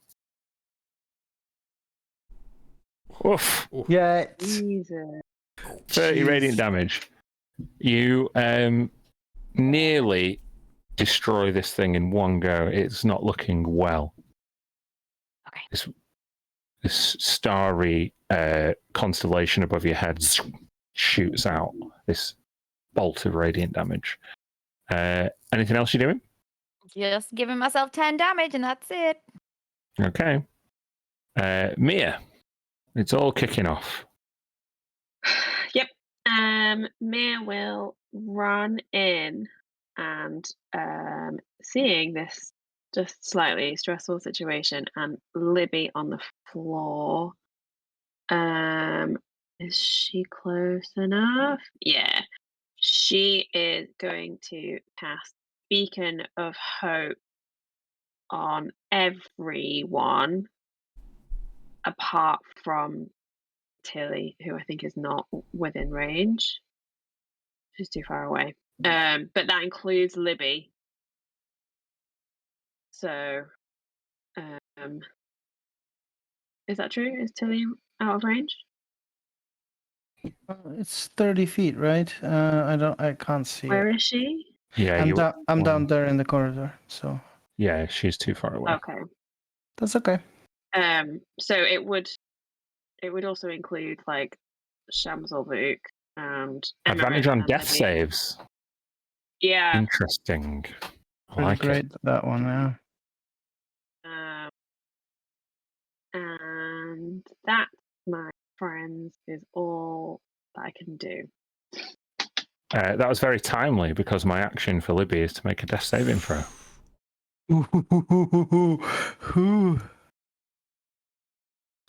Oof. Yeah. 30 radiant damage. You nearly destroy this thing in one go. It's not looking well. Okay. This starry constellation above your head shoots out this bolt of radiant damage. Anything else you're doing? Just giving myself 10 damage, and that's it. Okay. Mia, it's all kicking off. Yep. Mia will run in and seeing this just slightly stressful situation and Libby on the floor. Is she close enough? Yeah. She is going to cast Beacon of Hope on everyone apart from Tilly, who I think is not within range. She's too far away. But that includes Libby. So Is that true? Is Tilly out of range? It's 30 feet, right? I can't see Where it. is she? Yeah, I'm down there in the corridor, so Yeah, she's too far away. Okay. that's okay. So it would also include like Shamsel and Advantage Emmerich on and death Libby. saves. Yeah. Interesting. I Pretty like great, it. that one, yeah. And that, my friends, is all that I can do. That was very timely because my action for Libby is to make a death saving throw. Ooh.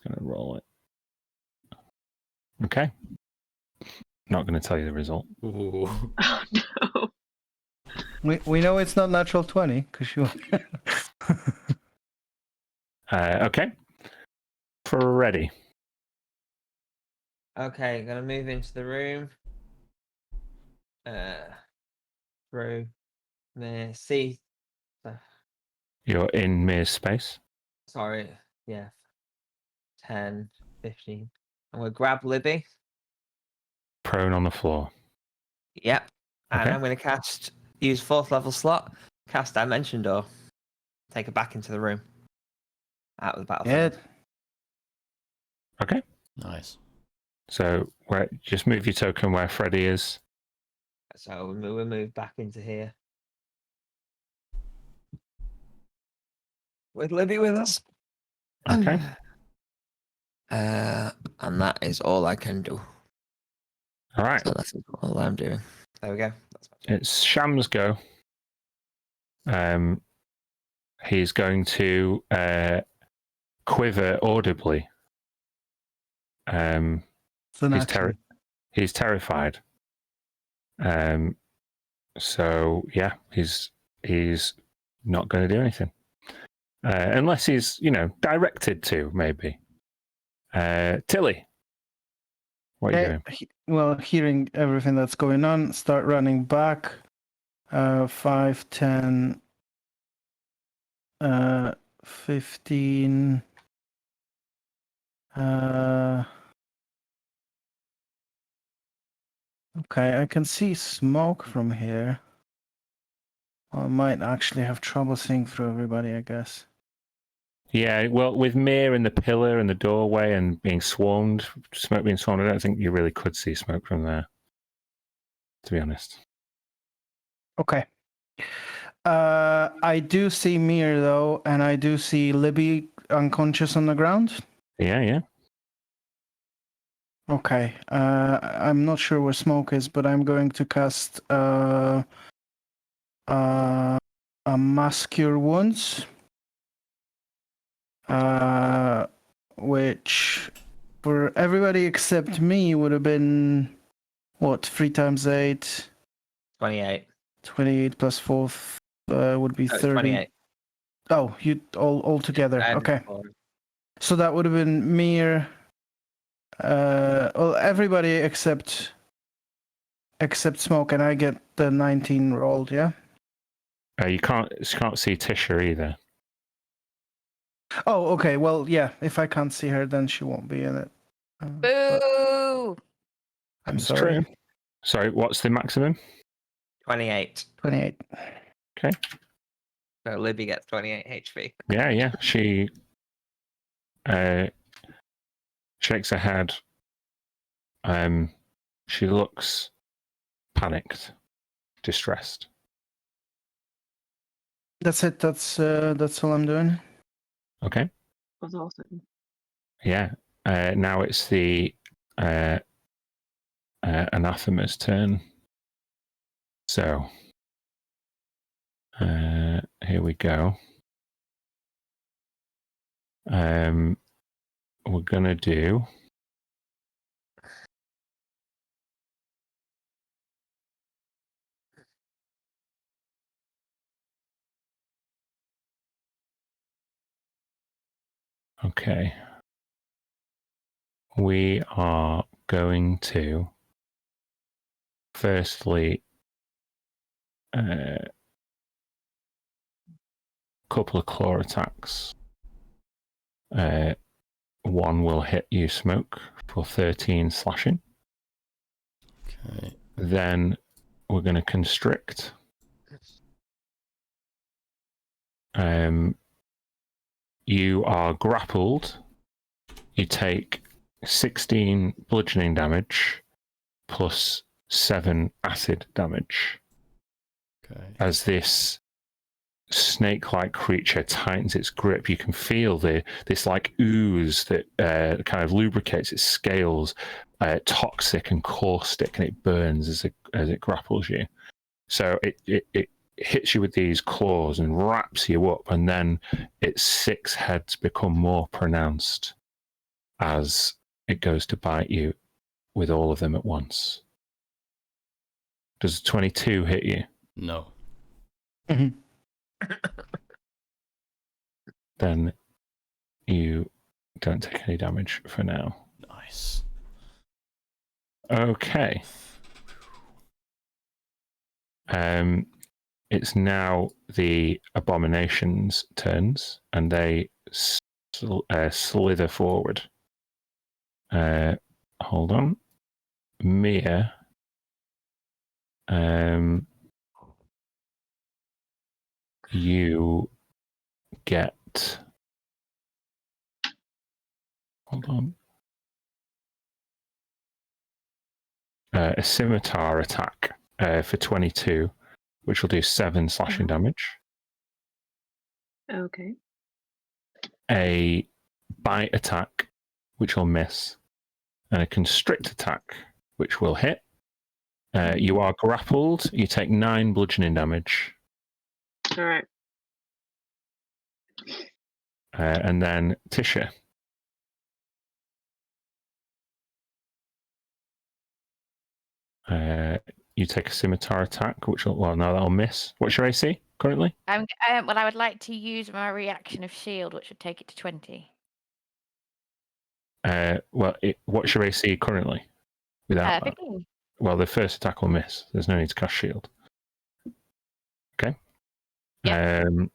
Gonna roll it. Okay. Not going to tell you the result. Ooh. Oh no. We know it's not natural 20 because you. Okay. Ready. Okay, gonna move into the room. Through the see. You're in Mir's space. Sorry, yeah. 10, 15. I'm gonna grab Libby. Prone on the floor. Yep. And Okay. I'm gonna use 4th level slot, cast Dimension Door. Take her back into the room. Out of the battlefield. Yeah. Okay. Nice. So just move your token where Freddy is. So we'll move back into here. With Libby with us. Okay. And that is all I can do. All right. So that's all I'm doing. There we go. It's Sham's go. He's going to quiver audibly. It's an action. He's terrified. So yeah, he's not going to do anything unless he's directed to, maybe. Tilly, what are you doing? Well, hearing everything that's going on, start running back. 5, 10, 15. Okay, I can see smoke from here. I might actually have trouble seeing through everybody, I guess. Yeah, well, with Mir and the pillar and the doorway and being swarmed, smoke being swarmed, I don't think you really could see smoke from there, to be honest. Okay. I do see Mir, though, and I do see Libby unconscious on the ground. Yeah. Okay. I'm not sure where smoke is, but I'm going to cast a Mass Cure Wounds. Which for everybody except me would have been what, 3 times 8? 28. 28 plus 4 would be 30. 28. Oh, you all together. Okay. So that would have been Mir. Well, everybody except Smoke, and I get the 19 rolled. Yeah. You can't see Tisha either. Oh, okay. Well, yeah. If I can't see her, then she won't be in it. Boo! I'm That's sorry. true. Sorry, what's the maximum? 28. 28. Okay. So Libby gets 28 HP. Yeah. She shakes her head. She looks panicked, distressed. That's it. That's all I'm doing. Okay. That was awesome. Yeah. Now it's the anathema's turn. So here we go. We're gonna do. Okay. We are going to firstly couple of claw attacks one will hit you, Smoke, for 13 slashing. Okay. Then we're going to constrict. You are grappled. You take 16 bludgeoning damage plus 7 acid damage. Okay. As this snake-like creature tightens its grip, you can feel this like ooze that kind of lubricates its scales, toxic and caustic, and it burns as it grapples you. So it hits you with these claws and wraps you up, and then its 6 heads become more pronounced as it goes to bite you with all of them at once. Does 22 hit you? No. Then you don't take any damage for now. Nice. Okay. It's now the abominations' turns, and they slither forward. Hold on. Mia. You get. Hold on. A scimitar attack for 22, which will do 7 slashing damage. Okay. A bite attack, which will miss, and a constrict attack, which will hit. You are grappled. You take 9 bludgeoning damage. All right. And then Tisha. You take a scimitar attack, which will, well, no, that'll miss. What's your AC currently? Well, I would like to use my reaction of shield, which would take it to 20. What's your AC currently? Without that? 15. Well, the first attack will miss. There's no need to cast shield. Okay. Yep.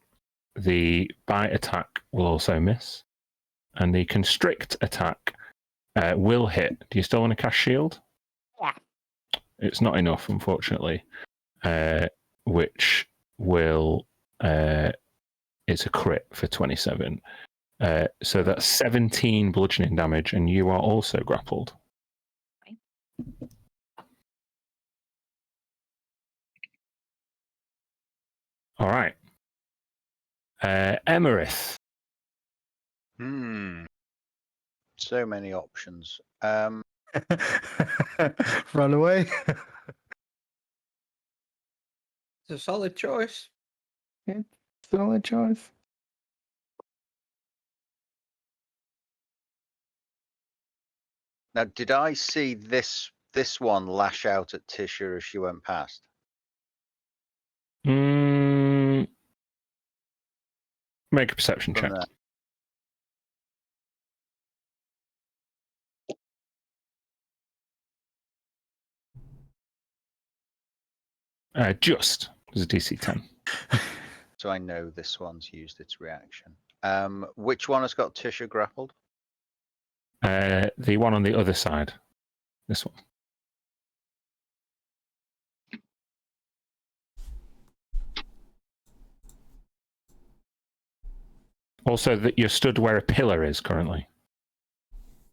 The bite attack will also miss, and the constrict attack will hit. Do you still want to cast shield? Yeah. It's not enough, unfortunately. Which will it's a crit for 27. So that's 17 bludgeoning damage, and you are also grappled. Okay. All right. Emerith. So many options. Run away. It's a solid choice. Solid choice. Now, did I see this one lash out at Tisha as she went past? Make a perception check. From Just as a DC 10. So I know this one's used its reaction. Which one has got Tisha grappled? The one on the other side. This one. Also, that you're stood where a pillar is currently.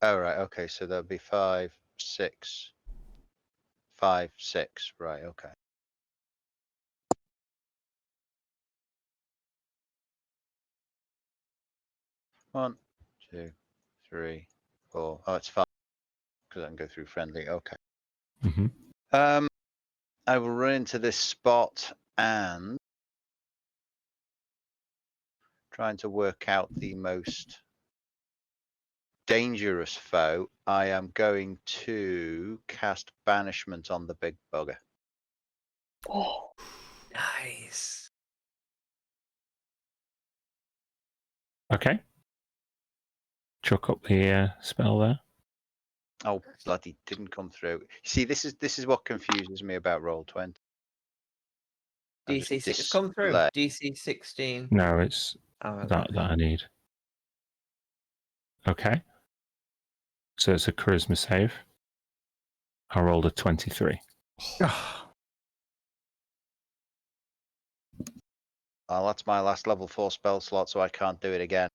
Oh, right. Okay. So that'd be 5, 6. 5, 6. Right. Okay. One, 2, 3, 4. Oh, it's 5 because I can go through friendly. Okay. Mm-hmm. I will run into this spot and trying to work out the most dangerous foe. I am going to cast banishment on the big bugger. Oh, nice. Okay. Chuck up the spell there. Oh, bloody didn't come through. See, this is what confuses me about Roll20. DC 6 come through. DC 16. No, it's Oh, that I need. Okay. So it's a charisma save. I rolled a 23. Oh, that's my last level 4 spell slot, so I can't do it again.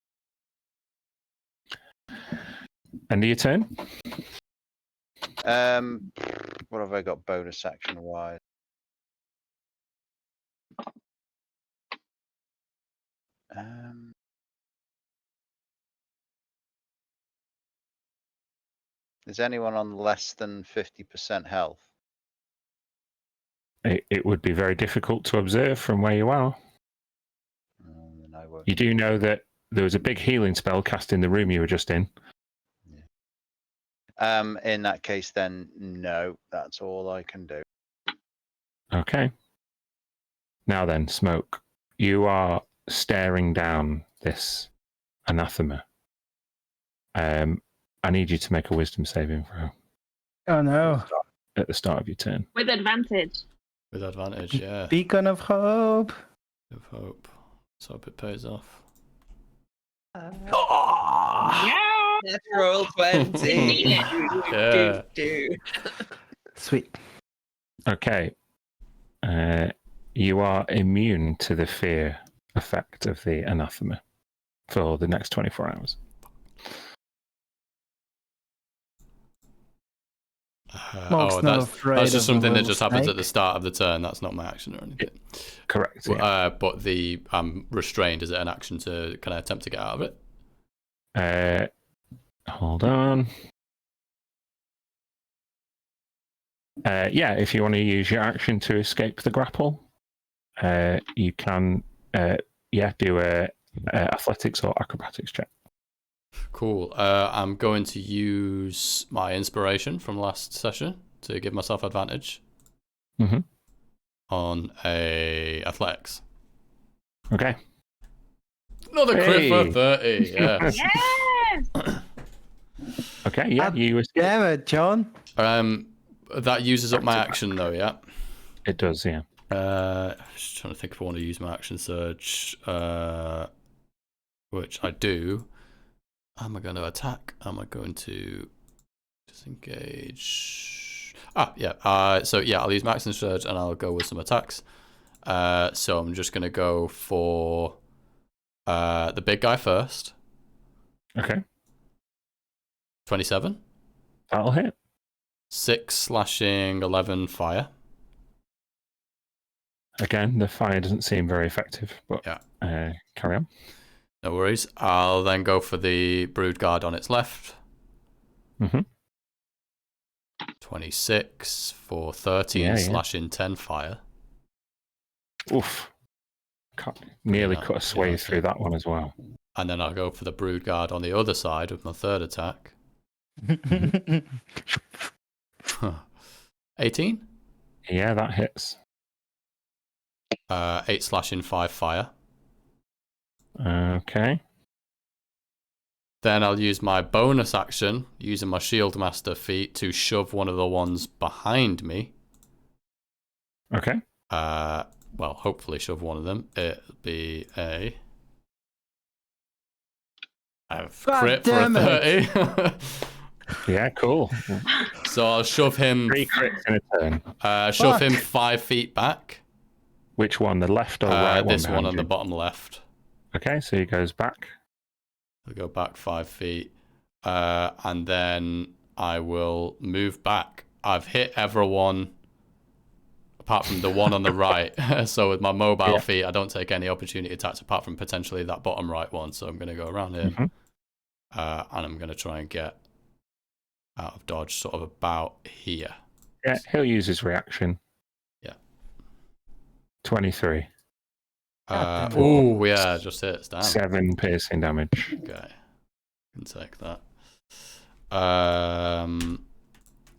End of your turn? What have I got bonus action wise? Is anyone on less than 50% health? It would be very difficult to observe from where you are. Then I won't. You do know that there was a big healing spell cast in the room you were just in. In that case, then no, that's all I can do. Okay. Now then, Smoke, you are staring down this anathema. I need you to make a wisdom saving throw Oh no. at the start of your turn. With advantage. With advantage, yeah. Beacon of hope. Of hope. Let's hope it pays off. Yeah. Natural 20. Yeah. Sweet. Okay. You are immune to the fear effect of the anathema for the next 24 hours. Monk's not afraid that's just of a something that little just happens snake. at the start of the turn. That's not my action or anything. Correct. Well, Yeah. but I'm restrained. Is it an action to? Can I attempt to get out of it? Hold on. Yeah, if you want to use your action to escape the grapple, you can. Do a athletics or acrobatics check. Cool. I'm going to use my inspiration from last session to give myself advantage on a athletics. Okay. Another crit for 30. Yeah. Yes. Okay. Yeah. You. Damn it, John. That uses up my action though. Yeah. It does. Yeah. Just trying to think if I want to use my action surge, which I do. Am I going to attack? Am I going to disengage? Yeah. So yeah, I'll use my action surge and I'll go with some attacks. So I'm just going to go for the big guy first. Okay. 27. That'll hit. 6 slashing, 11 fire. Again, the fire doesn't seem very effective, but yeah. Carry on. No worries. I'll then go for the brood guard on its left. 26 for 13 slashing, 10 fire. Oof. Nearly cut a swathe through that one as well. And then I'll go for the brood guard on the other side with my third attack. 18? Yeah, that hits. 8 slashing, 5 fire. Okay. Then I'll use my bonus action, using my Shield Master feat, to shove one of the ones behind me. Okay. Well, hopefully shove one of them. It'll be a crit for a 30. Yeah, cool. So I'll shove him. 3 crits in a turn. Shove him 5 feet back. Which one, the left or right one? This one on the bottom left. Okay, so he goes back. I'll go back 5 feet. And then I will move back. I've hit everyone apart from the one on the right. So with my mobile feet, I don't take any opportunity attacks apart from potentially that bottom right one. So I'm going to go around here. And I'm going to try and get out of dodge sort of about here. Yeah, he'll use his reaction. Yeah. 23. Oh, yeah, just hits. Damn. 7 piercing damage. Okay. Can take that.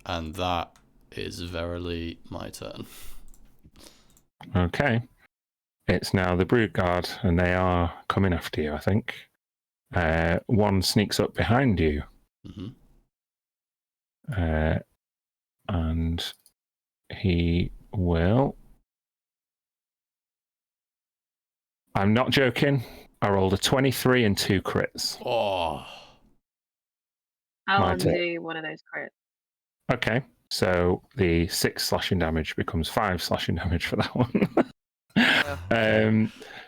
And that is verily my turn. Okay. It's now the Brood Guard, and they are coming after you, I think. One sneaks up behind you. And he will... I'm not joking. I rolled a 23 and 2 crits. Oh. I'll My turn. undo one of those crits. Okay, so the 6 slashing damage becomes 5 slashing damage for that one.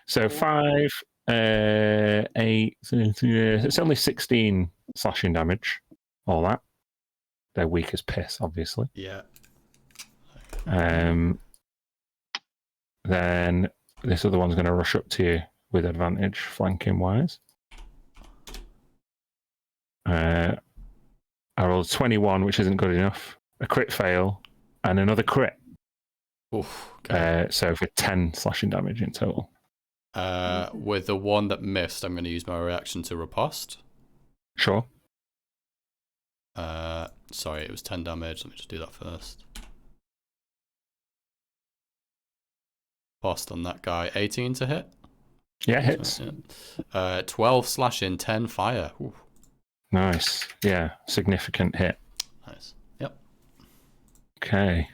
So 5, 8, it's only 16 slashing damage. All that. They're weak as piss, obviously. Yeah. Then this other one's going to rush up to you with advantage, flanking wise. I rolled 21, which isn't good enough. A crit fail, and another crit. Oof, okay. So for 10 slashing damage in total. With the one that missed, I'm going to use my reaction to riposte. Sure. Sorry, it was 10 damage. Let me just do that first. Riposte on that guy. 18 to hit. Yeah, hits. 12 slashing, 10 fire. Ooh. Nice. Yeah, significant hit. Nice. Yep. Okay.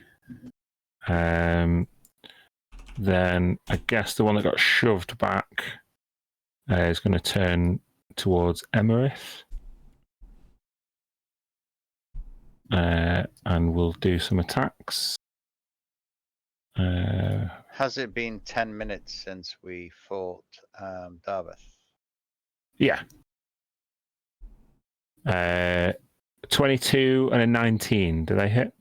Then I guess the one that got shoved back is going to turn towards Emerith. And we'll do some attacks. Has it been 10 minutes since we fought Darveth? Yeah. 22 and a 19. Do they hit?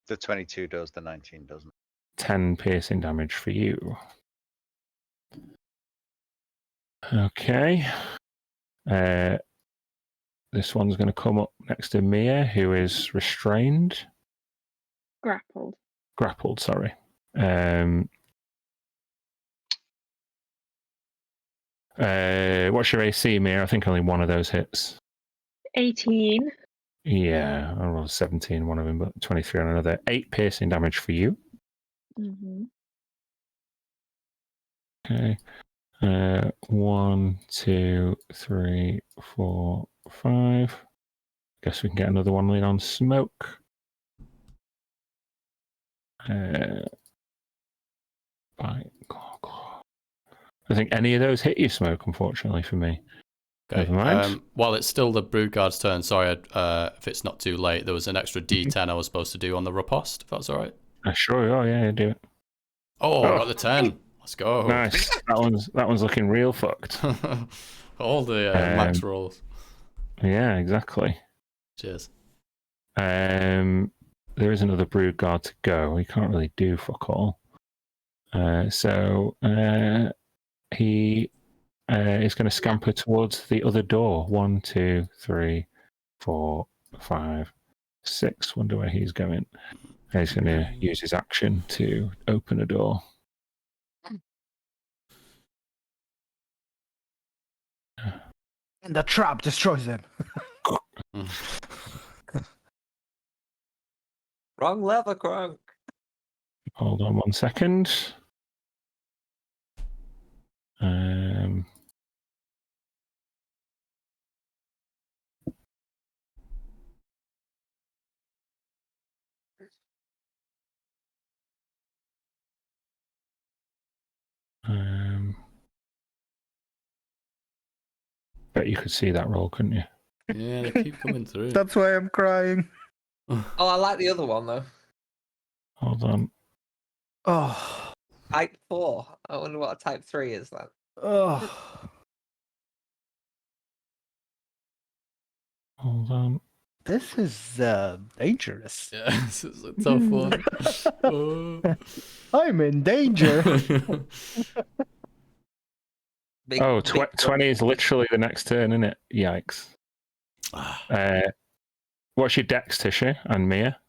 The 22 does, the 19 doesn't. 10 piercing damage for you. Okay. This one's going to come up next to Mia, who is restrained. Grappled. Grappled, sorry. What's your AC, Mia? I think only one of those hits. 18. Yeah, I rolled 17, one of them, but 23 on another. 8 piercing damage for you. Mm-hmm. Okay. 1, 2, 3, 4, 5. Guess we can get another one in on smoke. I think any of those hit you, smoke, unfortunately for me. Okay. Never mind. While it's still the Broodguard's turn, sorry if it's not too late, there was an extra D10 I was supposed to do on the riposte, if that's all right. Sure, oh yeah, do it. Oh, I got the 10. Let's go. Nice. That one's looking real fucked. All the max rolls. Yeah, exactly. Cheers. There is another Broodguard to go. He can't really do fuck all. So he is going to scamper towards the other door. 1, 2, 3, 4, 5, 6. Wonder where he's going. He's going to use his action to open a door. And the trap destroys them. Wrong lever, Kronk. Hold on 1 second. Bet you could see that roll, couldn't you? Yeah, they keep coming through. That's why I'm crying. Oh, I like the other one though. Hold on. Oh. Type 4. I wonder what a type 3 is then. Oh. Hold on. This is dangerous. Yeah, this is a tough one. Oh. I'm in danger. Big, 20 is literally the next turn, isn't it? Yikes. What's your dex, Tisha and Mia?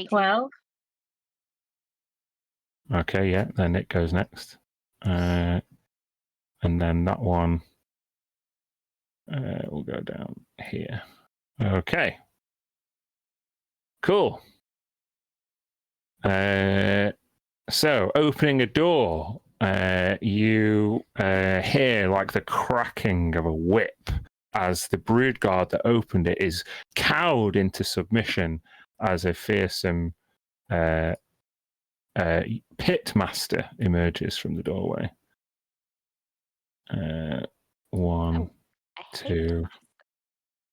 12. Okay, yeah, then it goes next. And then that one will go down here. Okay. Cool. So, opening a door, you hear like the cracking of a whip as the Broodguard that opened it is cowed into submission as a fearsome pit master emerges from the doorway. 1, I hate two, math.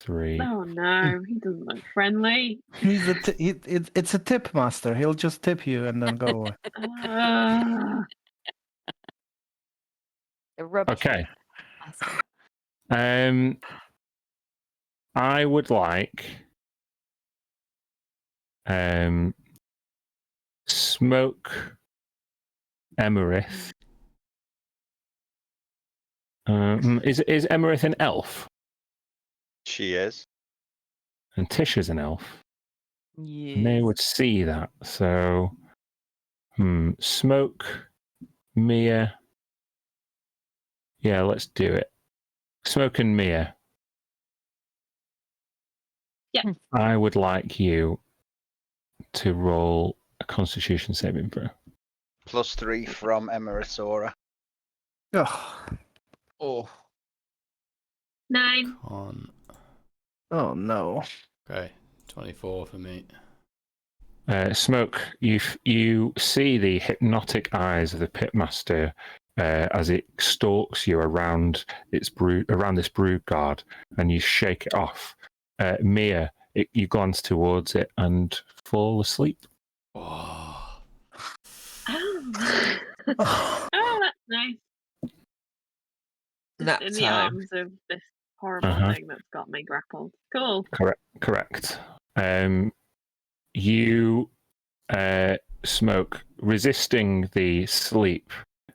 3. Oh no, he doesn't look friendly. He's it's a tip master. He'll just tip you and then go away. The rubbish. Okay. Master. I would like Smoke Emerith. Is Emerith an elf? She is. And Tisha's an elf. Yes. And they would see that. So, Smoke, Mia. Yeah, let's do it. Smoke and Mia. Yeah. I would like you to roll a Constitution saving throw. +3 from Emerith's aura. Oh, Oh. 9. On. oh no. Okay, 24 for me. Smoke, you see the hypnotic eyes of the pitmaster as it stalks you around this brood guard, and you shake it off. Mia, you glance towards it and fall asleep. Oh. Oh, that's nice. Just Nap in the time. arms of this horrible thing that's got me grappled. Cool. Correct. You Smoke, resisting the sleep.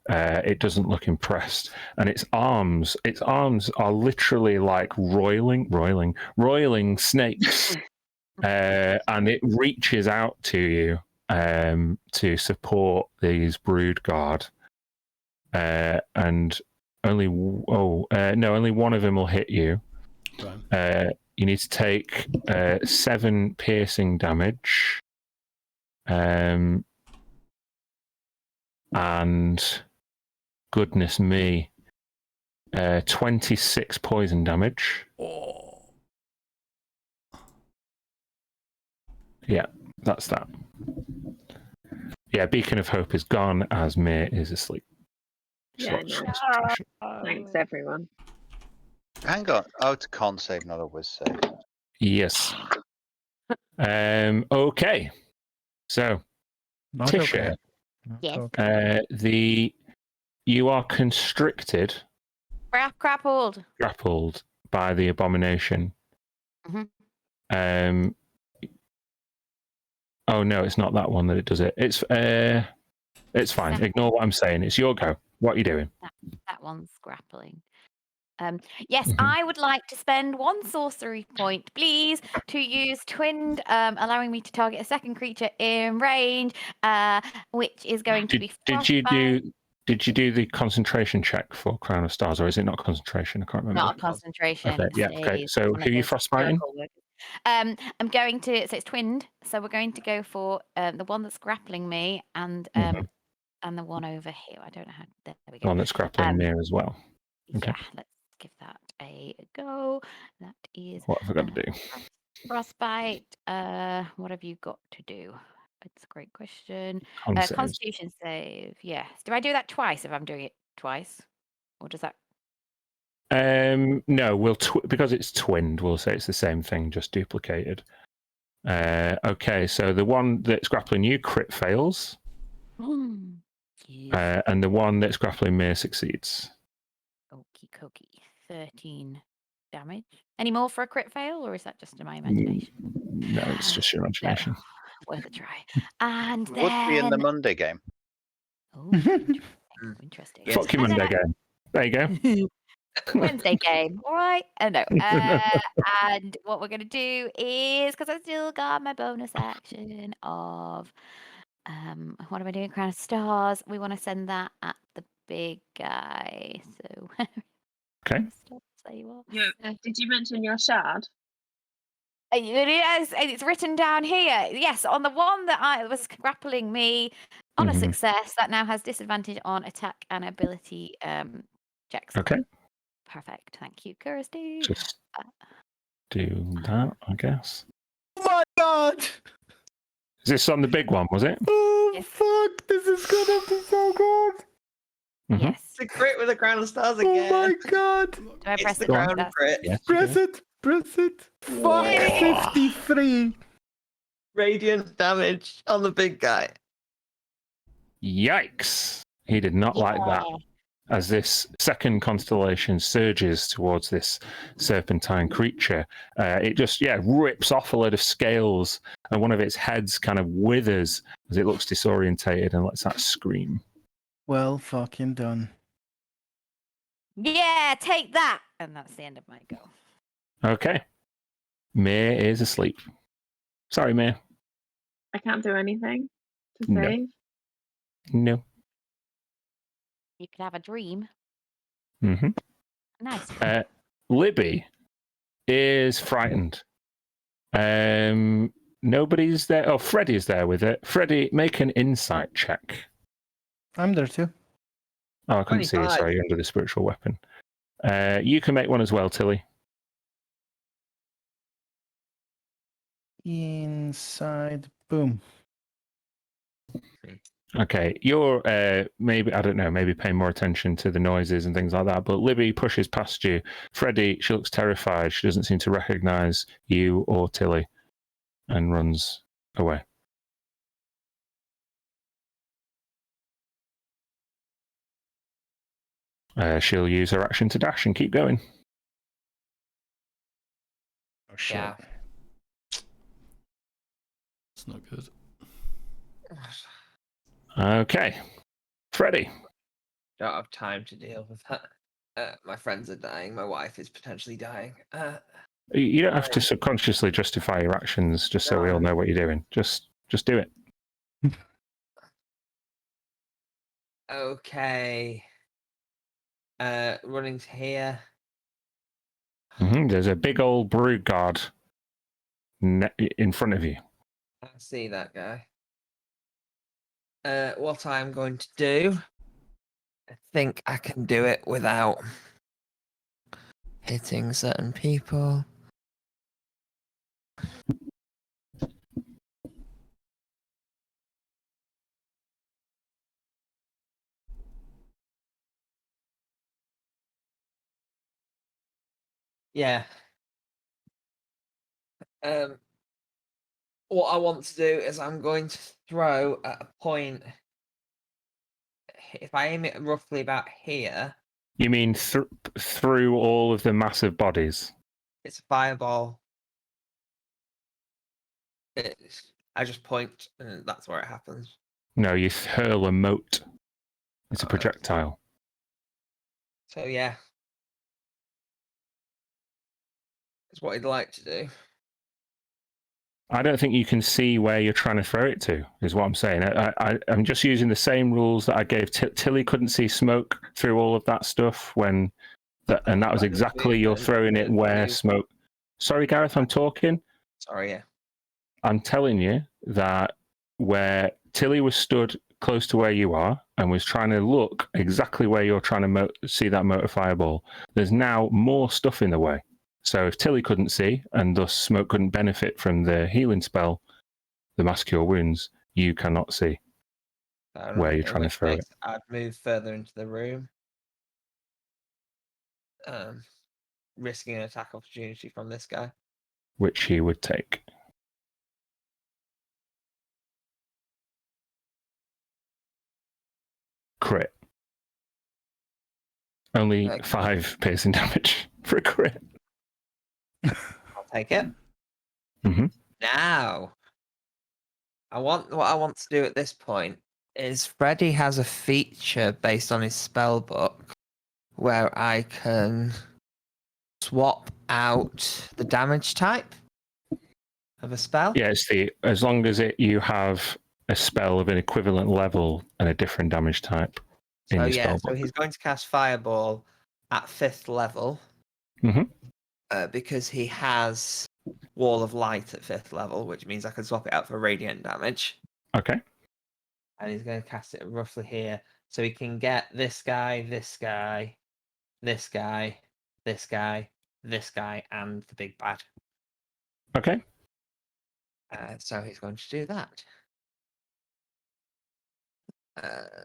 It doesn't look impressed, and its arms are literally like roiling snakes, and it reaches out to you to support these brood guard, and only one of them will hit you. Right. You need to take 7 piercing damage. And goodness me, 26 poison damage. Oh. Yeah, that's that. Yeah, Beacon of Hope is gone as Mir is asleep. Yeah, Slot no. concentration. Thanks, everyone. Hang on. Oh, it's a con save, not a whiz save. Yes. Okay. So, Not Tisha, okay. Not Yes. okay. you are constricted, Grappled. grappled by the abomination. Mhm. Oh no, it's not that one that it does it. It's fine. Ignore what I'm saying. It's your go. What are you doing? That one's grappling. Yes, I would like to spend 1 sorcery point, please, to use Twinned, allowing me to target a second creature in range, which is going to be Did you do the concentration check for Crown of Stars, or is it not concentration? I can't remember. Not a concentration. Okay, yeah, okay. It's So one who of are you those frostbiting? circle workers. I'm going to. So it's twinned. So we're going to go for the one that's grappling me, and the one over here. I don't know how. There we The go. one that's grappling Mir as well. Okay. Yeah, let's give that a go. That is. What have I got to do? Frostbite. What have you got to do? It's a great question. Con saves. Constitution save. Yes. Do I do that twice if I'm doing it twice, or does that? No, because it's twinned, we'll say it's the same thing, just duplicated. Okay, so the one that's grappling you crit fails, Yes. and the one that's grappling Mir succeeds. Okie dokie. 13 damage. Any more for a crit fail, or is that just in my imagination? No, it's just your imagination. No. Worth a try. And Would be in the then. Monday game. Oh, interesting. Yes. Fuck you, And then Monday game. There you go. Wednesday game. All right. No. And what we're going to do is, because I still got my bonus action of, what am I doing? Crown of Stars. We want to send that at the big guy. So, Okay. There you are. Yeah. Did you mention your shard? Yes, it's written down here. Yes, on the one that was grappling me on a success, that now has disadvantage on attack and ability checks. Okay. Perfect. Thank you, Kirsty. Just do that, I guess. Oh my god! Is this on the big one, was it? Oh fuck! This is gonna be so good. Yes. It's the crit with the crown of stars Oh again. my god! Do I press It's the it? crown That's- crit. Yes. Press it! Press it! Fuck Yay. 53! Radiant damage on the big guy. Yikes! He did not like that. Yeah. As this second constellation surges towards this serpentine creature, it just rips off a load of scales, and one of its heads kind of withers as it looks disorientated and lets out a scream. Well fucking done. Yeah, take that. And that's the end of my go. Okay, May is asleep. Sorry, May. I can't do anything to No. save. No. You could have a dream. hmm Nice. Libby is frightened. Nobody's there. Oh, Freddy's there with it. Freddy, make an insight check. I'm there too. Oh, I couldn't see you. 25. Sorry, under the spiritual weapon. You can make one as well, Tilly. Inside. Boom. Okay, you're maybe, I don't know, maybe paying more attention to the noises and things like that. But Libby pushes past you. Freddy, she looks terrified. She doesn't seem to recognize you or Tilly, and runs away. She'll use her action to dash and keep going. Oh shit. Yeah. It's not good. Okay, Freddy. Don't have time to deal with that. My friends are dying. My wife is potentially dying. You don't have to subconsciously justify your actions just so we all know what you're doing. Just do it. Okay. Running to here. There's a big old brood guard in front of you. I see that guy. What I'm going to do, I think I can do it without hitting certain people. Yeah. What I want to do is I'm going to throw at a point. If I aim it roughly about here, You mean through all of the massive bodies? it's a fireball. I just point, and that's where it happens. No, you hurl a mote. It's a Alright. projectile. So yeah, that's what I'd like to do. I don't think you can see where you're trying to throw it to, is what I'm saying. I'm just using the same rules that I gave. Tilly couldn't see smoke through all of that stuff and that was exactly you're throwing it where smoke. Sorry, Gareth, I'm talking. Sorry, yeah. I'm telling you that where Tilly was stood close to where you are and was trying to look exactly where you're trying to see that motor fireball, there's now more stuff in the way. So if Tilly couldn't see and thus smoke couldn't benefit from the healing spell, the Mask Cure Wounds, you cannot see where you're trying to throw it. I'd move further into the room, risking an attack opportunity from this guy. Which he would take. Crit. Only Okay. 5 piercing damage for a crit. I'll take it. Mhm. Now, what I want to do at this point is Freddy has a feature based on his spell book where I can swap out the damage type of a spell. Yeah, it's as long as you have a spell of an equivalent level and a different damage type in So your yeah, spell so book. he's going to cast Fireball at 5th level Mhm. because he has Wall of Light at 5th level, which means I can swap it out for Radiant damage. Okay. And he's going to cast it roughly here, so he can get this guy, this guy, this guy, this guy, this guy, and the big bad. Okay. So he's going to do that.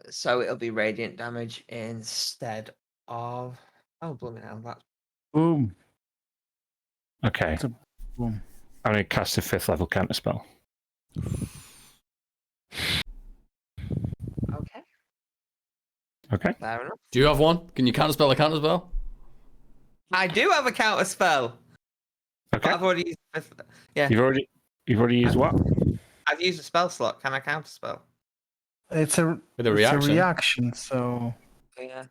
So it'll be radiant damage instead of. Oh, blooming hell! That's Boom. Okay. It's a boom. I'm going to cast a 5th level counter spell. okay. Okay. Fair enough. Do you have one? Can you counterspell a counterspell? I do have a counter spell. Okay. But I've already used. Yeah. You've already used what? I've used a spell slot. Can I counter spell? It's a With a it's reaction? a reaction, so Yeah.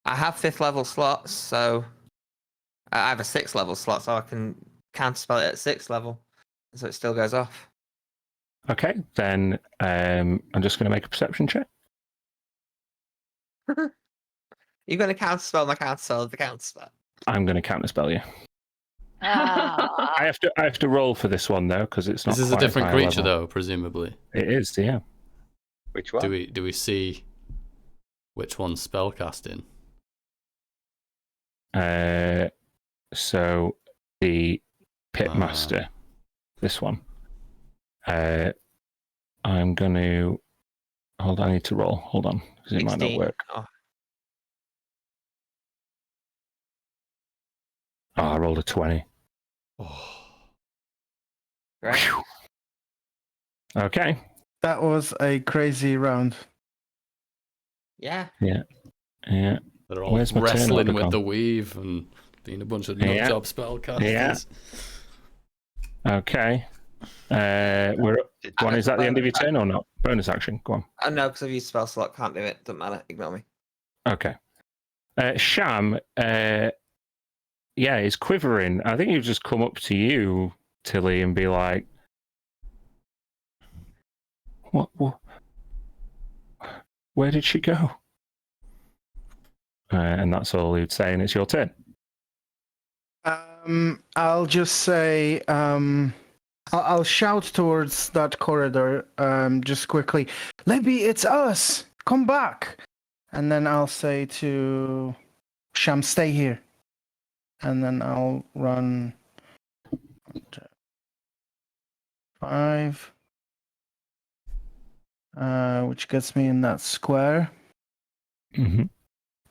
I have 5th level slots, so I have a 6th level slot, so I can counter spell it at 6th level, so it still goes off. Okay. Then I'm just going to make a perception check. You're going to counter spell my counter spell with the counter spell. I'm going to counter spell you. Ah. I have to roll for this one though because it's not. This is a quite as different high creature, level. though, presumably. It is, yeah. Which one? Do we see which one's spell casting? So the pitmaster, this one. I'm going to hold. I need to roll. Hold on, because it might not 16. work. Oh, Oh, I rolled a 20. Oh. great. Whew. Okay. that was a crazy round. Yeah. Yeah. They're all Where's my turn wrestling order with gone? the weave and being a bunch of Yeah. nutjob spellcasters. Okay. We're up. Did- One, is that the end of your bonus turn or not? Bonus action. Go on. Oh, no, because I've used spell slot. Can't do it. Doesn't matter. Ignore me. Okay. Sham, is quivering. I think he'll just come up to you, Tilly, and be like, What? Where did she go? And that's all he'd say, and it's your turn. I'll just say, I'll shout towards that corridor, just quickly, Libby, it's us! Come back! And then I'll say to Sham, stay here. And then I'll run 5, which gets me in that square. Mm-hmm.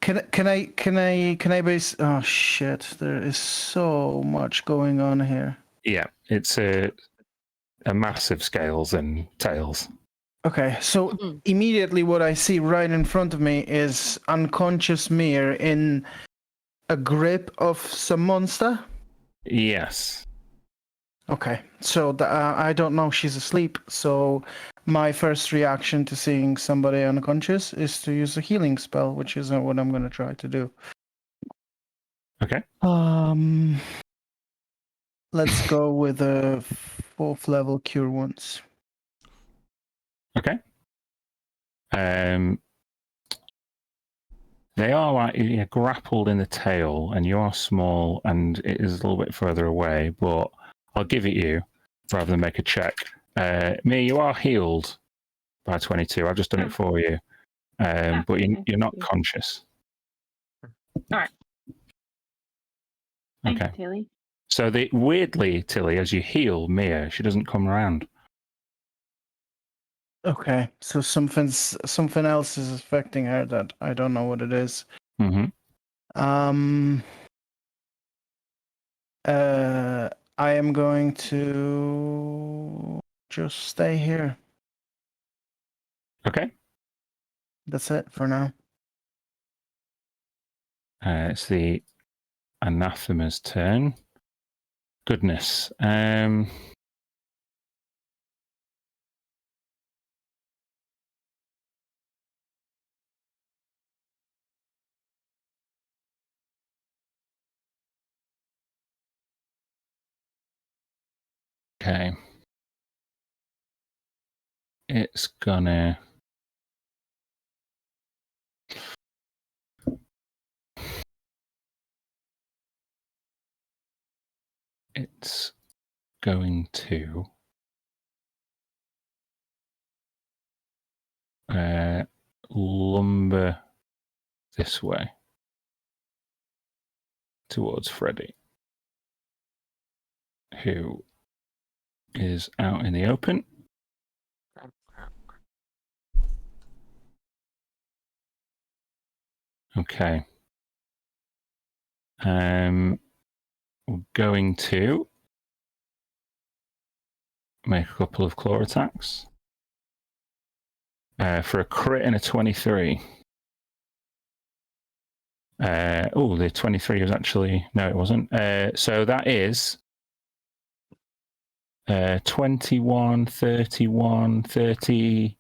Can I base? Oh shit! There is so much going on here. Yeah, it's a massive scales and tails. Okay, so Mhm. immediately what I see right in front of me is unconscious Mir in a grip of some monster. Yes. Okay, so I don't know she's asleep, so my first reaction to seeing somebody unconscious is to use a healing spell, which is what I'm going to try to do. Okay. Let's go with a 4th level Cure Wounds. Okay. They are like grappled in the tail, and you are small, and it is a little bit further away. But I'll give it you rather than make a check. Mir, you are healed by 22. I've just done it for you, but you're not conscious. All right. Thank Okay. you, Tilly. So weirdly, Tilly, as you heal Mia, she doesn't come around. Okay, so something else is affecting her that I don't know what it is. Mm-hmm. I am going to just stay here. Okay. That's it for now. It's the anathema's turn. Goodness. Okay. It's gonna. It's going to lumber this way towards Freddy, who is out in the open. Okay. We're going to make a couple of claw attacks. For a crit and a 23. The 23 was actually... No, it wasn't. So that is 21, 31, 30...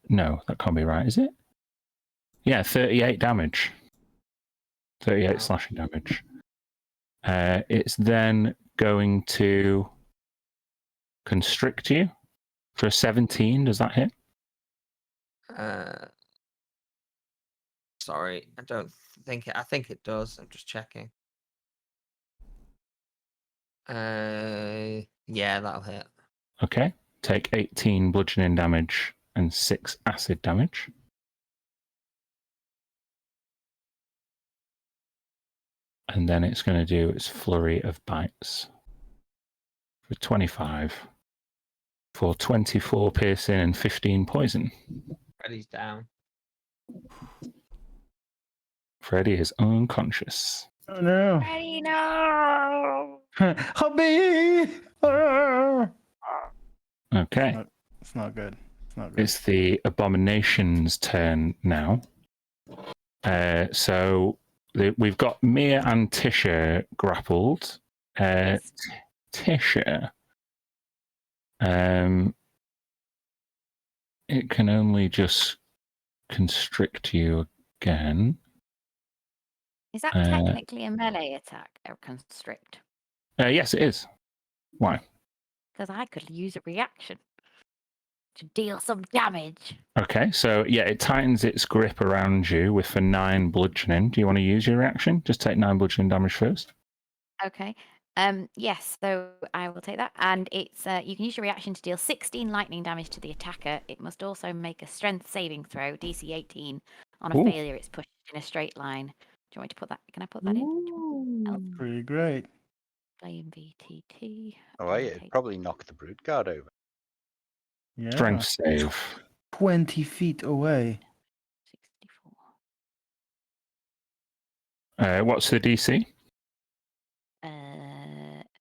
No, that can't be right, is it? Yeah, 38 damage. 38 slashing damage. It's then going to constrict you for a 17. Does that hit? Sorry, I don't think it. I think it does. I'm just checking. Yeah, that'll hit. Okay. Take 18 bludgeoning damage and 6 acid damage. And then it's going to do its flurry of bites for 25, for 24 piercing and 15 poison. Freddy's down. Freddy is unconscious. Oh no. Freddy, no! Hobby! Okay. It's not good. It's not good. It's the Abomination's turn now. So we've got Mia and Tisha grappled. Yes. Tisha, it can only just constrict you again. Is that technically a melee attack or constrict? Yes, it is. Why? Because I could use a reaction to deal some damage. Okay, so yeah, it tightens its grip around you with for 9 bludgeoning. Do you want to use your reaction? Just take 9 bludgeoning damage first. Okay. Yes, so I will take that. And it's you can use your reaction to deal 16 lightning damage to the attacker. It must also make a strength saving throw, DC 18. On a Ooh. failure, it's pushed in a straight line. Do you want me to put that? Can I put that in? Pretty great. Flame VTT. Oh, yeah, it'd probably knock the brute guard over. Yeah. Strength save. 20 feet away. 64. What's the DC?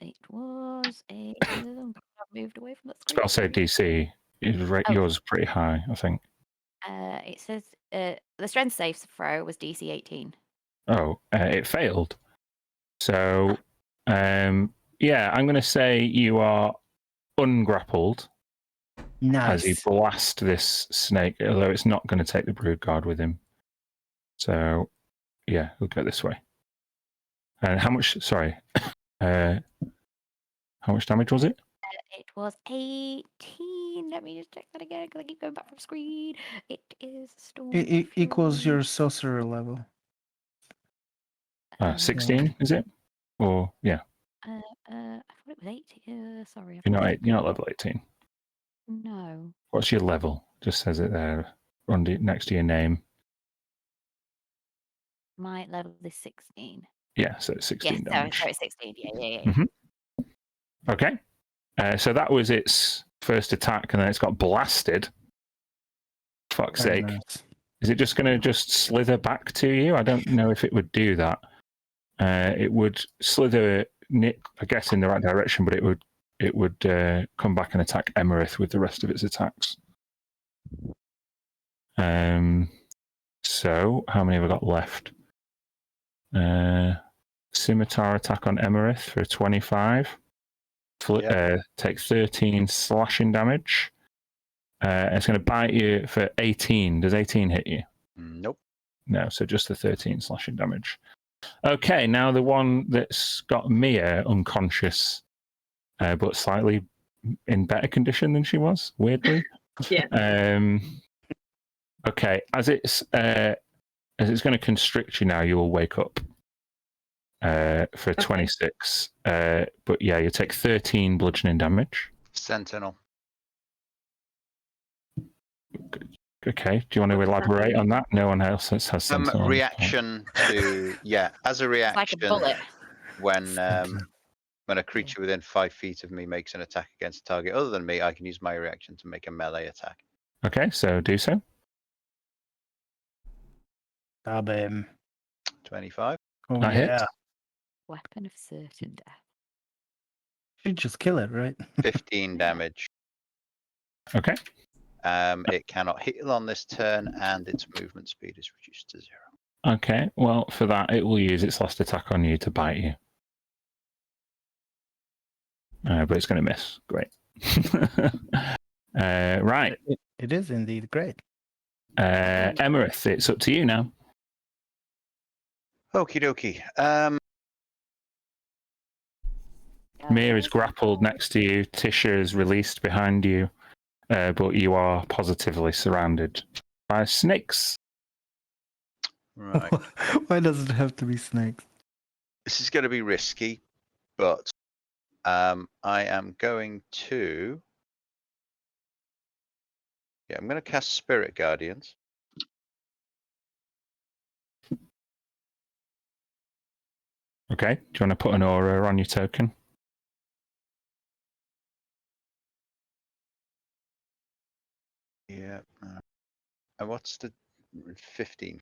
It was a. I've moved away from the screen. I'll say DC. Yours is pretty high, I think. It says the strength save throw was DC 18. Oh, it failed. So, yeah, I'm going to say you are ungrappled as you Nice. blast this snake, although it's not going to take the brood guard with him. So, yeah, we'll go this way. And how much? Sorry, how much damage was it? It was 18. Let me just check that again because I keep going back from screen. It is storm. It equals Fury. your sorcerer level. 16, is it? Or yeah, I thought it was 18. Sorry, you're not level 18. No. What's your level? Just says it there, next to your name. My level is 16. Yeah, so it's 16 damage. Sorry, 16. Yeah. Mm-hmm. Okay. So that was its first attack, and then it's got blasted. Fuck's Very sake. nice. Is it just going to just slither back to you? I don't know if it would do that. It would slither, I guess, in the right direction, but it would come back and attack Emerith with the rest of its attacks. So, how many have I got left? Scimitar attack on Emerith for 25. Take 13 slashing damage. It's going to bite you for 18. Does 18 hit you? Nope. No, so just the 13 slashing damage. Okay, now the one that's got Mia unconscious, but slightly in better condition than she was, weirdly. Yeah. Okay, as it's going to constrict you now, you will wake up for 26. But yeah, you take 13 bludgeoning damage. Sentinel. Okay, do you want to elaborate on that? No one else has Sentinel. Reaction to as a reaction. Like a bullet. When a creature within 5 feet of me makes an attack against a target other than me, I can use my reaction to make a melee attack. Okay, so do so. Stab him. 25. Oh, That yeah. hits. Weapon of certain death. Should just kill it, right? 15 damage. Okay. It cannot heal on this turn, and its movement speed is reduced to 0. Okay. Well, for that, it will use its last attack on you to bite you. But it's going to miss. Great. Right. It is indeed great. Emerith, it's up to you now. Okie dokie. Mir is grappled next to you. Tisha is released behind you. But you are positively surrounded by snakes. Right. Why does it have to be snakes? This is going to be risky, but I am going to. Yeah, I'm going to cast Spirit Guardians. Okay. Do you want to put an aura on your token? Yeah. And what's the 15?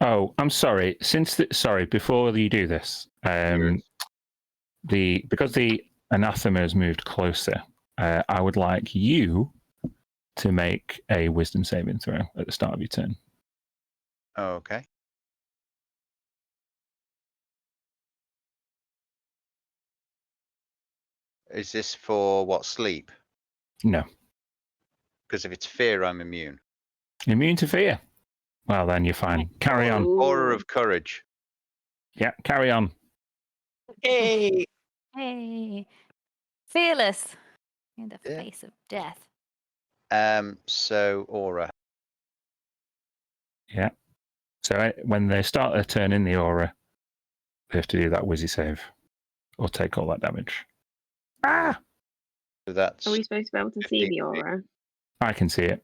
Oh, I'm sorry. Sorry, before you do this, because the anathema has moved closer, I would like you to make a wisdom saving throw at the start of your turn. Okay. Is this for what, sleep? No. Because if it's fear, I'm immune. Immune to fear. Well, then you're fine. Carry on. Aura of courage. Yeah, carry on. Hey. Hey. Fearless. In the Yeah. face of death. So aura. Yeah. So when they start their turn in the aura, they have to do that Wizzy save or take all that damage. Ah! So that's. Are we supposed to be able to see 15 the aura? I can see it.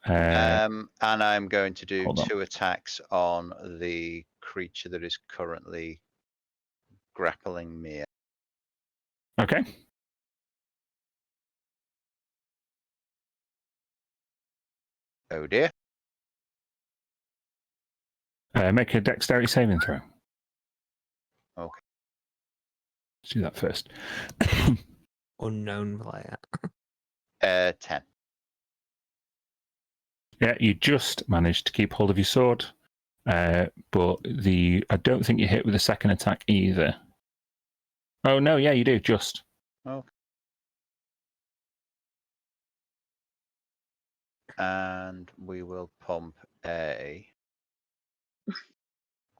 And I'm going to do hold on. 2 attacks on the creature that is currently grappling me. Okay. Oh dear. Make a dexterity saving throw. Okay. Let's do that first. Unknown player. 10. Yeah, you just managed to keep hold of your sword, but I don't think you hit with the second attack either. Oh no, yeah, you do just. Okay. And we will pump a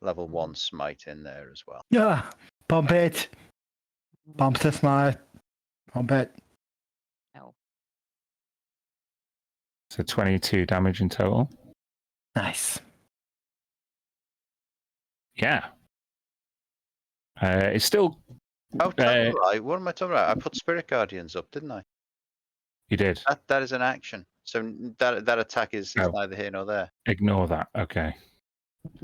level 1 smite in there as well. Yeah. Pump it. Pump the smite. Pump it. No. So 22 damage in total. Nice. Yeah. It's still. Oh, tell me right. What am I talking about? I put Spirit Guardians up, didn't I? You did. That is an action. So that attack is Oh. neither here nor there. Ignore that. Okay.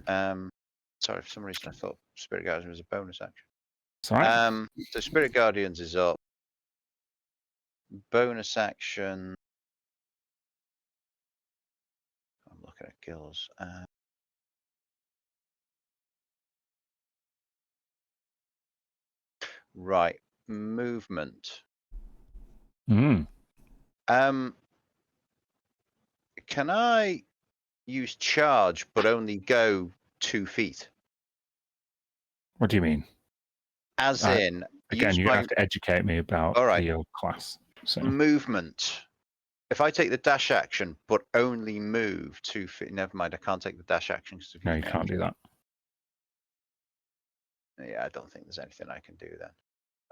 Sorry, for some reason I thought Spirit Guardians was a bonus action. It's all right. So Spirit Guardians is up. Bonus action. I'm looking at Gills. Right, movement. Mm. Can I use charge but only go 2 feet? What do you mean? As in, Again, use you're going my to have to educate me about All right. your class. So movement. If I take the dash action but only move 2 feet, never mind. I can't take the dash action. no, you can't do that. Yeah, I don't think there's anything I can do then.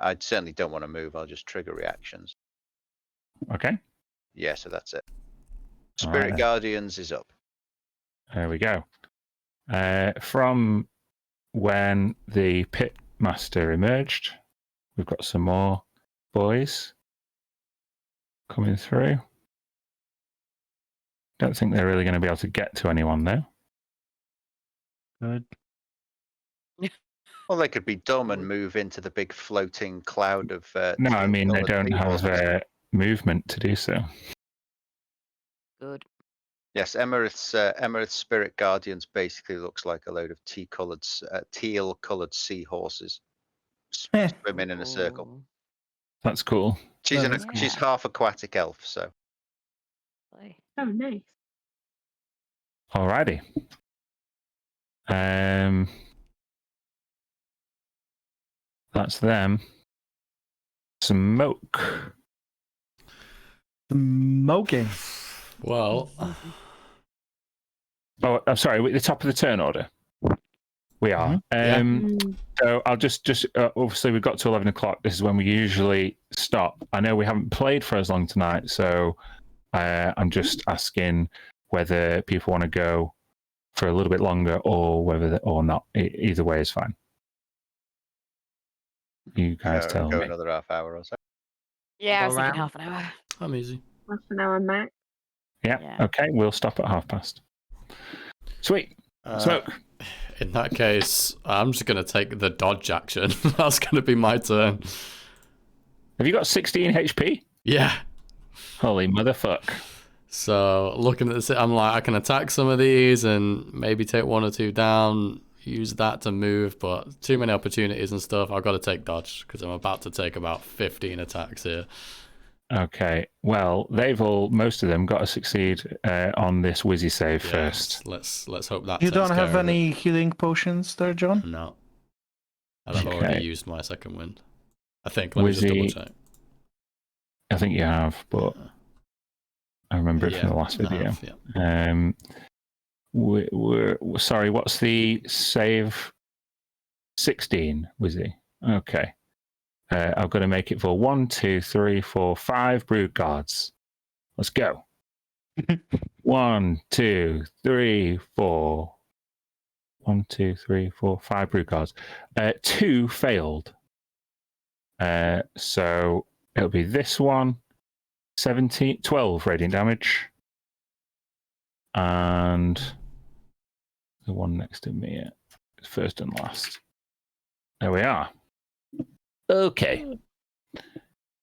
I certainly don't want to move. I'll just trigger reactions. Okay. Yeah, so that's it. All Spirit right. Guardians is up. There we go. From when the pit master emerged, we've got some more boys coming through. Don't think they're really going to be able to get to anyone though. Good. Well, they could be dumb and move into the big floating cloud of. No, I mean they teal-coloured don't people. have movement to do so. Good. Yes, Emerith's spirit guardians basically looks like a load of teal-coloured seahorses swimming in a circle. Ooh. That's cool. She's That is she's half aquatic elf, so Oh, nice. Alrighty. That's them. Smoke. Smoking. Well, Oh, I'm sorry. We're at the top of the turn order. We are. Yeah. So I'll just obviously we've got to 11 o'clock. This is when we usually stop. I know we haven't played for as long tonight, so I'm just asking whether people want to go for a little bit longer or whether or not. Either way is fine. You guys tell go me. another half hour or so. Yeah, I was Go thinking round. half an hour. I'm easy. Half an hour max. Yeah. Yeah. Okay. We'll stop at 1:30. Sweet. Smoke. In that case, I'm just going to take the dodge action. That's going to be my turn. Have you got 16 HP? Yeah. Holy motherfuck. So looking at this, I'm like, I can attack some of these and maybe take 1 or 2 down, use that to move, but too many opportunities and stuff. I've got to take dodge because I'm about to take about 15 attacks here. Okay. Well, most of them got to succeed on this Wizzy save first. Let's hope that You takes don't have care of any healing potions there, John? it. No. And I've Okay. already used my second wind. I think. Let me just Wizzy- double check. I think you have, but I remember it from the last I video. have, yeah. We're sorry, what's the save? 16, Wizzy. Okay. I've got to make it for 1, 2, 3, 4, 5 brood guards. Let's go. 1, 2, 3, 4. 1, 2, 3, 4, 5 brood guards. 2 failed. So it'll be this one. 12 radiant damage. And the one next to me, first and last. There we are. Okay.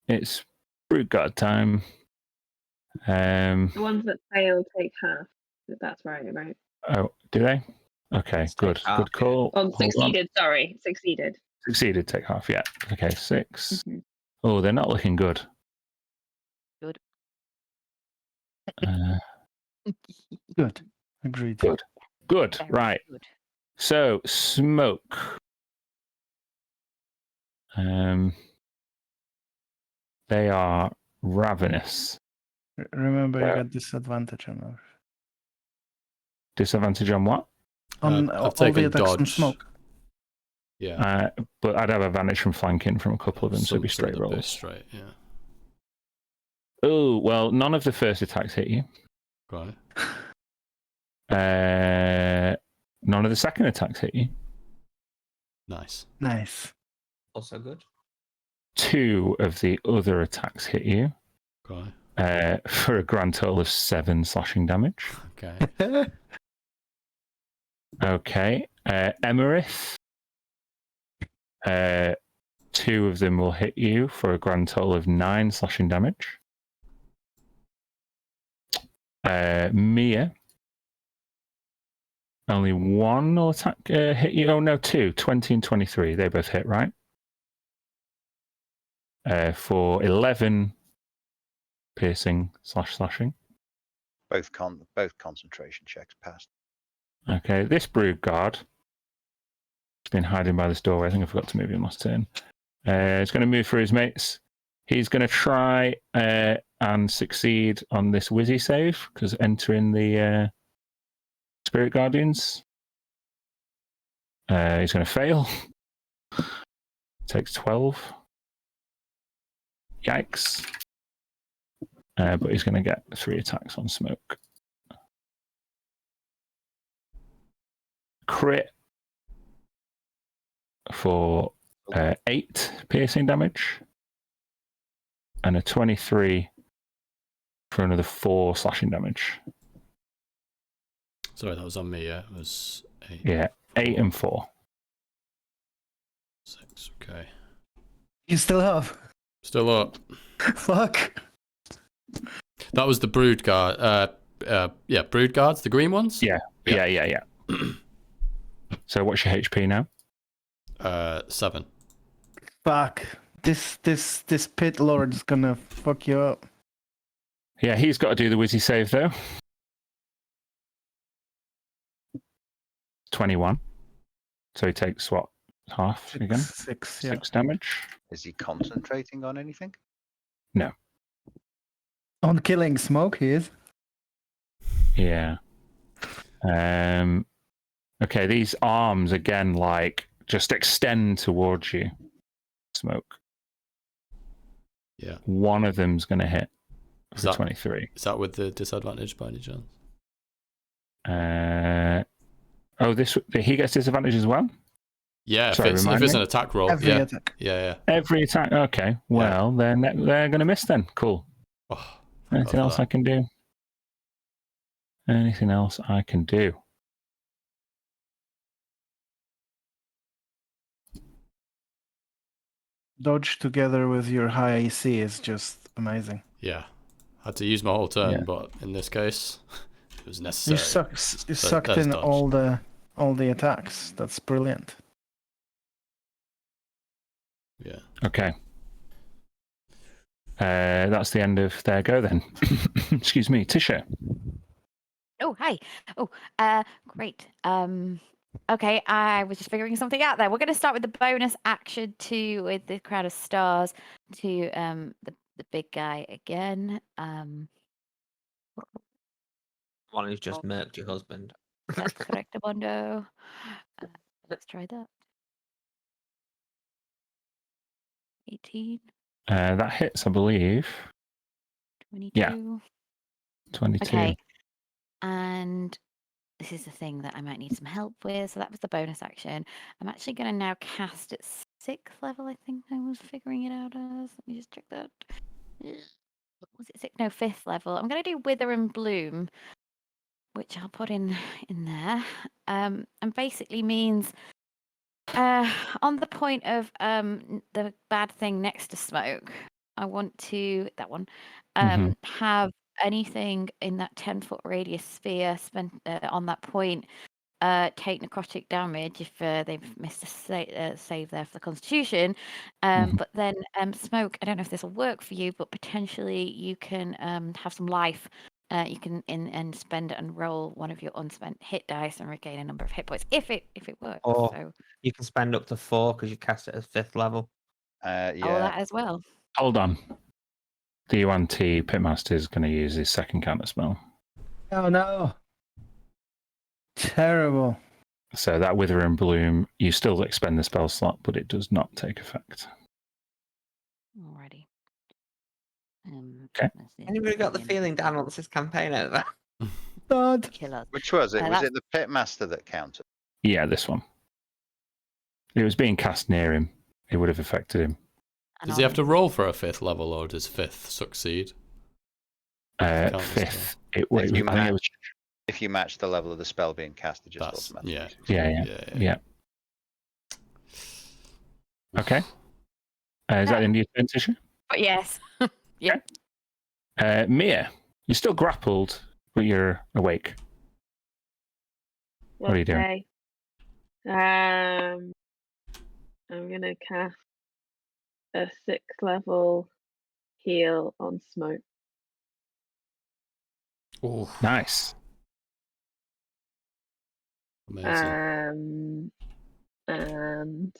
It's brute guard time. The ones that fail take half. That's right? Oh, do they? Okay, good. take half, Good call. Oh, Hold on. succeeded. Sorry, succeeded. Succeeded, take half, yeah. Okay, 6. Mhm. Oh, they're not looking good. Good. Good. Agreed. Good. Good, Very right. good. So, smoke. They are ravenous. Remember, you Yeah. got disadvantage on those. Disadvantage on what? On I've all taken the attacks from dodge. smoke. Yeah. But I'd have advantage from flanking from a couple of them, so it'd be Some straight of them be rolls. Straight, yeah. Oh, well, none of the first attacks hit you. Right. None of the second attacks hit you. Nice. Nice. Also good. 2 of the other attacks hit you. Right. For a grand total of 7 slashing damage. Okay. Okay. Emerith. 2 of them will hit you for a grand total of 9 slashing damage. Mia. Only 1 will attack hit you. Oh no, 2. 20 and 23. They both hit, right? For 11 piercing slashing. Both concentration checks passed. Okay, this brood guard has been hiding by this doorway. I think I forgot to move him last turn. He's going to move through his mates. He's going to try and succeed on this Wizzy save because entering the Spirit Guardians. He's going to fail. Takes 12. Yikes. But he's going to get 3 attacks on smoke. Crit for 8 piercing damage. And a 23 for another 4 slashing damage. Sorry, that was on me, yeah? It was 8. Yeah, 8 and 4. 6, okay. You still have? Still up. Fuck. That was the brood guard. brood guards, the green ones. Yeah. So what's your HP now? 7. Fuck. This pit lord's gonna fuck you up. Yeah, he's got to do the Wizzy save though. 21. So he takes what? Half again? 6, yeah. 6 damage. Is he concentrating on anything? No. On killing Smoke, he is. Yeah. Okay, these arms again, like, just extend towards you. Smoke. Yeah. One of them's going to hit Is for that 23. Is that with the disadvantage by any chance? He gets disadvantage as well? Yeah, Sorry, if it's remind an me? attack roll. Every Yeah. attack. Yeah. Every attack. Okay, well, then they're going to miss then. Cool. Oh, Anything else I can do? Anything else I can do? Dodge together with your high AC is just amazing. Yeah. Had to use my whole turn, Yeah. but in this case, it was You necessary. sucked there's in dodge. all the attacks. That's brilliant. Yeah. Okay. That's the end of their go then. Excuse me, Tisha. Oh, hi. Oh, great. Okay, I was just figuring something out there. We're going to start with the bonus action with the Crown of Stars to the big guy again. One who's just murked your husband. That's correct, Abondo. Let's try that. 18, That hits, I believe. 22. Yeah. 22. Okay. And this is the thing that I might need some help with. So that was the bonus action. I'm actually going to now cast at 6th level, I think I was figuring it out as. Let me just check that. Was it 6th? No, 5th level. I'm going to do Wither and Bloom, which I'll put in there. And basically means on the point of the bad thing next to Smoke, I want to, that one, have anything in that 10-foot radius sphere spent on that point take necrotic damage if they've missed a save there for the Constitution. But then Smoke, I don't know if this will work for you, but potentially you can have some life. You can and spend and roll one of your unspent hit dice and regain a number of hit points if it works. Or So you can spend up to 4 because you cast it at 5th level. Yeah. that as well. Hold on. The UNT Pitmaster is going to use his second counter spell. Oh no. Terrible. So that Wither and Bloom, you still expend the spell slot, but it does not take effect. Alrighty. Okay. Anybody got the feeling Dan wants this campaign over? God. Killers. Which was it? Was that's- it the Pitmaster that counted? Yeah, this one. It was being cast near him. It would have affected him. Does he have to roll for a 5th level, or does 5th succeed? Counter 5th. If you match the level of the spell being cast, it just That's automatically. Yeah. Okay. Is that the end of your turn, Tisha? But yes. Yeah. Mia, you're still grappled, but you're awake. What are you doing? I'm gonna cast a 6th level heal on Smoke. Ooh, Nice. amazing. And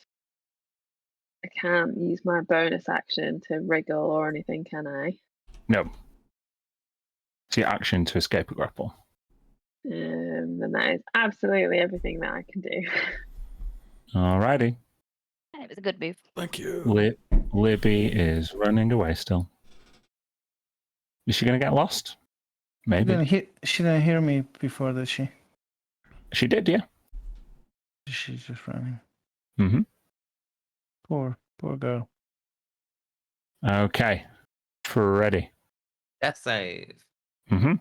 I can't use my bonus action to wriggle or anything, can I? No. It's your action to escape a grapple. And that is absolutely everything that I can do. Alrighty. It was a good move. Thank you. Libby is running away still. Is she going to get lost? Maybe. She didn't hear me before, did she? She did, yeah. She's just running. Mm-hmm. Poor girl. Okay. Ready. Death save. Mm-hmm.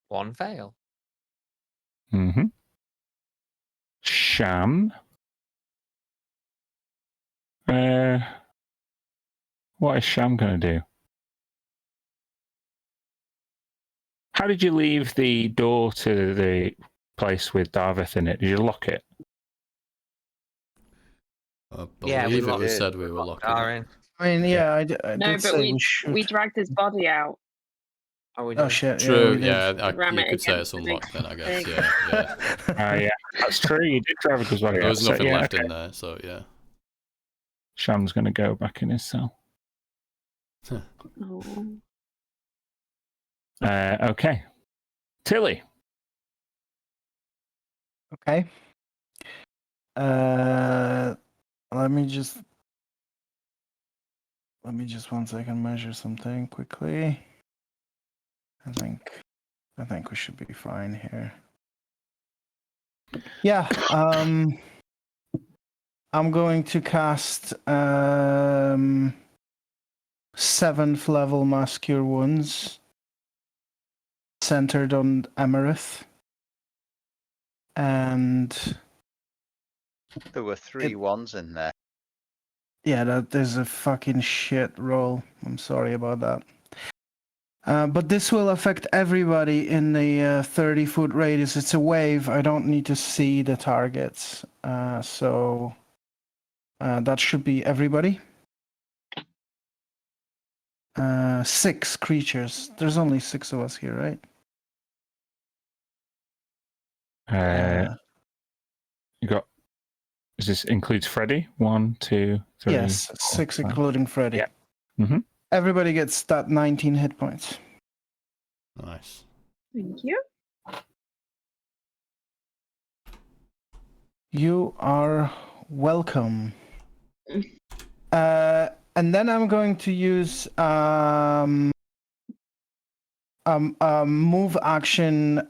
One fail. Mm-hmm. Sham. What is Sham going to do? How did you leave the door to the place with Darvith in it? Did you lock it? I Yeah, we believe it locked was it. said we were locked locking our it. in. I mean, yeah, I No, did but say we we should. we dragged his body out. Oh, we Oh did. shit! True, Yeah, we did. yeah, Ram you it could say against it's the big unlocked then, I guess. thing. Yeah. Yeah, that's true. You did drive a good body There out. was So, nothing yeah, left okay. in there, so yeah. Sham's going to go back in his cell. Oh. Okay. Tilly. Okay. Let me just 1 second measure something quickly. I think we should be fine here. Yeah. I'm going to cast 7th level Mass Cure Wounds centered on Emerith. And There were three ones in there. yeah, that is a fucking shit roll. I'm sorry about that. But this will affect everybody in the 30-foot radius. It's a wave. I don't need to see the targets. So that should be everybody. 6 creatures. There's only 6 of us here, right? You got. Does this includes Freddy? 1, 2, 3. Yes, 4, 6 5. including Freddy. Yeah. Mm-hmm. Everybody gets that 19 hit points. Nice. Thank you. You are welcome. And then I'm going to use move action.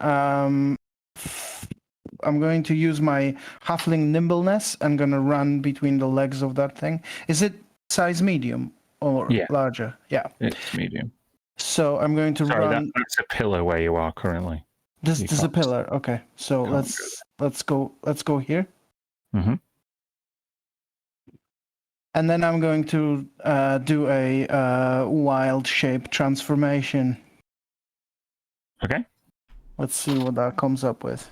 I'm going to use my halfling nimbleness. I'm going to run between the legs of that thing. Is it size medium or larger? Yeah. It's medium. So I'm going to Sorry, run. that's a pillar where you are currently. This is a pillar. Okay. So let's go here. Mm-hmm. And then I'm going to do a wild shape transformation. Okay. Let's see what that comes up with.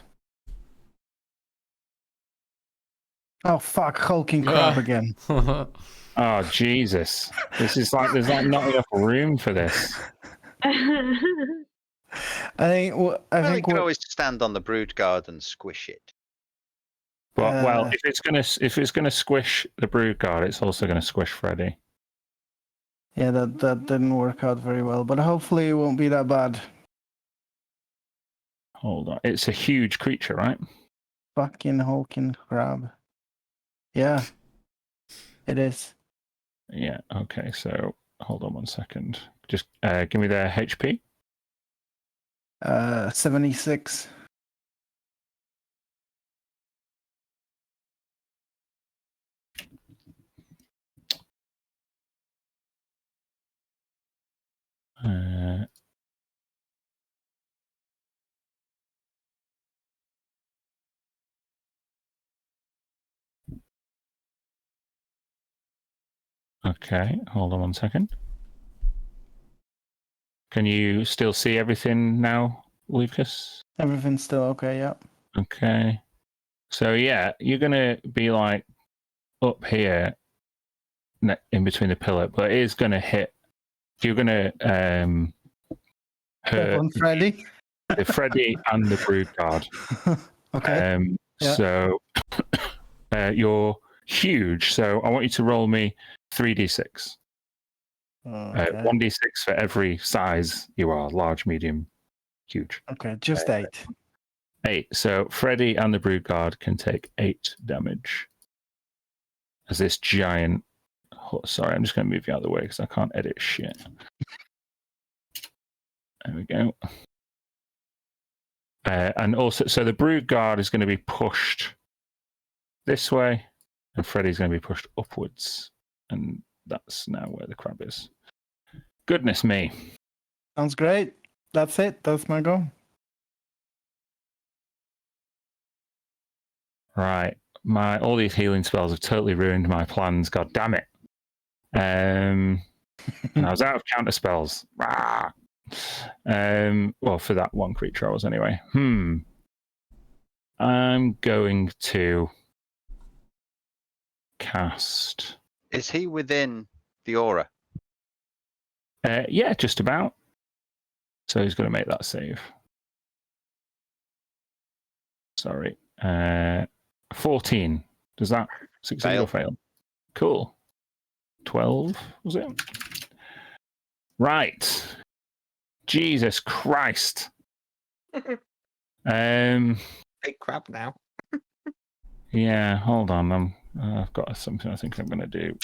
Oh fuck! Hulking crab again. Oh Jesus! This is like there's like not enough room for this. I think. Well, you can always stand on the brood guard and squish it. But well, if it's gonna squish the brood guard, it's also gonna squish Freddy. Yeah, that didn't work out very well, but hopefully it won't be that bad. Hold on, it's a huge creature, right? Fucking hulking crab. Yeah, it is. Yeah. Okay. So hold on 1 second. Just give me their HP. 76. Okay. Hold on 1 second. Can you still see everything now, Lucas? Everything's still okay. Yeah. Okay. So yeah, you're gonna be like up here, in between the pillar, but it is gonna hit. You're gonna hurt on Freddy. the Freddy and the brood guard. Okay. So you're huge. So I want you to roll me 3d6. Okay. 1d6 for every size you are: large, medium, huge. Okay, just 8. 8. So Freddy and the brood guard can take 8 damage as this giant. Oh, sorry, I'm just going to move you out of the way because I can't edit shit. There we go. And also, so the brood guard is going to be pushed this way, and Freddy's going to be pushed upwards, and that's now where the crab is. Goodness me! Sounds great. That's it. That's my goal. Right, all these healing spells have totally ruined my plans. God damn it! And I was out of counter spells. Ah! Well, for that one creature I was anyway. I'm going to cast. Is he within the aura? Yeah, just about. So he's going to make that save. Sorry. 14. Does that succeed or fail? Cool. 12, was it? Right. Jesus Christ. Big crap now. Yeah, hold on. I've got something I think I'm going to do.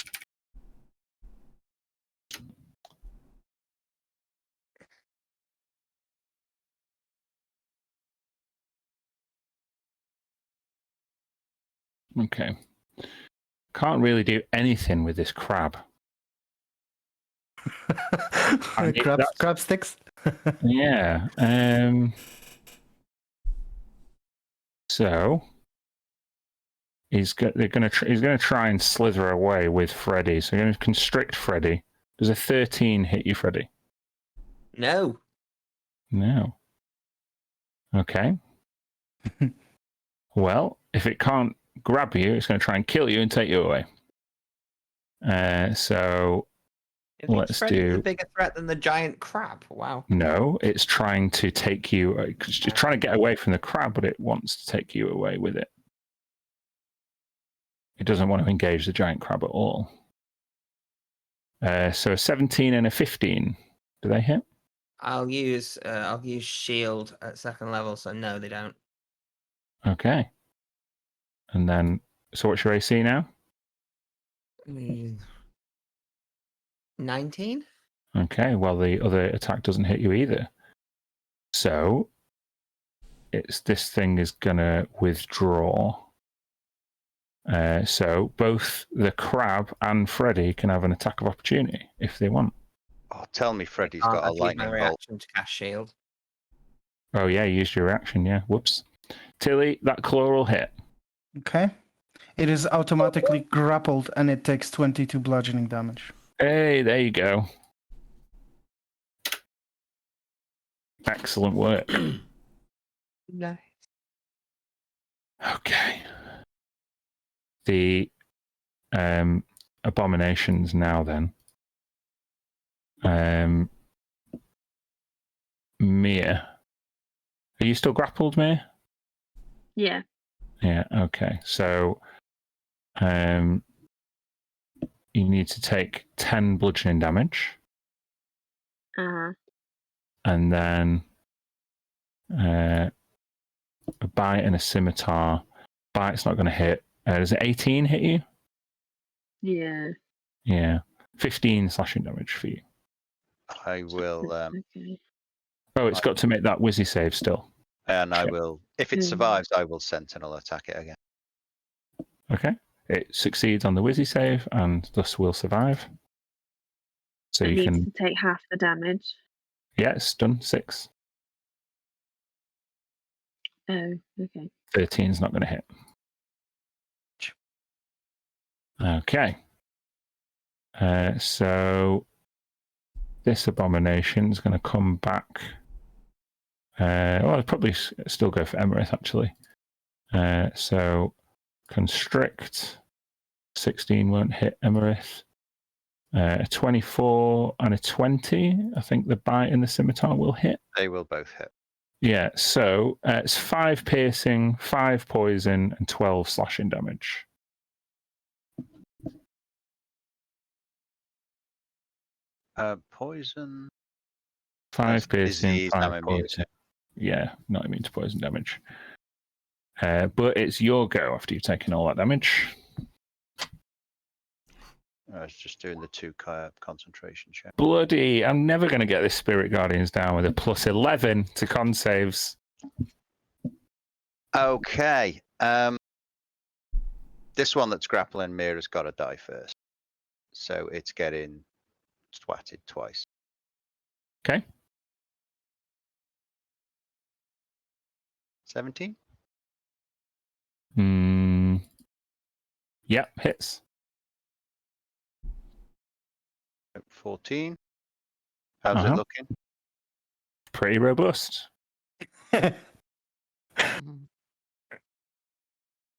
Okay. Can't really do anything with this crab. Crab sticks. Yeah. So he's going to try and slither away with Freddy. So you're going to constrict Freddy. Does a 13 hit you, Freddy? No. No. Okay. Well, if it can't grab you, it's going to try and kill you and take you away. So let's do. A bigger threat than the giant crab. Wow. No, it's trying to take you. It's trying to get away from the crab, but it wants to take you away with it. It doesn't want to engage the giant crab at all. So a 17 and a 15. Do they hit? I'll use shield at second level, so no, they don't. Okay. And then, so what's your AC now? 19? Okay, well, the other attack doesn't hit you either. So, this thing is going to withdraw. So, both the crab and Freddy can have an attack of opportunity if they want. Oh, tell me Freddy's got a lightning bolt. Reaction to cast shield. Oh, yeah, you used your reaction, yeah. Whoops. Tilly, that claw will hit. Okay. It is automatically grappled and it takes 22 bludgeoning damage. Hey, there you go. Excellent work. Nice. Okay. The abominations now then. Mia. Are you still grappled, Mia? Yeah. Yeah, okay. So you need to take 10 bludgeoning damage. And then a bite and a scimitar. Bite's not going to hit. Does it 18 hit you? Yeah. Yeah. 15 slashing damage for you. I will. Okay. Oh, it's got to make that Wizzy save still. And I will. If it survives, I will Sentinel attack it again. Okay. It succeeds on the Wizzy save and thus will survive. So it you needs can. to take half the damage. Yeah, it's done. 6. Oh, okay. 13 is not going to hit. Okay. So this abomination is going to come back. Well, I'd probably still go for Emerith, actually. So constrict. 16 won't hit Emerith. A 24 and a 20. I think the bite and the scimitar will hit. They will both hit. Yeah, so it's 5 piercing, 5 poison, and 12 slashing damage. Poison. 5 piercing, Disease, 5 poison. Yeah, not immune to poison damage. But it's your go after you've taken all that damage. I was just doing the 2 concentration check. Bloody, I'm never going to get this Spirit Guardians down with a plus 11 to con saves. Okay. This one that's grappling Mira's got to die first. So it's getting twatted twice. Okay. 17? Yep, hits. 14. How's it looking? Pretty robust. And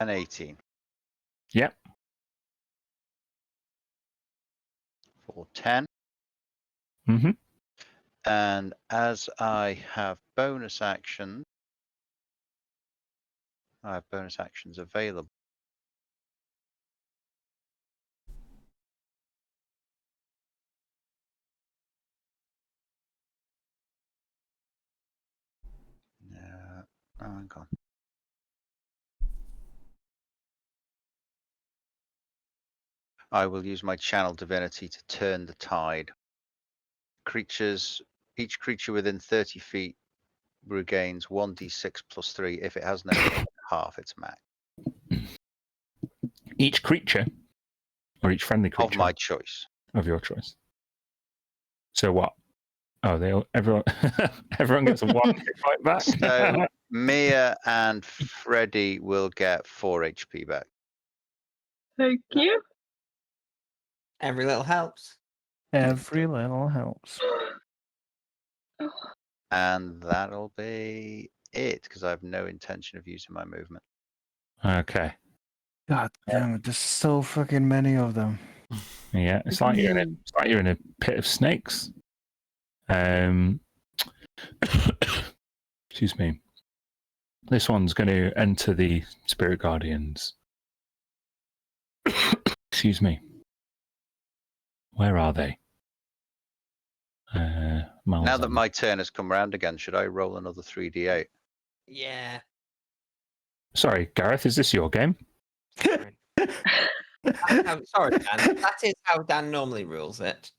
18. Yep. For 10. Mm-hmm. And as I have bonus actions, I have bonus actions available. Hang on. I will use my channel divinity to turn the tide. Each creature within 30 feet regains 1d6 plus 3. If it has no more than half its max. Each creature, or each friendly creature Of my choice. of your choice. So what? Oh, everyone gets a 1 hit point back. So Mia and Freddy will get 4 HP back. Thank you. Every little helps. Every little helps. And that'll be it, because I have no intention of using my movement. Okay. God damn it! There's so fucking many of them. Yeah, it's like you're in a pit of snakes. Excuse me. This one's going to enter the Spirit Guardians. Excuse me. Where are they? Now that my turn has come round again, should I roll another 3d8? Yeah. Sorry, Gareth, is this your game? I'm sorry, Dan. That is how Dan normally rules it.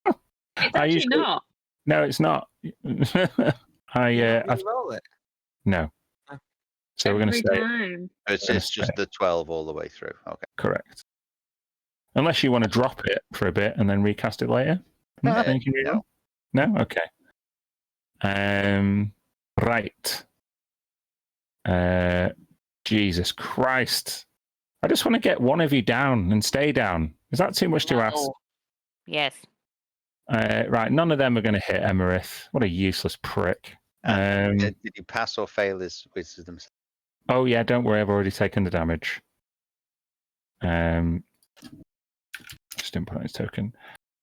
It's actually not. No, it's not. I roll it. no. So we're going to say time. It's just the 12 all the way through. Okay. correct. Unless you want to drop it for a bit and then recast it later. Then you can reroll. No? Okay. Right. Jesus Christ. I just want to get one of you down and stay down. Is that too much to ask? Yes. Right, none of them are going to hit Emerith. What a useless prick. Did you pass or fail his wisdom? Oh yeah, don't worry, I've already taken the damage. Just didn't put on his token.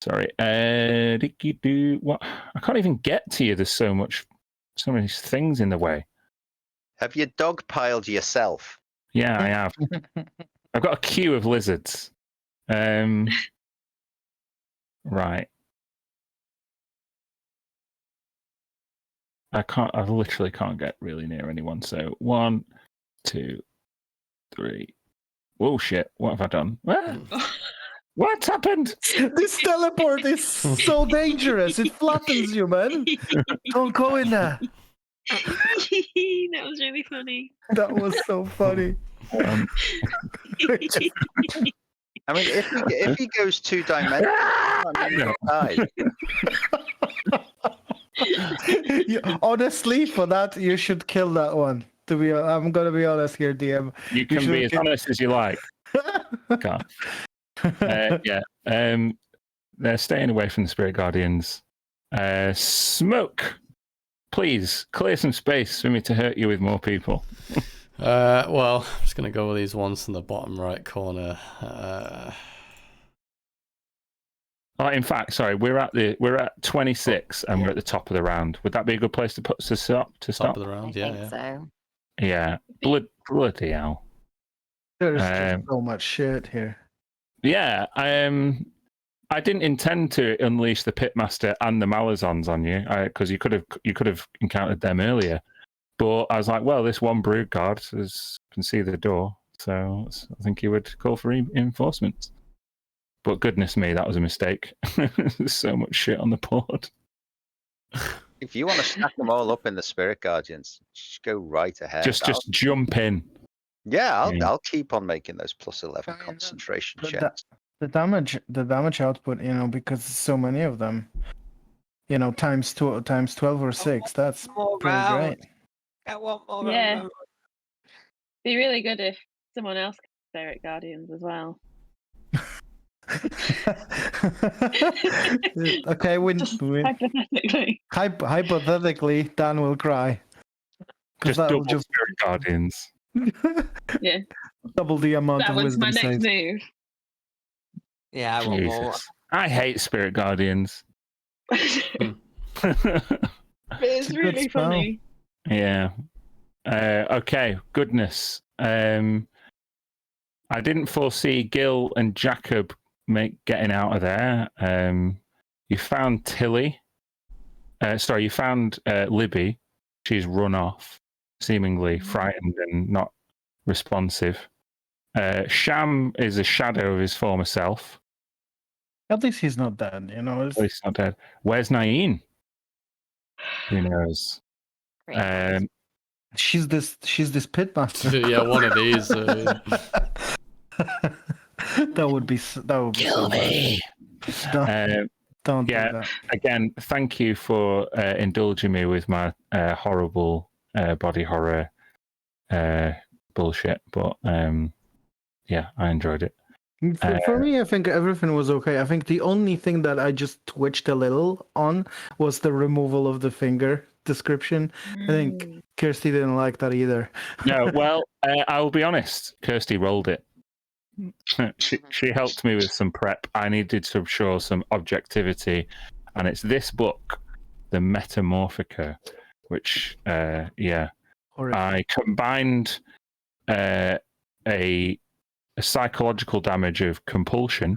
Sorry. What? I can't even get to you. There's so many things in the way. Have you dogpiled yourself? Yeah, I have. I've got a queue of lizards. Right. I literally can't get really near anyone. So 1, 2, 3. Oh shit! What have I done? What happened? This teleport is so dangerous. It flattens you, man. Don't go in there. That was really funny. That was so funny. I mean, if he goes 2-dimensional, honestly, for that, you should kill that one. I'm gonna be honest here, DM. You can be as honest as you like. Can't. Yeah. They're staying away from the Spirit Guardians. Smoke, please clear some space for me to hurt you with more people. Well, I'm just going to go with these ones in the bottom right corner. In fact, sorry, we're at 26 and we're at the top of the round. Would that be a good place to put us up to stop? Top of the round, I think so. Yeah. Bloody hell. There's just so much shit here. Yeah, I didn't intend to unleash the Pitmaster and the Malazons on you because you could have encountered them earlier. But I was like, well, this one brood guard can see the door, so I think he would call for reinforcements. But goodness me, that was a mistake. There's so much shit on the board. If you want to stack them all up in the Spirit Guardians, just go right ahead. Just jump in. Yeah, I'll keep on making those +11 concentration checks. The damage output, because so many of them, times 12 or 6. That's pretty great. I want more. Yeah. Be really good if someone else could Spirit Guardians as well. Okay, Just hypothetically. hypothetically, Dan will cry. Because Just that'll double just Spirit Guardians. Yeah. double the amount That of was my wisdom next saves. move. Yeah, I want more. Jesus. I hate Spirit Guardians. It's a good really spell. funny. Yeah. Okay. Goodness. I didn't foresee Gil and Jacob getting out of there. You found Tilly. Sorry, you found Libby. She's run off, seemingly frightened and not responsive. Sham is a shadow of his former self. At least he's not dead, you know. At least he's not dead. Where's Naeen? Who knows? She's this pitmaster. Yeah, one of these. that would be so bad. Don't do that. Again, thank you for indulging me with my horrible body horror bullshit. But yeah, I enjoyed it. For me, I think everything was okay. I think the only thing that I just twitched a little on was the removal of the finger description. I think Kirsty didn't like that either. No, well, I will be honest. Kirsty rolled it. She helped me with some prep. I needed to show some objectivity, and it's this book, The Metamorphica, which, I combined a psychological damage of compulsion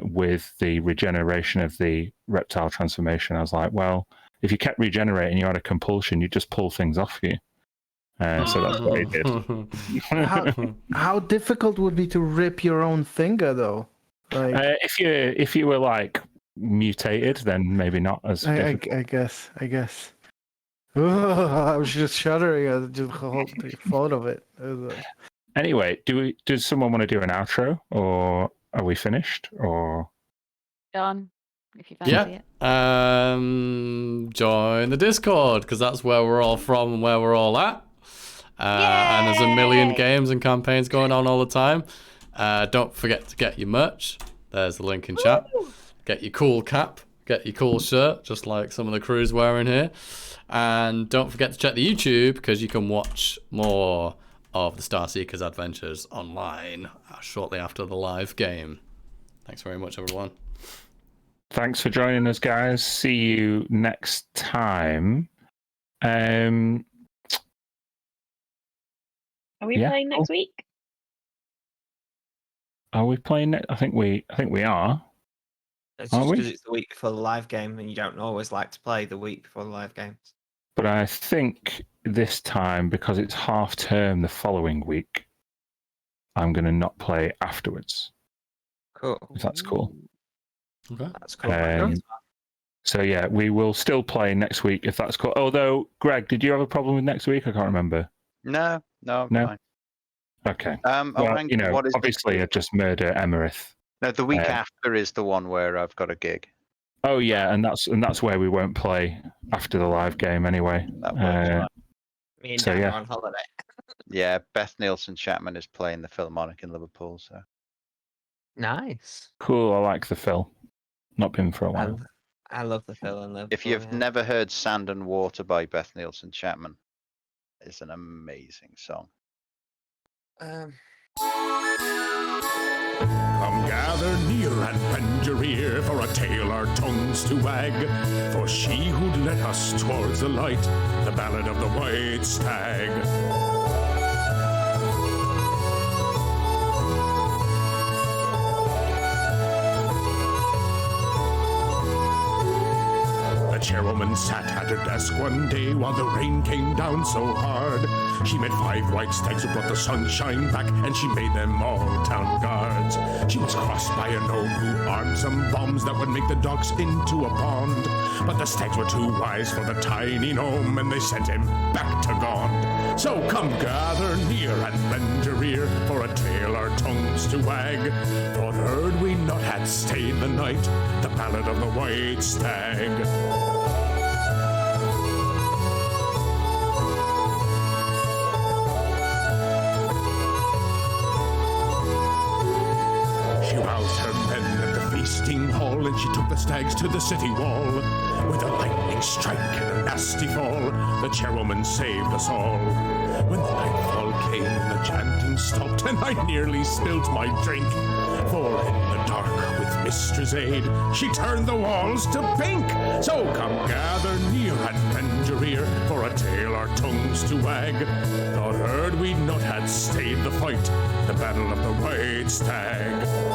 with the regeneration of the reptile transformation. I was like, well, if you kept regenerating, you had a compulsion, you just pull things off you. So that's what I did. How difficult would it be to rip your own finger, though? Like, if you were like mutated, then maybe not as difficult. I guess. I was just shuddering at the whole thought of it. Anyway, does someone want to do an outro, or are we finished? Or Done. If you fancy it. Join the Discord, because that's where we're all from and where we're all at. And there's a million games and campaigns going on all the time. Don't forget to get your merch. There's the link in chat. Get your cool cap. Get your cool shirt, just like some of the crew's wearing here. And don't forget to check the YouTube, because you can watch more of the Starseekers Adventures online shortly after the live game. Thanks very much, everyone. Thanks for joining us, guys. See you next time. Are we playing next week? Are we playing it? I think we are. It's just because it's the week before the live game, and you don't always like to play the week before the live games. But I think this time, because it's half term the following week, I'm going to not play afterwards. Cool. If that's cool. Okay. That's cool. So yeah, we will still play next week if that's cool. Although, Greg, did you have a problem with next week? I can't remember. No, fine. Okay. Well, you know, what is obviously, I just murder Emerith. No, the week after is the one where I've got a gig. Oh yeah, and that's where we won't play after the live game anyway. That works fine. Me and Dan are on holiday. Yeah, Beth Nielsen Chapman is playing the Philharmonic in Liverpool. So Nice. Cool. I like the Phil. Not been for a while. I love the Phil in Liverpool. if you've never heard Sand and Water by Beth Nielsen Chapman, it's an amazing song. Come gather near and bend your ear for a tale our tongues to wag. For she who'd led us towards the light, the ballad of the white stag. The chairwoman sat at her desk one day while the rain came down so hard. She met 5 white stags who brought the sunshine back, and she made them all town guards. She was crossed by a gnome who armed some bombs that would make the dogs into a pond. But the stags were too wise for the tiny gnome, and they sent him back to Gond. So come gather near and bend your ear for a tale our tongues to wag. For heard we not had stayed the night, the ballad of the white stag. She roused her men at the feasting hall, and she took the stags to the city wall. With a lightning strike and a nasty fall, the chairwoman saved us all. When the nightfall came, the chanting stopped, and I nearly spilt my drink. For in the dark, with Mistress' aid, she turned the walls to pink. So come gather near and bend your ear, for a tale our tongues to wag. Thought heard we not had stayed the fight, the battle of the White Stag.